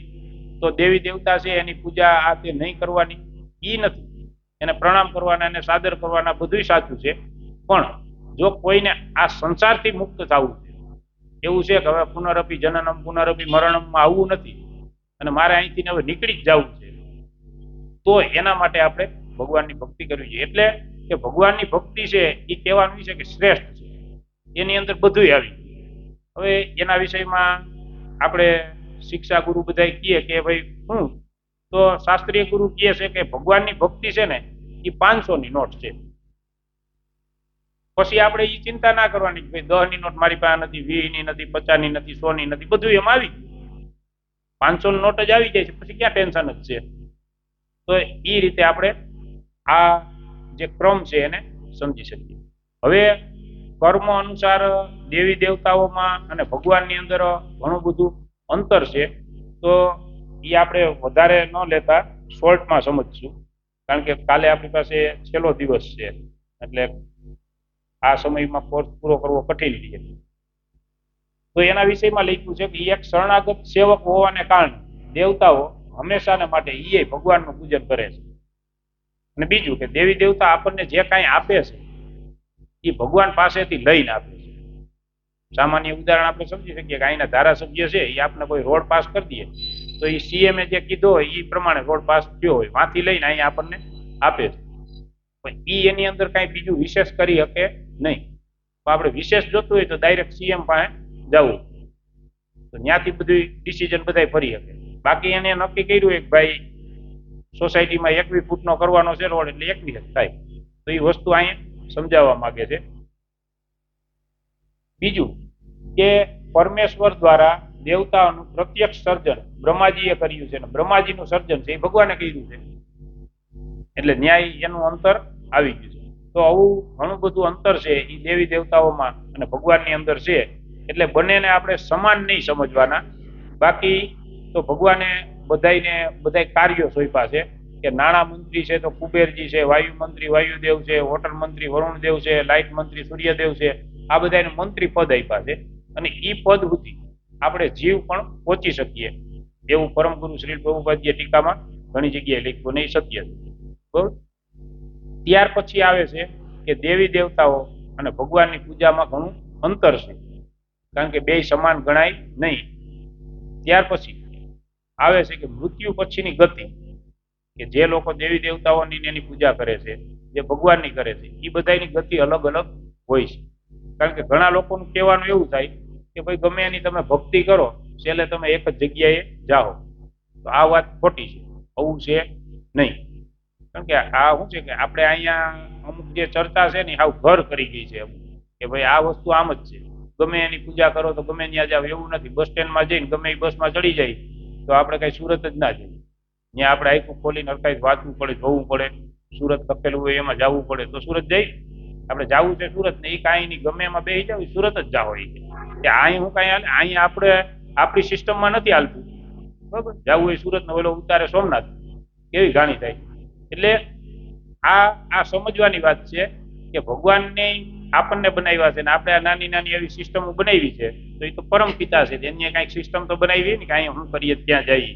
તો દેવી દેવતા છે એની પૂજા આ તે નહીં કરવાની, એ નથી. એને પ્રણામ કરવાના, એને સાદર કરવાના, બધું સાચું છે. પણ જો કોઈને આ સંસારથી મુક્ત થવું છે, એવું છે કે હવે પુનરપી જનનમ પુનરપી મરણમમાં આવવું નથી અને મારે અહીંથી હવે નીકળી જ જવું છે, તો એના માટે આપણે ભગવાનની ભક્તિ કરવી જોઈએ. એટલે કે ભગવાનની ભક્તિ છે એ કહેવાનું છે કે શ્રેષ્ઠ છે, એની અંદર બધું આવી. હવે એના વિષયમાં આપણે શિક્ષા ગુરુ બધા કહે કે ભાઈ શું, તો શાસ્ત્રીય ગુરુ કહે છે કે ભગવાનની ભક્તિ છે ને એ 500ની નોટ છે. પછી આપણે એ ચિંતા ના કરવાની કે ભાઈ 10ની નોટ મારી પાસે નથી, 20ની નથી, 50ની નથી, 100ની નથી, બધું એમ આવી ગયું. 500ની નોટ જ આવી જાય છે, પછી ક્યાં ટેન્શન જ છે. તો એ રીતે આપણે આ જે ક્રમ છે એને સમજી શકીએ. હવે કર્મ અનુસાર દેવી દેવતાઓમાં અને ભગવાનની અંદર ઘણું બધું અંતર છે. તો એ આપણે વધારે ન લેતા શોર્ટમાં સમજશું, કારણ કે કાલે આપણી પાસે છેલ્લો દિવસ છે, એટલે આ સમયમાં કોર્સ પૂરો કરવો કઠિન છે. તો એના વિષયમાં લખ્યું છે કે એક શરણાગત સેવક હોવાને કારણે દેવતાઓ હંમેશાને માટે એ ભગવાનનું પૂજન કરે છે. અને બીજું કે દેવી દેવતા આપણને જે કાંઈ આપે છે એ ભગવાન પાસેથી લઈને આપે છે. સામાન્ય ઉદાહરણ આપણે સમજી શકીએ કે અહીંના ધારાસભ્ય છે એ આપણે કોઈ રોડ પાસ કરી દઈએ તો એ સીએમએ જે કીધો હોય એ પ્રમાણે રોડ પાસ થયો હોય, વાંથી લઈને અહીંયા આપણને આપે છે. પણ એ એની અંદર કાંઈ બીજું વિશેષ કરી શકે નહીં. તો આપણે વિશેષ જોતું હોય તો ડાયરેક્ટ સીએમ પાસે જવું, તો ત્યાંથી બધું ડિસિઝન બધા ફરી શકે. બાકી એને નક્કી કર્યું હોય કે ભાઈ સોસાયટીમાં 21 ફૂટનો કરવાનો છે રોડ, એટલે 21 જ થાય. તો એ વસ્તુ અહીંયા સમજાવવા માંગે છે. બીજું કે પરમેશ્વર દ્વારા દેવતાઓનું પ્રત્યક્ષ સર્જન બ્રહ્માજીએ કર્યું છે, અને બ્રહ્માજીનું સર્જન છે એ ભગવાને કર્યું છે. એટલે ન્યાય એનું અંતર આવી ગયું છે. તો આવું ઘણું બધું અંતર છે એ દેવી દેવતાઓમાં અને ભગવાનની અંદર છે. એટલે બંનેને આપણે સમાન નહીં સમજવાના. બાકી તો ભગવાને બધાય કાર્યો સોંપ્યા છે કે નાણાં મંત્રી છે તો કુબેરજી છે, વાયુ મંત્રી વાયુદેવ છે, હોટલ મંત્રી વરુણદેવ છે, લાઇટ મંત્રી સૂર્યદેવ છે. આ બધાને મંત્રી પદ આપ્યા છે અને એ પદ સુધી આપણે જીવ પણ પહોંચી શકીએ એવું પરમ ગુરુ શ્રી પ્રભુપાદજીએ ટીકામાં ઘણી જગ્યાએ લખ્યું નહીં શક્ય છે. બરોબર. ત્યાર પછી આવે છે કે દેવી દેવતાઓ અને ભગવાનની પૂજામાં ઘણું અંતર છે, કારણ કે બે સમાન ગણાય નહીં. ત્યાર પછી આવે છે કે મૃત્યુ પછીની ગતિ, કે જે લોકો દેવી દેવતાઓની એની પૂજા કરે છે, જે ભગવાનની કરે છે, એ બધાની ગતિ અલગ અલગ હોય છે. કારણ કે ઘણા લોકોનું કહેવાનું એવું થાય કે ભાઈ ગમે એની તમે ભક્તિ કરો છેલ્લે તમે એક જ જગ્યાએ જાઓ. તો આ વાત ખોટી છે, આવું છે નહીં. કારણ કે આ શું છે કે આપણે અહીંયા અમુક જે ચર્ચા છે ને હાવ ઘર કરી ગઈ છે અમુક, કે ભાઈ આ વસ્તુ આમ જ છે, ગમે એની પૂજા કરો તો ગમે ત્યાં જાવ એવું નથી. બસ સ્ટેન્ડમાં જઈને ગમે એ બસમાં ચડી જાય તો આપણે કઈ સુરત જ ના જઈએ, ત્યાં આપણે આખું ખોલીને અરકાઈ વાંચવું પડે, જોવું પડે, સુરત લખેલું હોય એમાં જવું પડે તો સુરત જઈ. આપણે જવું છે સુરત ને એ કાંઈ નહીં, ગમે એમાં બેસી જાવ સુરત જ જાઓ. કે અહીં હું કાંઈ હાલે, અહીંયા આપણે આપણી સિસ્ટમમાં નથી હાલતું. બરોબર. જવું હોય સુરત ને ઓલો ઉતારે સોમનાથ, કેવી ઘાણી થાય. એટલે આ સમજવાની વાત છે કે ભગવાનને આપણને બનાવ્યા છે ને આપણે આ નાની નાની એવી સિસ્ટમો બનાવી છે. તો એ તો પરમ પિતા છે, એની કાંઈક સિસ્ટમ તો બનાવી ને કે અહીંયા હું કરીએ ત્યાં જઈએ.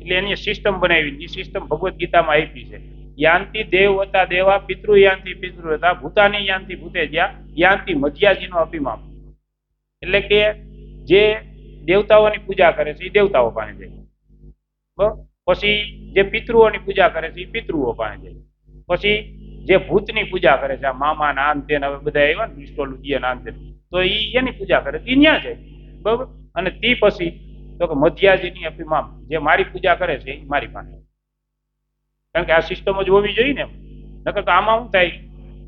એટલે એની સિસ્ટમ બનાવી, એ સિસ્ટમ ભગવદ્ ગીતામાં આપી છે. યાંતિ દેવતા દેવા પિતૃ યાંતિ પિતૃતા ભૂતાની યાંતિ ભૂતેજ્યા યાંતિ મધ્યાજીનો અભિમાન. એટલે કે જે દેવતાઓની પૂજા કરે છે એ દેવતાઓ પાસે જાય. પછી જે પિતૃઓની પૂજા કરે છે એ પિતૃઓ પાસે જાય. પછી જે ભૂતની પૂજા કરે છે, આ મામા નાન તેન હવે બધા આવ્યા ને ઇસ્ટોલુજીયા નાન તેન, તો એની પૂજા કરે છે એ ન્યા જાય. બરોબર. અને તે પછી તો કે મધ્યાજીની અભિમાન, જે મારી પૂજા કરે છે એ મારી પાસે. કારણ કે આ સિસ્ટમ જ હોવી જોઈએ ને. નકર તો આમાં શું થાય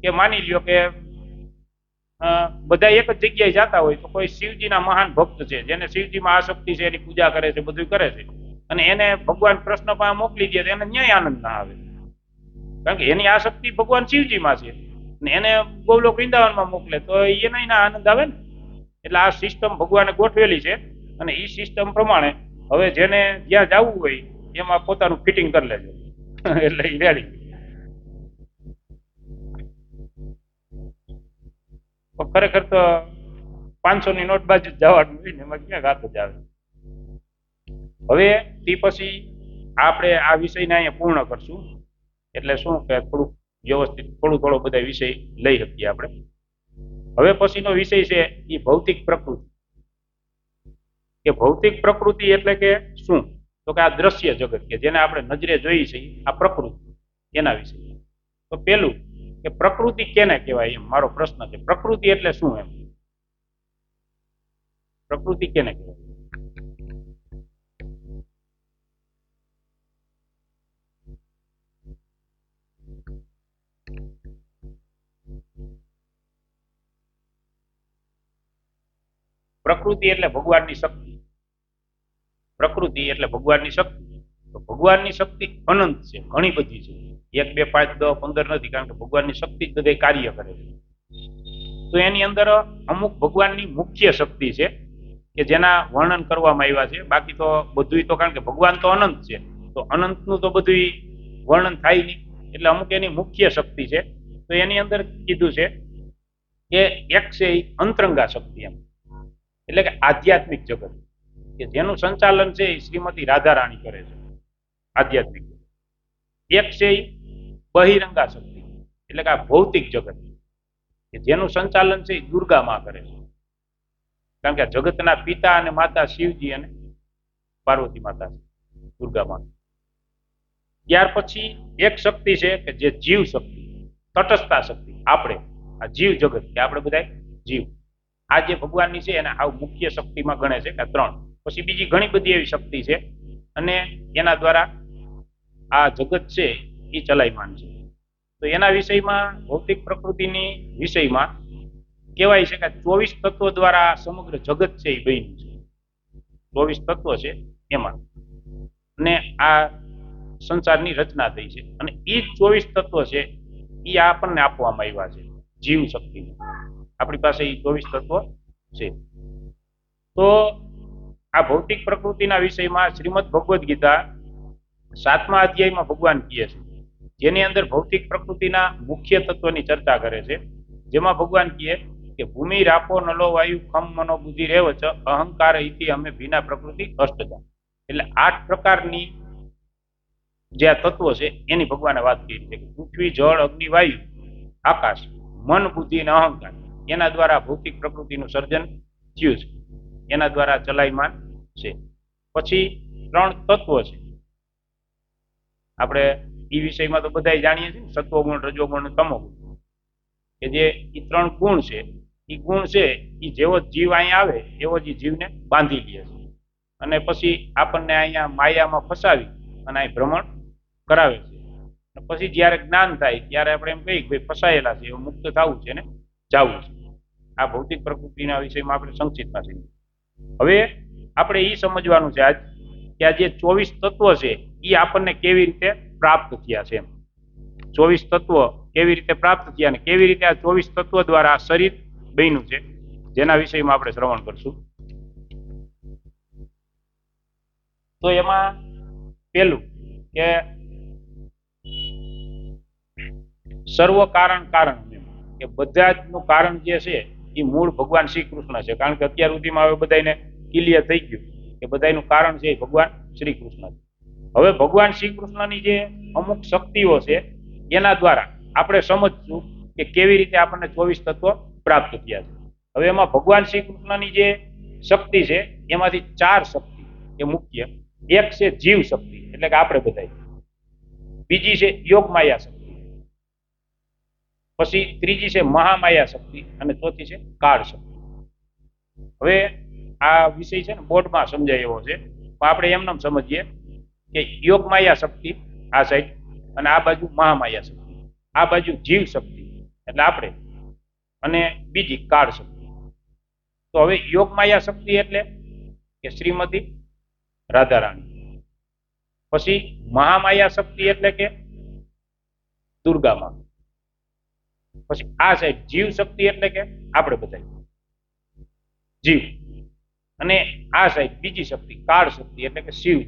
કે માની લ્યો કે બધા એક જ જગ્યાએ જતા હોય તો કોઈ શિવજીના મહાન ભક્ત છે, જેને શિવજીમાં આસક્તિ છે, એની પૂજા કરે છે, બધું કરે છે, અને એને ભગવાન કૃષ્ણ પાસે મોકલી દે તો એને ન્યાય આનંદ ના આવે. કારણ કે એની આસક્તિ ભગવાન શિવજીમાં છે ને એને ગોલોક વૃંદાવનમાં મોકલે તો એને ના આનંદ આવે ને. એટલે આ સિસ્ટમ ભગવાને ગોઠવેલી છે અને એ સિસ્ટમ પ્રમાણે હવે જેને જ્યાં જવું હોય એમાં પોતાનું ફિટિંગ કરી લેજો એટલે એ રેડી. ખરેખર તો 500 ની નોટ બાજુ જવાનું હોય ને એમાં ક્યાં ગાત જ આવે. હવે તે પછી આપણે આ વિષયને અહીંયા પૂર્ણ કરશું. એટલે શું કે થોડુંક વ્યવસ્થિત થોડો બધા વિષય લઈ શકીએ આપણે. હવે પછીનો વિષય છે એ ભૌતિક પ્રકૃતિ. કે ભૌતિક પ્રકૃતિ એટલે કે શું? તો કે આ દ્રશ્ય જગત કે જેને આપણે નજરે જોઈએ છે આ પ્રકૃતિ, એના વિશે. તો પેલું કે પ્રકૃતિ કેને કહેવાય, એમ મારો પ્રશ્ન છે. પ્રકૃતિ એટલે શું? એમ પ્રકૃતિ કેને કહેવાય? પ્રકૃતિ એટલે ભગવાનની શક્તિ. પ્રકૃતિ એટલે ભગવાનની શક્તિ. તો ભગવાનની શક્તિ અનંત છે, ઘણી બધી છે. 1 2 5 10 15 નથી, કારણ કે ભગવાનની શક્તિ જ બધે કાર્ય કરે છે. તો એની અંદર અમુક ભગવાનની મુખ્ય શક્તિ છે કે જેના વર્ણન કરવામાં આવ્યા છે. બાકી તો બધું તો, કારણ કે ભગવાન તો અનંત છે, તો અનંતનું તો બધું વર્ણન થાય નહીં. એટલે અમુક એની મુખ્ય શક્તિ છે. તો એની અંદર કીધું છે કે એક છે અંતરંગા શક્તિ, એમ એટલે કે આધ્યાત્મિક જગત, કે જેનું સંચાલન છે એ શ્રીમતી રાધારાણી કરે છે, આધ્યાત્મિક. એક છે બહિરંગા શક્તિ, એટલે કે આ ભૌતિક જગત, કે જેનું સંચાલન છે એ દુર્ગા માં કરે છે. કારણ કે જગતના પિતા અને માતા શિવજી અને પાર્વતી માતા છે, દુર્ગા માં. ત્યાર પછી એક શક્તિ છે કે જે જીવ શક્તિ, તટસ્થતા શક્તિ. આપણે આ જીવ જગત, કે આપણે બધા જીવ, આ જે ભગવાનની છે એને આ મુખ્ય શક્તિમાં ગણે છે કે 3. પછી બીજી ઘણી બધી એવી શક્તિ છે અને એના દ્વારા આ જગત છે એ ચલાયમાન છે. તો એના વિષયમાં, ભૌતિક પ્રકૃતિની વિષયમાં કહેવાય છે કે 24 તત્વો દ્વારા સમગ્ર જગત છે એ બન્યું છે. 24 તત્વો છે એમાં. અને આ સંસારની રચના થઈ છે અને એ જ 24 તત્વો છે એ આપણને આપવામાં આવ્યા છે જીવ શક્તિ. આપણી પાસે એ 24 તત્વો છે. તો આ ભૌતિક પ્રકૃતિના વિષયમાં શ્રીમદ ભગવદ્ ગીતા 7મા અધ્યાયમાં ભગવાન કહે છે, જેની અંદર ભૌતિક પ્રકૃતિના મુખ્ય તત્વોની ચર્ચા કરે છે. જેમાં ભગવાન કહે કે ભૂમિ રાપો નલો વાયુ ખમ મનો બુદ્ધિ રેવ ચ અહંકાર ઇતિ અમે ભીના પ્રકૃતિ અષ્ટધા. એટલે 8 પ્રકારની જે આ તત્વો છે એની ભગવાને વાત કરી છે કે પૃથ્વી, જળ, અગ્નિ, વાયુ, આકાશ, મન, બુદ્ધિ અને અહંકાર, એના દ્વારા ભૌતિક પ્રકૃતિનું સર્જન થયું છે, એના દ્વારા ચલાયમાન છે. પછી 3 તત્વો છે. આપણે એ વિષયમાં તો બધા જાણીએ છીએ, સત્વગુણ, રજોગુણ અને તમોગુણ, કે જે એ 3 ગુણ છે. એ ગુણ છે એ જેવો જીવ અહીંયા આવે એવો જ જીવને બાંધી લે છે અને પછી આપણને અહીંયા માયામાં ફસાવી અને અહીં ભ્રમણ કરાવે છે. પછી જ્યારે જ્ઞાન થાય ત્યારે આપણે એમ કહીએ કે ભાઈ ફસાયેલા છે, એવું મુક્ત થવું છે ને જવું છે. આ ભૌતિક પ્રકૃતિના વિષયમાં આપણે સંક્ષિપ્તમાં છીએ. હવે આપણે એ સમજવાનું છે આજ કે આ જે 24 તત્વો છે એ આપણને કેવી રીતે પ્રાપ્ત થયા છે. 24 તત્વો કેવી રીતે પ્રાપ્ત થયા અને કેવી રીતે આ 24 તત્વો દ્વારા આ શરીર બન્યું છે, જેના વિષયમાં આપણે શ્રવણ કરશું. તો એમાં પેલું કે સર્વ કારણ કારણ, કે બધા જ નું કારણ જે છે એ મૂળ ભગવાન શ્રી કૃષ્ણ છે. કારણ કે અત્યાર સુધીમાં હવે બધાને ક્લિયર થઈ ગયું કે બધાનું કારણ છે એ ભગવાન શ્રી કૃષ્ણ છે. હવે ભગવાન શ્રી કૃષ્ણની જે અમુક શક્તિઓ છે એના દ્વારા આપણે સમજશું કે કેવી રીતે આપણને 24 તત્વો પ્રાપ્ત થયા છે. હવે એમાં ભગવાન શ્રી કૃષ્ણની જે શક્તિ છે એમાંથી 4 શક્તિ એ મુખ્ય. એક છે જીવ શક્તિ, એટલે કે આપણે બધા. બીજી છે યોગ માયા શક્તિ. પછી ત્રીજી છે મહામાયા શક્તિ અને ચોથી છે કાળ શક્તિ. હવે આ વિષય છે ને બોર્ડમાં સમજાય એવો છે, પણ આપણે એમને સમજીએ કે યોગ માયા શક્તિ આ સાઈડ અને આ બાજુ મહામાયા શક્તિ, આ બાજુ જીવ શક્તિ એટલે આપણે અને બીજી કાળ શક્તિ. તો હવે યોગ માયા શક્તિ એટલે કે શ્રીમતી રાધારાણી. પછી મહામાયા શક્તિ એટલે કે દુર્ગામાં. પછી આ સાઈડ જીવ શક્તિ એટલે કે આપણે બધા જીવ. અને આ સાઈડ બીજી શક્તિ કાળ શક્તિ એટલે કે શિવ.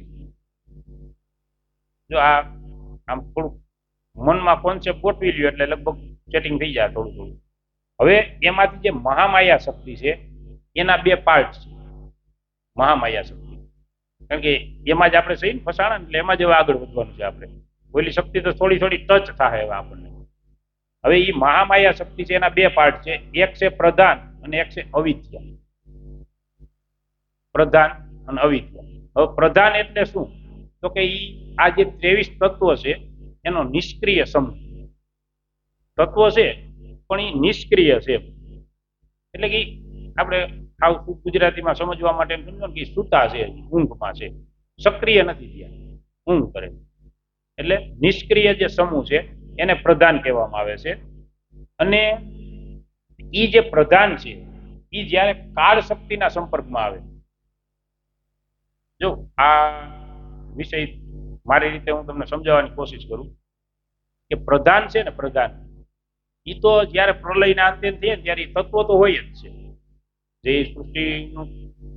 જો આ આમ થોડું મનમાં કોન્સેપ્ટ ગોઠવી લ્યો એટલે લગભગ સેટિંગ થઈ જાય થોડું થોડું. હવે એમાંથી જે મહામાયા શક્તિ છે એના 2 પાર્ટ છે. મહામાયા શક્તિ કારણ કે એમાં જ આપણે સહી ફસાણા એટલે એમાં જ હવે આગળ વધવાનું છે. આપણે ઓલી શક્તિ તો થોડી થોડી ટચ થાય હવે આપણને. હવે એ મહામાયા શક્તિ છે એના 2 પાર્ટ છે. એક છે પ્રધાન અને એક છે અવિદ્યા. પ્રધાન અને અવિદ્યા. હવે પ્રધાન એટલે શું? તો કે આ જે 23 તત્વો છે એનો નિષ્ક્રિય સમૂહ. તત્વો છે પણ એ નિષ્ક્રિય છે, એટલે કે આપણે ગુજરાતીમાં સમજવા માટે એમ સમજો કે સૂતા છે, ઊંઘમાં છે, સક્રિય નથી થયા, ઊંઘ કરે. એટલે નિષ્ક્રિય જે સમૂહ છે એને પ્રધાન કહેવામાં આવે છે. અને એ જે પ્રધાન છે એ જ્યારે કાળ શક્તિના સંપર્કમાં આવે, જો આ વિષય મારી રીતે હું તમને સમજાવવાની કોશિશ કરું કે પ્રધાન છે ને, પ્રધાન એ તો જ્યારે પ્રલયના અંતે થયે ત્યારે તત્વો તો હોય જ છે. જે સૃષ્ટિનું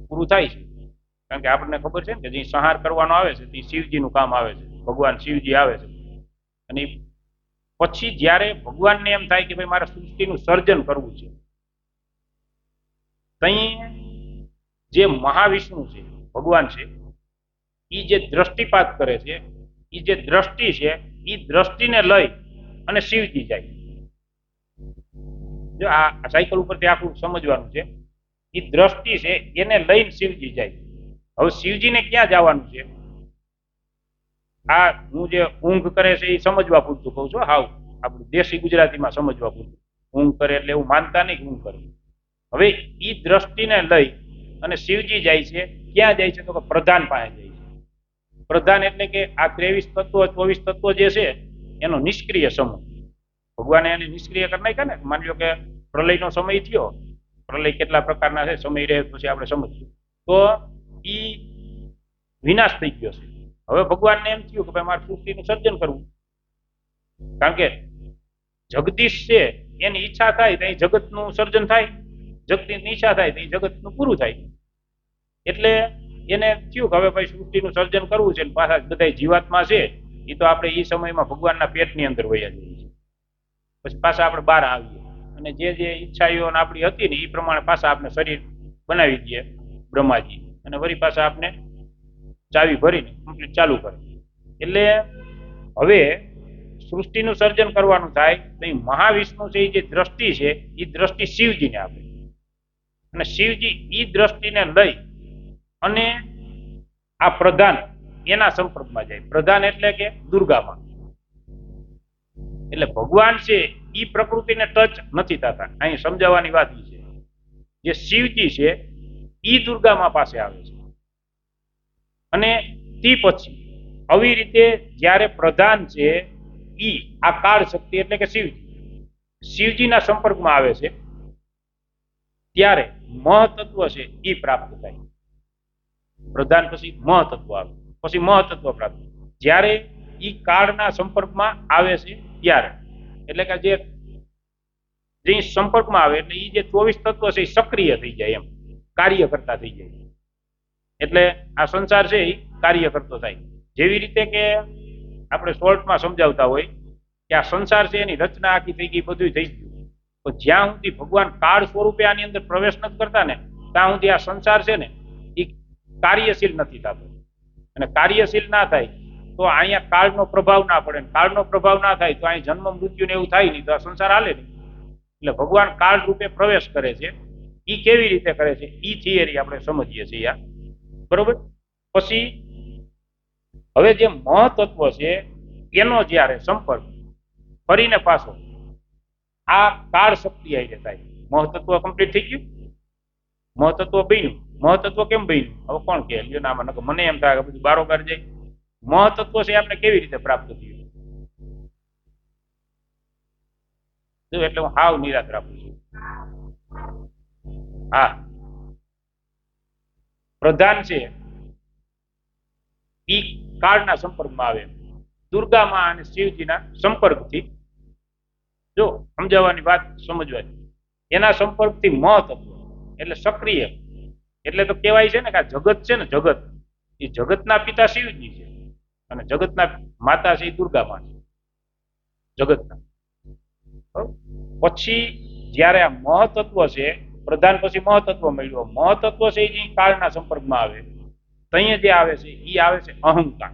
પૂરું થાય છે, કારણ કે આપણને ખબર છે ને કે જે સંહાર કરવાનો આવે છે તે શિવજીનું કામ આવે છે, ભગવાન શિવજી આવે છે. અને પછી જ્યારે ભગવાનને એમ થાય કે ભાઈ મારે સૃષ્ટિનું સર્જન કરવું છે, તઈ જે મહાવિષ્ણુ છે ભગવાન છે એ જે દ્રષ્ટિપાત કરે છે, એ જે દ્રષ્ટિ છે એ દ્રષ્ટિને લઈ અને શિવજી જાય. જો આ સાયકલ ઉપરથી આખું સમજવાનું છે. એ દ્રષ્ટિ છે એને લઈને શિવજી જાય. હવે શિવજીને ક્યાં જવાનું છે? આ હું જે ઊંઘ કરે છે એ સમજવા પૂરતું કહું છું, હાવ આપણું દેશી ગુજરાતીમાં સમજવા પૂરતું. ઊંઘ કરે એટલે એવું માનતા નહીં ઊંઘ કરે. હવે એ દ્રષ્ટિને લઈ અને શિવજી જાય છે. ક્યાં જાય છે? તો કે પ્રધાન પાસે જાય છે. પ્રધાન એટલે કે આ 23 તત્વો 24 તત્વો જે છે એનો નિષ્ક્રિય સમૂહ. ભગવાને એને નિષ્ક્રિય કરી નાખ્યા ને. માની લો કે પ્રલયનો સમય થયો, પ્રલય કેટલા પ્રકારના છે સમય રહે પછી આપણે સમજીશું, તો એ વિનાશ થઈ ગયો છે. હવે ભગવાનને એમ થયું કે ભાઈ મારે સૃષ્ટિનું સર્જન કરવું, કારણ કે જગદીશ છે એની ઈચ્છા થાય તો અહીં જગતનું સર્જન થાય, જગદીશની ઈચ્છા થાય તો જગતનું પૂરું થાય. એટલે એને થયું કે હવે ભાઈ સૃષ્ટિનું સર્જન કરવું છે, પાછા બધા જીવાત્મા છે એ તો આપણે એ સમયમાં ભગવાનના પેટની અંદર વયા જઈએ છીએ, પછી પાછા આપણે બહાર આવીએ અને જે જે ઈચ્છાઓ આપણી હતી ને એ પ્રમાણે પાછા આપણે શરીર બનાવી દઈએ બ્રહ્માજી, અને વળી પાછા આપણે ચાવી ભરીને કમ્પ્લીટ ચાલુ કરે. એટલે હવે સૃષ્ટિનું સર્જન કરવાનું થાય તો એ મહાવિષ્ણુ છે એ જે દ્રષ્ટિ છે એ દ્રષ્ટિ શિવજીને આપે, અને શિવજી એ દ્રષ્ટિને લઈ અને આ પ્રધાન એના સંપર્કમાં જાય. પ્રધાન એટલે કે દુર્ગામાં. એટલે ભગવાન છે એ પ્રકૃતિને ટચ નથી થતા. અહીં સમજાવવાની વાત છે જે શિવજી છે એ દુર્ગામાં પાસે આવે છે, અને તે પછી આવી રીતે જ્યારે પ્રધાન છે ઈ આ કાળ શક્તિ એટલે કે શિવજીના સંપર્કમાં આવે છે ત્યારે મહતત્વ છે એ પ્રાપ્ત થાય. પ્રધાન પછી મહતત્વ આવે, પછી મહતત્વ પ્રાપ્ત. જ્યારે ઈ કાળના સંપર્કમાં આવે છે ત્યારે, એટલે કે જે સંપર્કમાં આવે એટલે એ જે 24 તત્વ છે એ સક્રિય થઈ જાય, એમ કાર્ય કરતા થઈ જાય. એટલે આ સંસાર છે એ કાર્ય કરતો થાય. જેવી રીતે કે આપણે શોર્ટમાં સમજાવતા હોય કે આ સંસાર છે એની રચના આખી થઈ ગઈ, બધું થઈ ગયું, તો જ્યાં સુધી ભગવાન કાળ સ્વરૂપે આની અંદર પ્રવેશ નથી કરતા ને ત્યાં સુધી આ સંસાર છે ને એ કાર્યશીલ નથી થતો. અને કાર્યશીલ ના થાય તો અહીંયા કાળનો પ્રભાવ ના પડે, કાળનો પ્રભાવ ના થાય તો અહીં જન્મ મૃત્યુ ને એવું થાય નહીં, તો આ સંસાર હાલે નહીં. એટલે ભગવાન કાળ રૂપે પ્રવેશ કરે છે. એ કેવી રીતે કરે છે એ થિયરી આપણે સમજીએ છીએ, બરોબર. પછી હવે જે મહતત્વ છે એનો જ્યારે સંપર્ક ફરીને પાછો આ કાળ શક્તિ આવી થાય, મહતત્વ કમ્પ્લીટ થઈ ગયું, મહતત્વ બન્યું. મહતત્વ કેમ બન્યું હવે કોણ કે લ્યો નામાં, મને એમ થાય કે બધું બારોબાર જાય. મહતત્વ છે આપણે કેવી રીતે પ્રાપ્ત થયું, એટલે હું હાવ નિરાશ રાખું છું. હા, પ્રધાન છે ઈ કાળના સંપર્કમાં આવે, દુર્ગામાં અને શિવજીના સંપર્કથી, જો સમજાવવાની વાત સમજવાની, એના સંપર્કથી મહતત્વ એટલે સક્રિય. એટલે તો કહેવાય છે ને કે આ જગત છે ને, જગત એ જગતના પિતા શિવજી છે અને જગતના માતા છે એ દુર્ગામાં છે જગતના. પછી જયારે આ મહતત્વ છે, પ્રધાન પછી મહતત્વ મળ્યો, મહતત્વ છે એ કાળના સંપર્કમાં આવે, ત્યાં જે આવે છે એ આવે છે અહંકાર,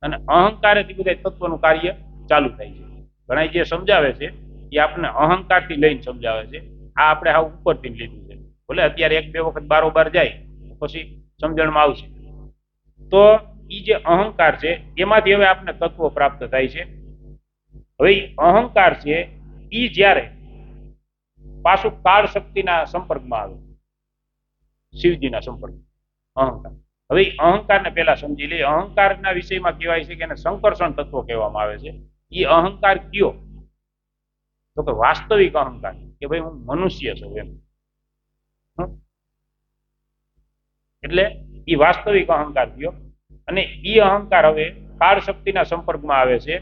અને અહંકારેથી બધા તત્વનું કાર્ય ચાલુ થાય છે. ઘણા જે સમજાવે છે એ આપણને અહંકારથી લઈને સમજાવે છે, આ આપણે હાવ ઉપરથી લીધું છે. ભલે અત્યારે 1-2 વખત બારોબાર જાય પછી સમજણમાં આવશે. તો એ જે અહંકાર છે એમાંથી હવે આપણને તત્વો પ્રાપ્ત થાય છે. હવે અહંકાર છે એ જ્યારે પાછું કાળ શક્તિના સંપર્કમાં આવે, શિવજીના સંપર્ક અહંકાર. હવે અહંકારને પેલા સમજી લઈએ. અહંકારના વિષયમાં કહેવાય છે કે એને સંકર્ષણ તત્વ કહેવામાં આવે છે. એ અહંકાર કયો તો કે વાસ્તવિક અહંકાર, કે ભાઈ હું મનુષ્ય છું એમ. એટલે એ વાસ્તવિક અહંકાર થયો, અને એ અહંકાર હવે કાળ શક્તિના સંપર્કમાં આવે છે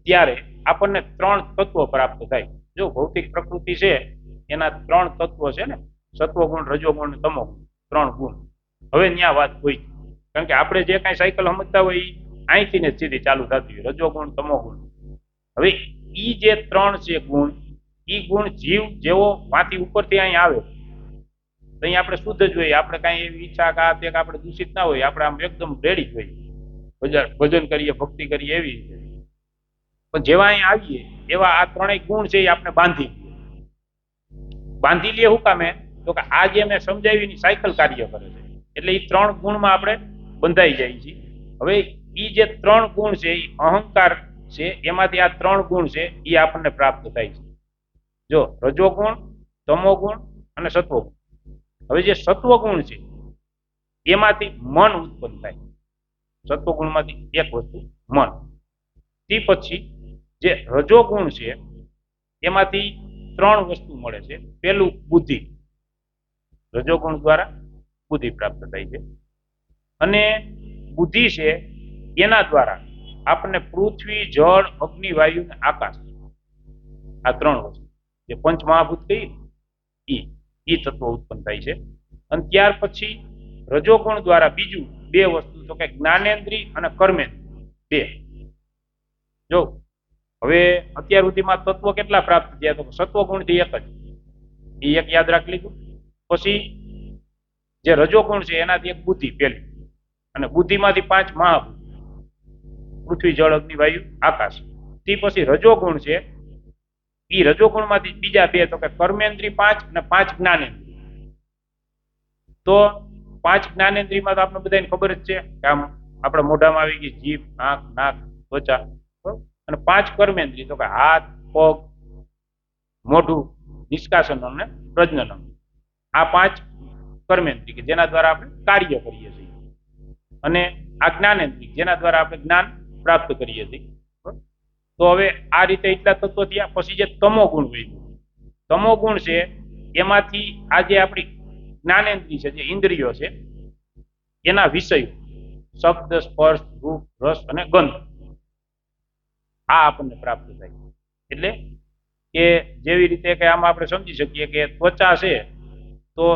ત્યારે આપણને 3 તત્વો પ્રાપ્ત થાય. જો ભૌતિક પ્રકૃતિ છે એના 3 તત્વો છે ને, સત્વગુણ, રજોગુણ, તમોગુણ, 3 ગુણ. હવે ત્યાં વાત હોય, કારણ કે આપણે જે કાંઈ સાયકલ સમજતા હોય એ અહીંથી ને સીધી ચાલુ થતી હોય, રજોગુણ, તમોગુણ. હવે ઈ જે 3 છે ગુણ, ઈ ગુણ જીવ જેવો માંથી ઉપરથી અહીં આવે તો અહીં આપણે શુદ્ધ જ હોય, આપણે કાંઈ એવી ઈચ્છા કે આપણે દૂષિત ના હોય, આપણે આમ એકદમ રેડી જ હોય, ભજન કરીએ, ભક્તિ કરીએ એવી રીતે. પણ જેવા અહીં આવીએ એવા આ 3 ગુણ છે એ આપણે બાંધી લઈએ. શું કામે તો કે આ જે મેં સમજાવી સાયકલ કાર્ય કરે છે, એટલે એ 3 ગુણમાં આપણે બંધાઈ જાય છે. હવે એ જે 3 ગુણ છે એ અહંકાર છે, એમાંથી આ 3 ગુણ છે એ આપણને પ્રાપ્ત થાય છે. જો રજોગુણ, તમોગુણ અને સત્વગુણ. હવે જે સત્વગુણ છે એમાંથી મન ઉત્પન્ન થાય, સત્વગુણમાંથી એક વસ્તુ મન. તે પછી જે રજોગુણ છે એમાંથી 3 વસ્તુ મળે છે. પેલું બુદ્ધિ, રજોગુણ દ્વારા બુદ્ધિ પ્રાપ્ત થાય છે. અને બુદ્ધિ છે એના દ્વારા આપણને પૃથ્વી, જળ, અગ્નિ, વાયુ અને આકાશ, આ ત્રણ વસ્તુ જે પંચમહાભૂત કહીએ ઈ તત્વો ઉત્પન્ન થાય છે. અને ત્યાર પછી રજોગુણ દ્વારા બીજું બે વસ્તુ, તો કે જ્ઞાનેન્દ્રિય અને કર્મેન્દ્રિય બે. જો હવે અત્યાર સુધીમાં તત્વો કેટલા પ્રાપ્ત થયા? તો સત્વગુણથી એક જ, એ એક યાદ રાખી લીધું. પછી જે રજોગુણ છે એનાથી એક બુદ્ધિ પેલી, અને બુદ્ધિમાંથી 5 મહાભૂત, પૃથ્વી, જળ, અગ્નિ, વાયુ, આકાશ. તે પછી રજોગુણ છે, એ રજોગુણમાંથી બીજા બે, તો કે કર્મેન્દ્રિય 5 અને 5 જ્ઞાનેન્દ્રિય. તો 5 જ્ઞાનેન્દ્રિયમાં તો આપણે બધાને ખબર જ છે કે આમ આપણા મોઢામાં આવી ગઈ જીભ, આંખ, નાક, ત્વચા. અને 5 કર્મેન્દ્રિય, તો કે હાથ, પગ, મોઢું, નિષ્કાસન અને પ્રજનન. આ 5 કર્મેન્દ્રિય કે જેના દ્વારા આપણે કાર્ય કરીએ છીએ. અને આ જ્ઞાનેન્દ્રિય જેના દ્વારા આપણે જ્ઞાન પ્રાપ્ત કરીએ છીએ. તો હવે આ રીતે એટલા તત્વો થયા. પછી જે તમો ગુણ વધ્યો, તમો ગુણ છે એમાંથી આ જે આપણી જ્ઞાનેન્દ્રિય છે, જે ઇન્દ્રિયો છે, એના વિષયો શબ્દ, સ્પર્શ, રૂપ, રસ અને ગંધ, આ આપણને પ્રાપ્ત થાય. એટલે કે જેવી રીતે કે આમાં આપણે સમજી શકીએ કે ત્વચા છે તો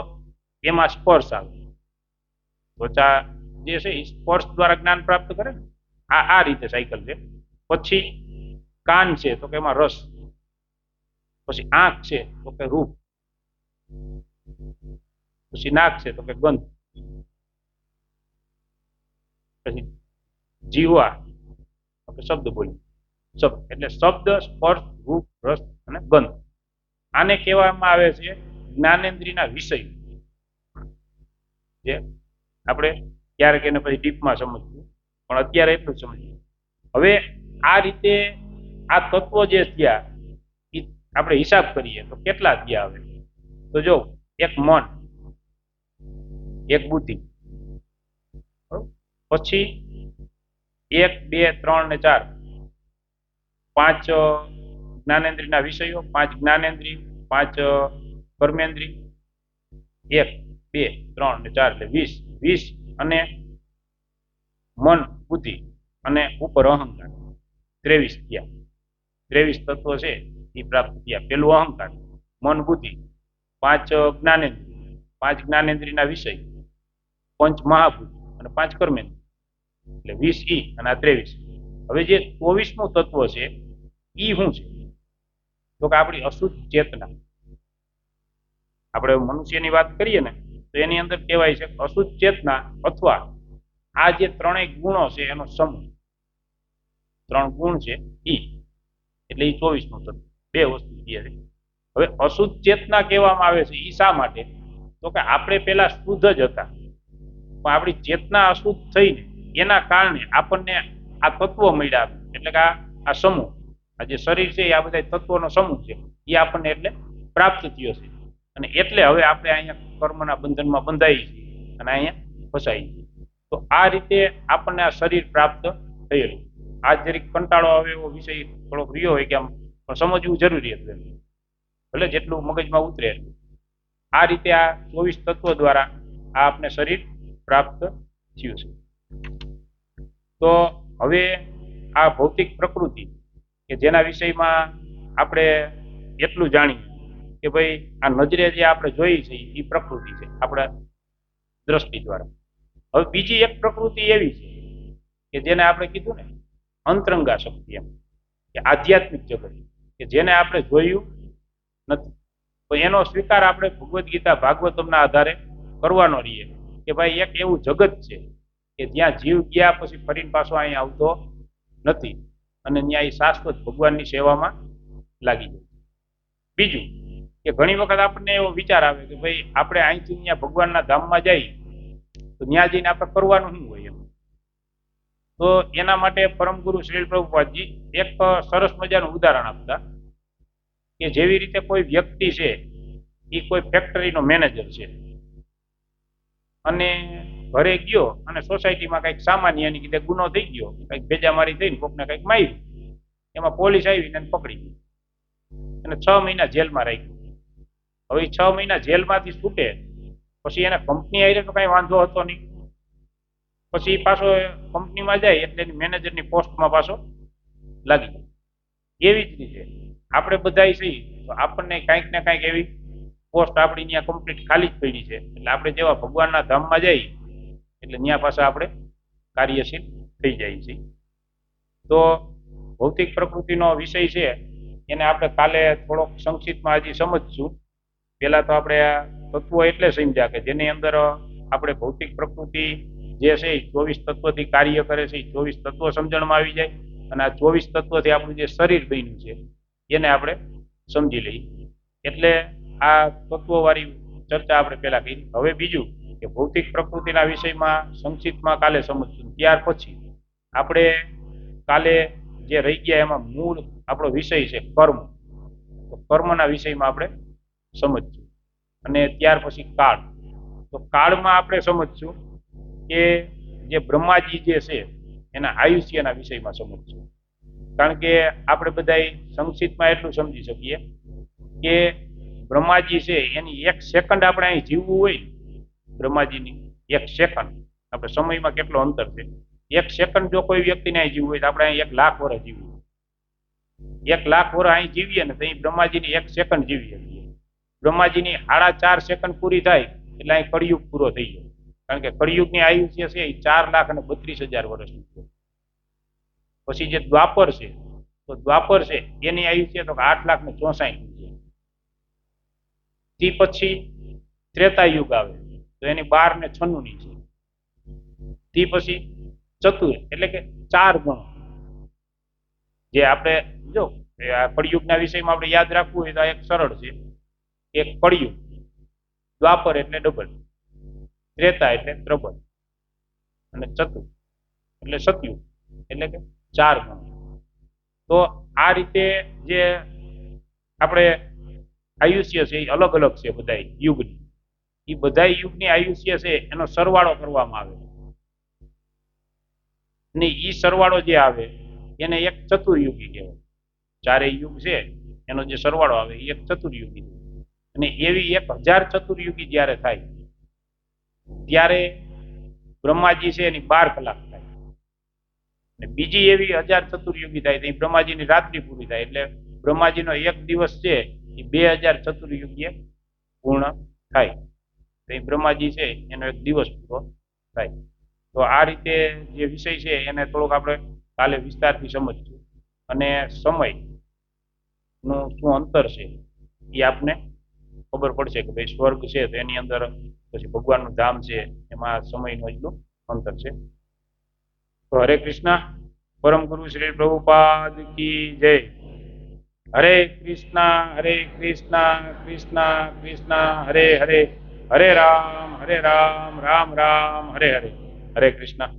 એમાં સ્પર્શ આવે. ત્વચા જે છે એ સ્પર્શ દ્વારા જ્ઞાન પ્રાપ્ત કરે ને, આ રીતે સાયકલ છે. પછી કાન છે તો કે એમાં રસ, પછી આંખ છે તો કે રૂપ, પછી નાક છે તો કે ગંધ, પછી જીવા તો શબ્દ બોલી, શબ્દ એટલે શબ્દ, સ્પર્શ, રૂપ, રસ અને ગંધ. આને કહેવામાં આવે છે જ્ઞાનેન્દ્રિયના વિષય, જે આપણે ક્યારેક એને પછી ડીપમાં સમજવું, પણ અત્યારે એટલું જ સમજીએ. હવે આ રીતે આ તત્વો જે થયા એ આપણે હિસાબ કરીએ તો કેટલા થયા? આવે તો જો, એક મન, એક બુદ્ધિ, પછી 1, 2, 3 ને 4, 5 જ્ઞાનેન્દ્રિયના વિષયો, 5 જ્ઞાનેન્દ્રિય, 5 કર્મેન્દ્રિય, 1, 2, 3 ને 4 એટલે 20. અને મન, બુદ્ધિ અને ઉપર અહંકાર 23 થયા. 23 તત્વો છે એ પ્રાપ્ત થયા. પેલું અહંકાર, મન, બુદ્ધિ, 5 જ્ઞાનેન્દ્રિય, 5 જ્ઞાનેન્દ્રિયના વિષય, પંચ મહાભૂત અને 5 કર્મેન્દ્રિય એટલે 20 ઈ અને આ 23. હવે જે 24મું તત્વ છે ઈ શું છે? તો કે આપણી અશુદ્ધ ચેતના. આપણે મનુષ્યની વાત કરીએ ને તો એની અંદર કહેવાય છે અશુદ્ધ ચેતના, અથવા આ જે ત્રણેય ગુણો છે એનો સમૂહ. 3 ગુણ છે ઈ, એટલે એ 24મું તત્વ. બે વસ્તુ કહે છે. હવે અશુદ્ધ ચેતના કહેવામાં આવે છે ઈ શા માટે? તો કે આપણે પેલા શુદ્ધ જ હતા, પણ આપણી ચેતના અશુદ્ધ થઈને એના કારણે આપણને આ તત્વો મળ્યા. એટલે કે આ સમૂહ, આ જે શરીર છે એ આ બધા તત્વોનો સમૂહ છે, એ આપણને એટલે પ્રાપ્ત થયો છે. અને એટલે હવે આપણે અહીંયા કર્મના બંધનમાં બંધાઈ છીએ અને અહીંયા ફસાઈ છીએ. તો આ રીતે આપણને આ શરીર પ્રાપ્ત થયેલું. આ જરીક કંટાળો આવે એવો વિષય થોડોક રહ્યો હોય કે આમ, પણ સમજવું જરૂરી હતું, ભલે જેટલું મગજમાં ઉતરે એટલું. આ રીતે આ 24 તત્વો દ્વારા આ આપણે શરીર પ્રાપ્ત થયું છે. તો હવે આ ભૌતિક પ્રકૃતિ કે જેના વિષયમાં આપણે એટલું જાણીએ કે ભાઈ આ નજરે જે આપણે જોઈ છે એ પ્રકૃતિ છે આપણા દ્રષ્ટિ દ્વારા. હવે બીજી એક પ્રકૃતિ એવી છે કે જેને આપણે કીધું ને અંતરંગા શક્તિ, એમ કે આધ્યાત્મિક જગત, કે જેને આપણે જોયું નથી. તો એનો સ્વીકાર આપણે ભગવદ્ ગીતા, ભાગવતમના આધારે કરવાનો રહીએ કે ભાઈ એક એવું જગત છે કે જ્યાં જીવ ગયા પછી ફરીને પાછો અહીંયા આવતો નથી, અને ત્યાં એ શાશ્વત ભગવાનની સેવામાં લાગી જાય. બીજું કે ઘણી વખત આપણને એવો વિચાર આવે કે ભાઈ આપણે અહીંથી ત્યાં ભગવાનના ધામમાં જઈએ તો ત્યાં જઈને આપણે કરવાનું શું હોય? એમ તો એના માટે પરમ ગુરુ શ્રીલ પ્રભુપાદજી એક સરસ મજાનું ઉદાહરણ આપતા કે જેવી રીતે કોઈ વ્યક્તિ છે એ કોઈ ફેક્ટરીનો મેનેજર છે અને ઘરે ગયો અને સોસાયટીમાં કંઈક સામાન્ય એની કીધે ગુનો થઈ ગયો, કંઈક ભેજામારી થઈને કોકને કંઈક માર્યું, એમાં પોલીસ આવીને એને પકડી ગઈ અને 6 મહિના જેલમાં રાખ્યું. હવે 6 મહિના જેલમાંથી છૂટે પછી એને કંપની આવી તો કઈ વાંધો હતો નહીં, પછી પાછો કંપનીમાં જાય એટલે એની મેનેજરની પોસ્ટમાં પાછો લાગી જાય. એવી જ રીતે આપણે બધાય છીએ તો આપણને કાંઈક ને કાંઈક એવી પોસ્ટ આપણી ત્યાં કમ્પ્લીટ ખાલી જ પડી છે. એટલે આપણે જેવા ભગવાનના ધામમાં જઈએ એટલે ત્યાં પાછા આપણે કાર્યશીલ થઈ જાય છે. તો ભૌતિક પ્રકૃતિનો વિષય છે એને આપણે કાલે થોડોક સંક્ષિપ્તમાં હજી સમજશું. પહેલા તો આપણે આ તત્વો એટલે સમજ્યા કે જેની અંદર આપણે ભૌતિક પ્રકૃતિ જે છે એ 24 તત્વથી કાર્ય કરે છે. 24 તત્વો સમજણમાં આવી જાય અને આ 24 તત્વથી આપણું જે શરીર બન્યું છે એને આપણે સમજી લઈએ. એટલે આ તત્વોવાળી ચર્ચા આપણે પહેલા કરી. હવે બીજું કે ભૌતિક પ્રકૃતિના વિષયમાં સંક્ષિપ્તમાં કાલે સમજશું. ત્યાર પછી આપણે કાલે જે રહી ગયા એમાં મૂળ આપણો વિષય છે કર્મ. તો કર્મના વિષયમાં આપણે સમજશું. અને ત્યાર પછી કાળ. તો કાળમાં આપણે સમજશું કે જે બ્રહ્માજી જે છે એના આયુષ્યના વિષયમાં સમજશું. કારણ કે આપણે બધા સંક્ષિપ્તમાં એટલું સમજી શકીએ કે બ્રહ્માજી છે એની 1 સેકન્ડ આપણે અહીં જીવવું હોય, બ્રહ્માજીની 1 સેકન્ડ, આપણે સમયમાં કેટલો અંતર છે, 1 સેકન્ડ જો કોઈ વ્યક્તિને અહીં જીવવું હોય તો આપણે અહીં 1 લાખ વર્ષ જીવવું. 1 લાખ વર્ષ અહીં જીવીએ ને તો અહીં બ્રહ્માજીની 1 સેકન્ડ જીવી શકીએ. બ્રહ્માજીની 4.5 સેકન્ડ પૂરી થાય એટલે અહીં કળિયુગ પૂરો થઈ જાય. કારણ કે કળિયુગની આયુષ્ય છે એ 4,32,000 વર્ષની છે. પછી જે દ્વાપર છે તો દ્વાપર છે એની આયુષ્ય તો 8,64,000 છે. તે પછી ત્રેતાયુગ આવે તો એની 12,96 છે. તે પછી ચતુર એટલે કે 4 ગણો. જે આપણે જો આ કળિયુગના વિષયમાં આપણે યાદ રાખવું હોય તો એક સરળ છે. એક કળિયુગ, દ્વાપર એટલે ડબલ, ત્રેતા એટલે ત્રબલ, અને ચતુર એટલે સતયુગ એટલે કે 4 ગણો. તો આ રીતે જે આપણે આયુષ્ય છે એ અલગ અલગ છે બધા યુગની. એ બધા યુગની આયુષ્ય છે એનો સરવાળો કરવામાં આવે ને એ સરવાળો જે આવે એને એક ચતુર્યુગી કહેવાય. 4 યુગ છે એનો જે સરવાળો આવે એ એક ચતુર્યુગી. અને એવી 1000 ચતુર્યુગી જ્યારે થાય ત્યારે બ્રહ્માજી છે એની 12 કલાક થાય. અને બીજી એવી 1000 ચતુર્યુગી થાય તો બ્રહ્માજીની રાત્રિ પૂરી થાય. એટલે બ્રહ્માજીનો 1 દિવસ છે એ 2000 ચતુર્યુગીએ પૂર્ણ થાય. તો બ્રહ્માજી છે એનો 1 દિવસ પૂરો થાય. તો આ રીતે જે વિષય છે એને થોડોક આપણે કાલે વિસ્તારથી સમજશું. અને સમયનું શું અંતર છે એ આપને ખબર પડશે કે ભાઈ સ્વર્ગ છે તો એની અંદર પછી ભગવાનનું ધામ છે એમાં સમયનું એટલું અંતર છે. તો હરે કૃષ્ણ. પરમ ગુરુ શ્રી પ્રભુપાદ કી જય. હરે કૃષ્ણ કૃષ્ણ કૃષ્ણ હરે હરે, હરે રામ રામ રામ હરે હરે. હરે કૃષ્ણ.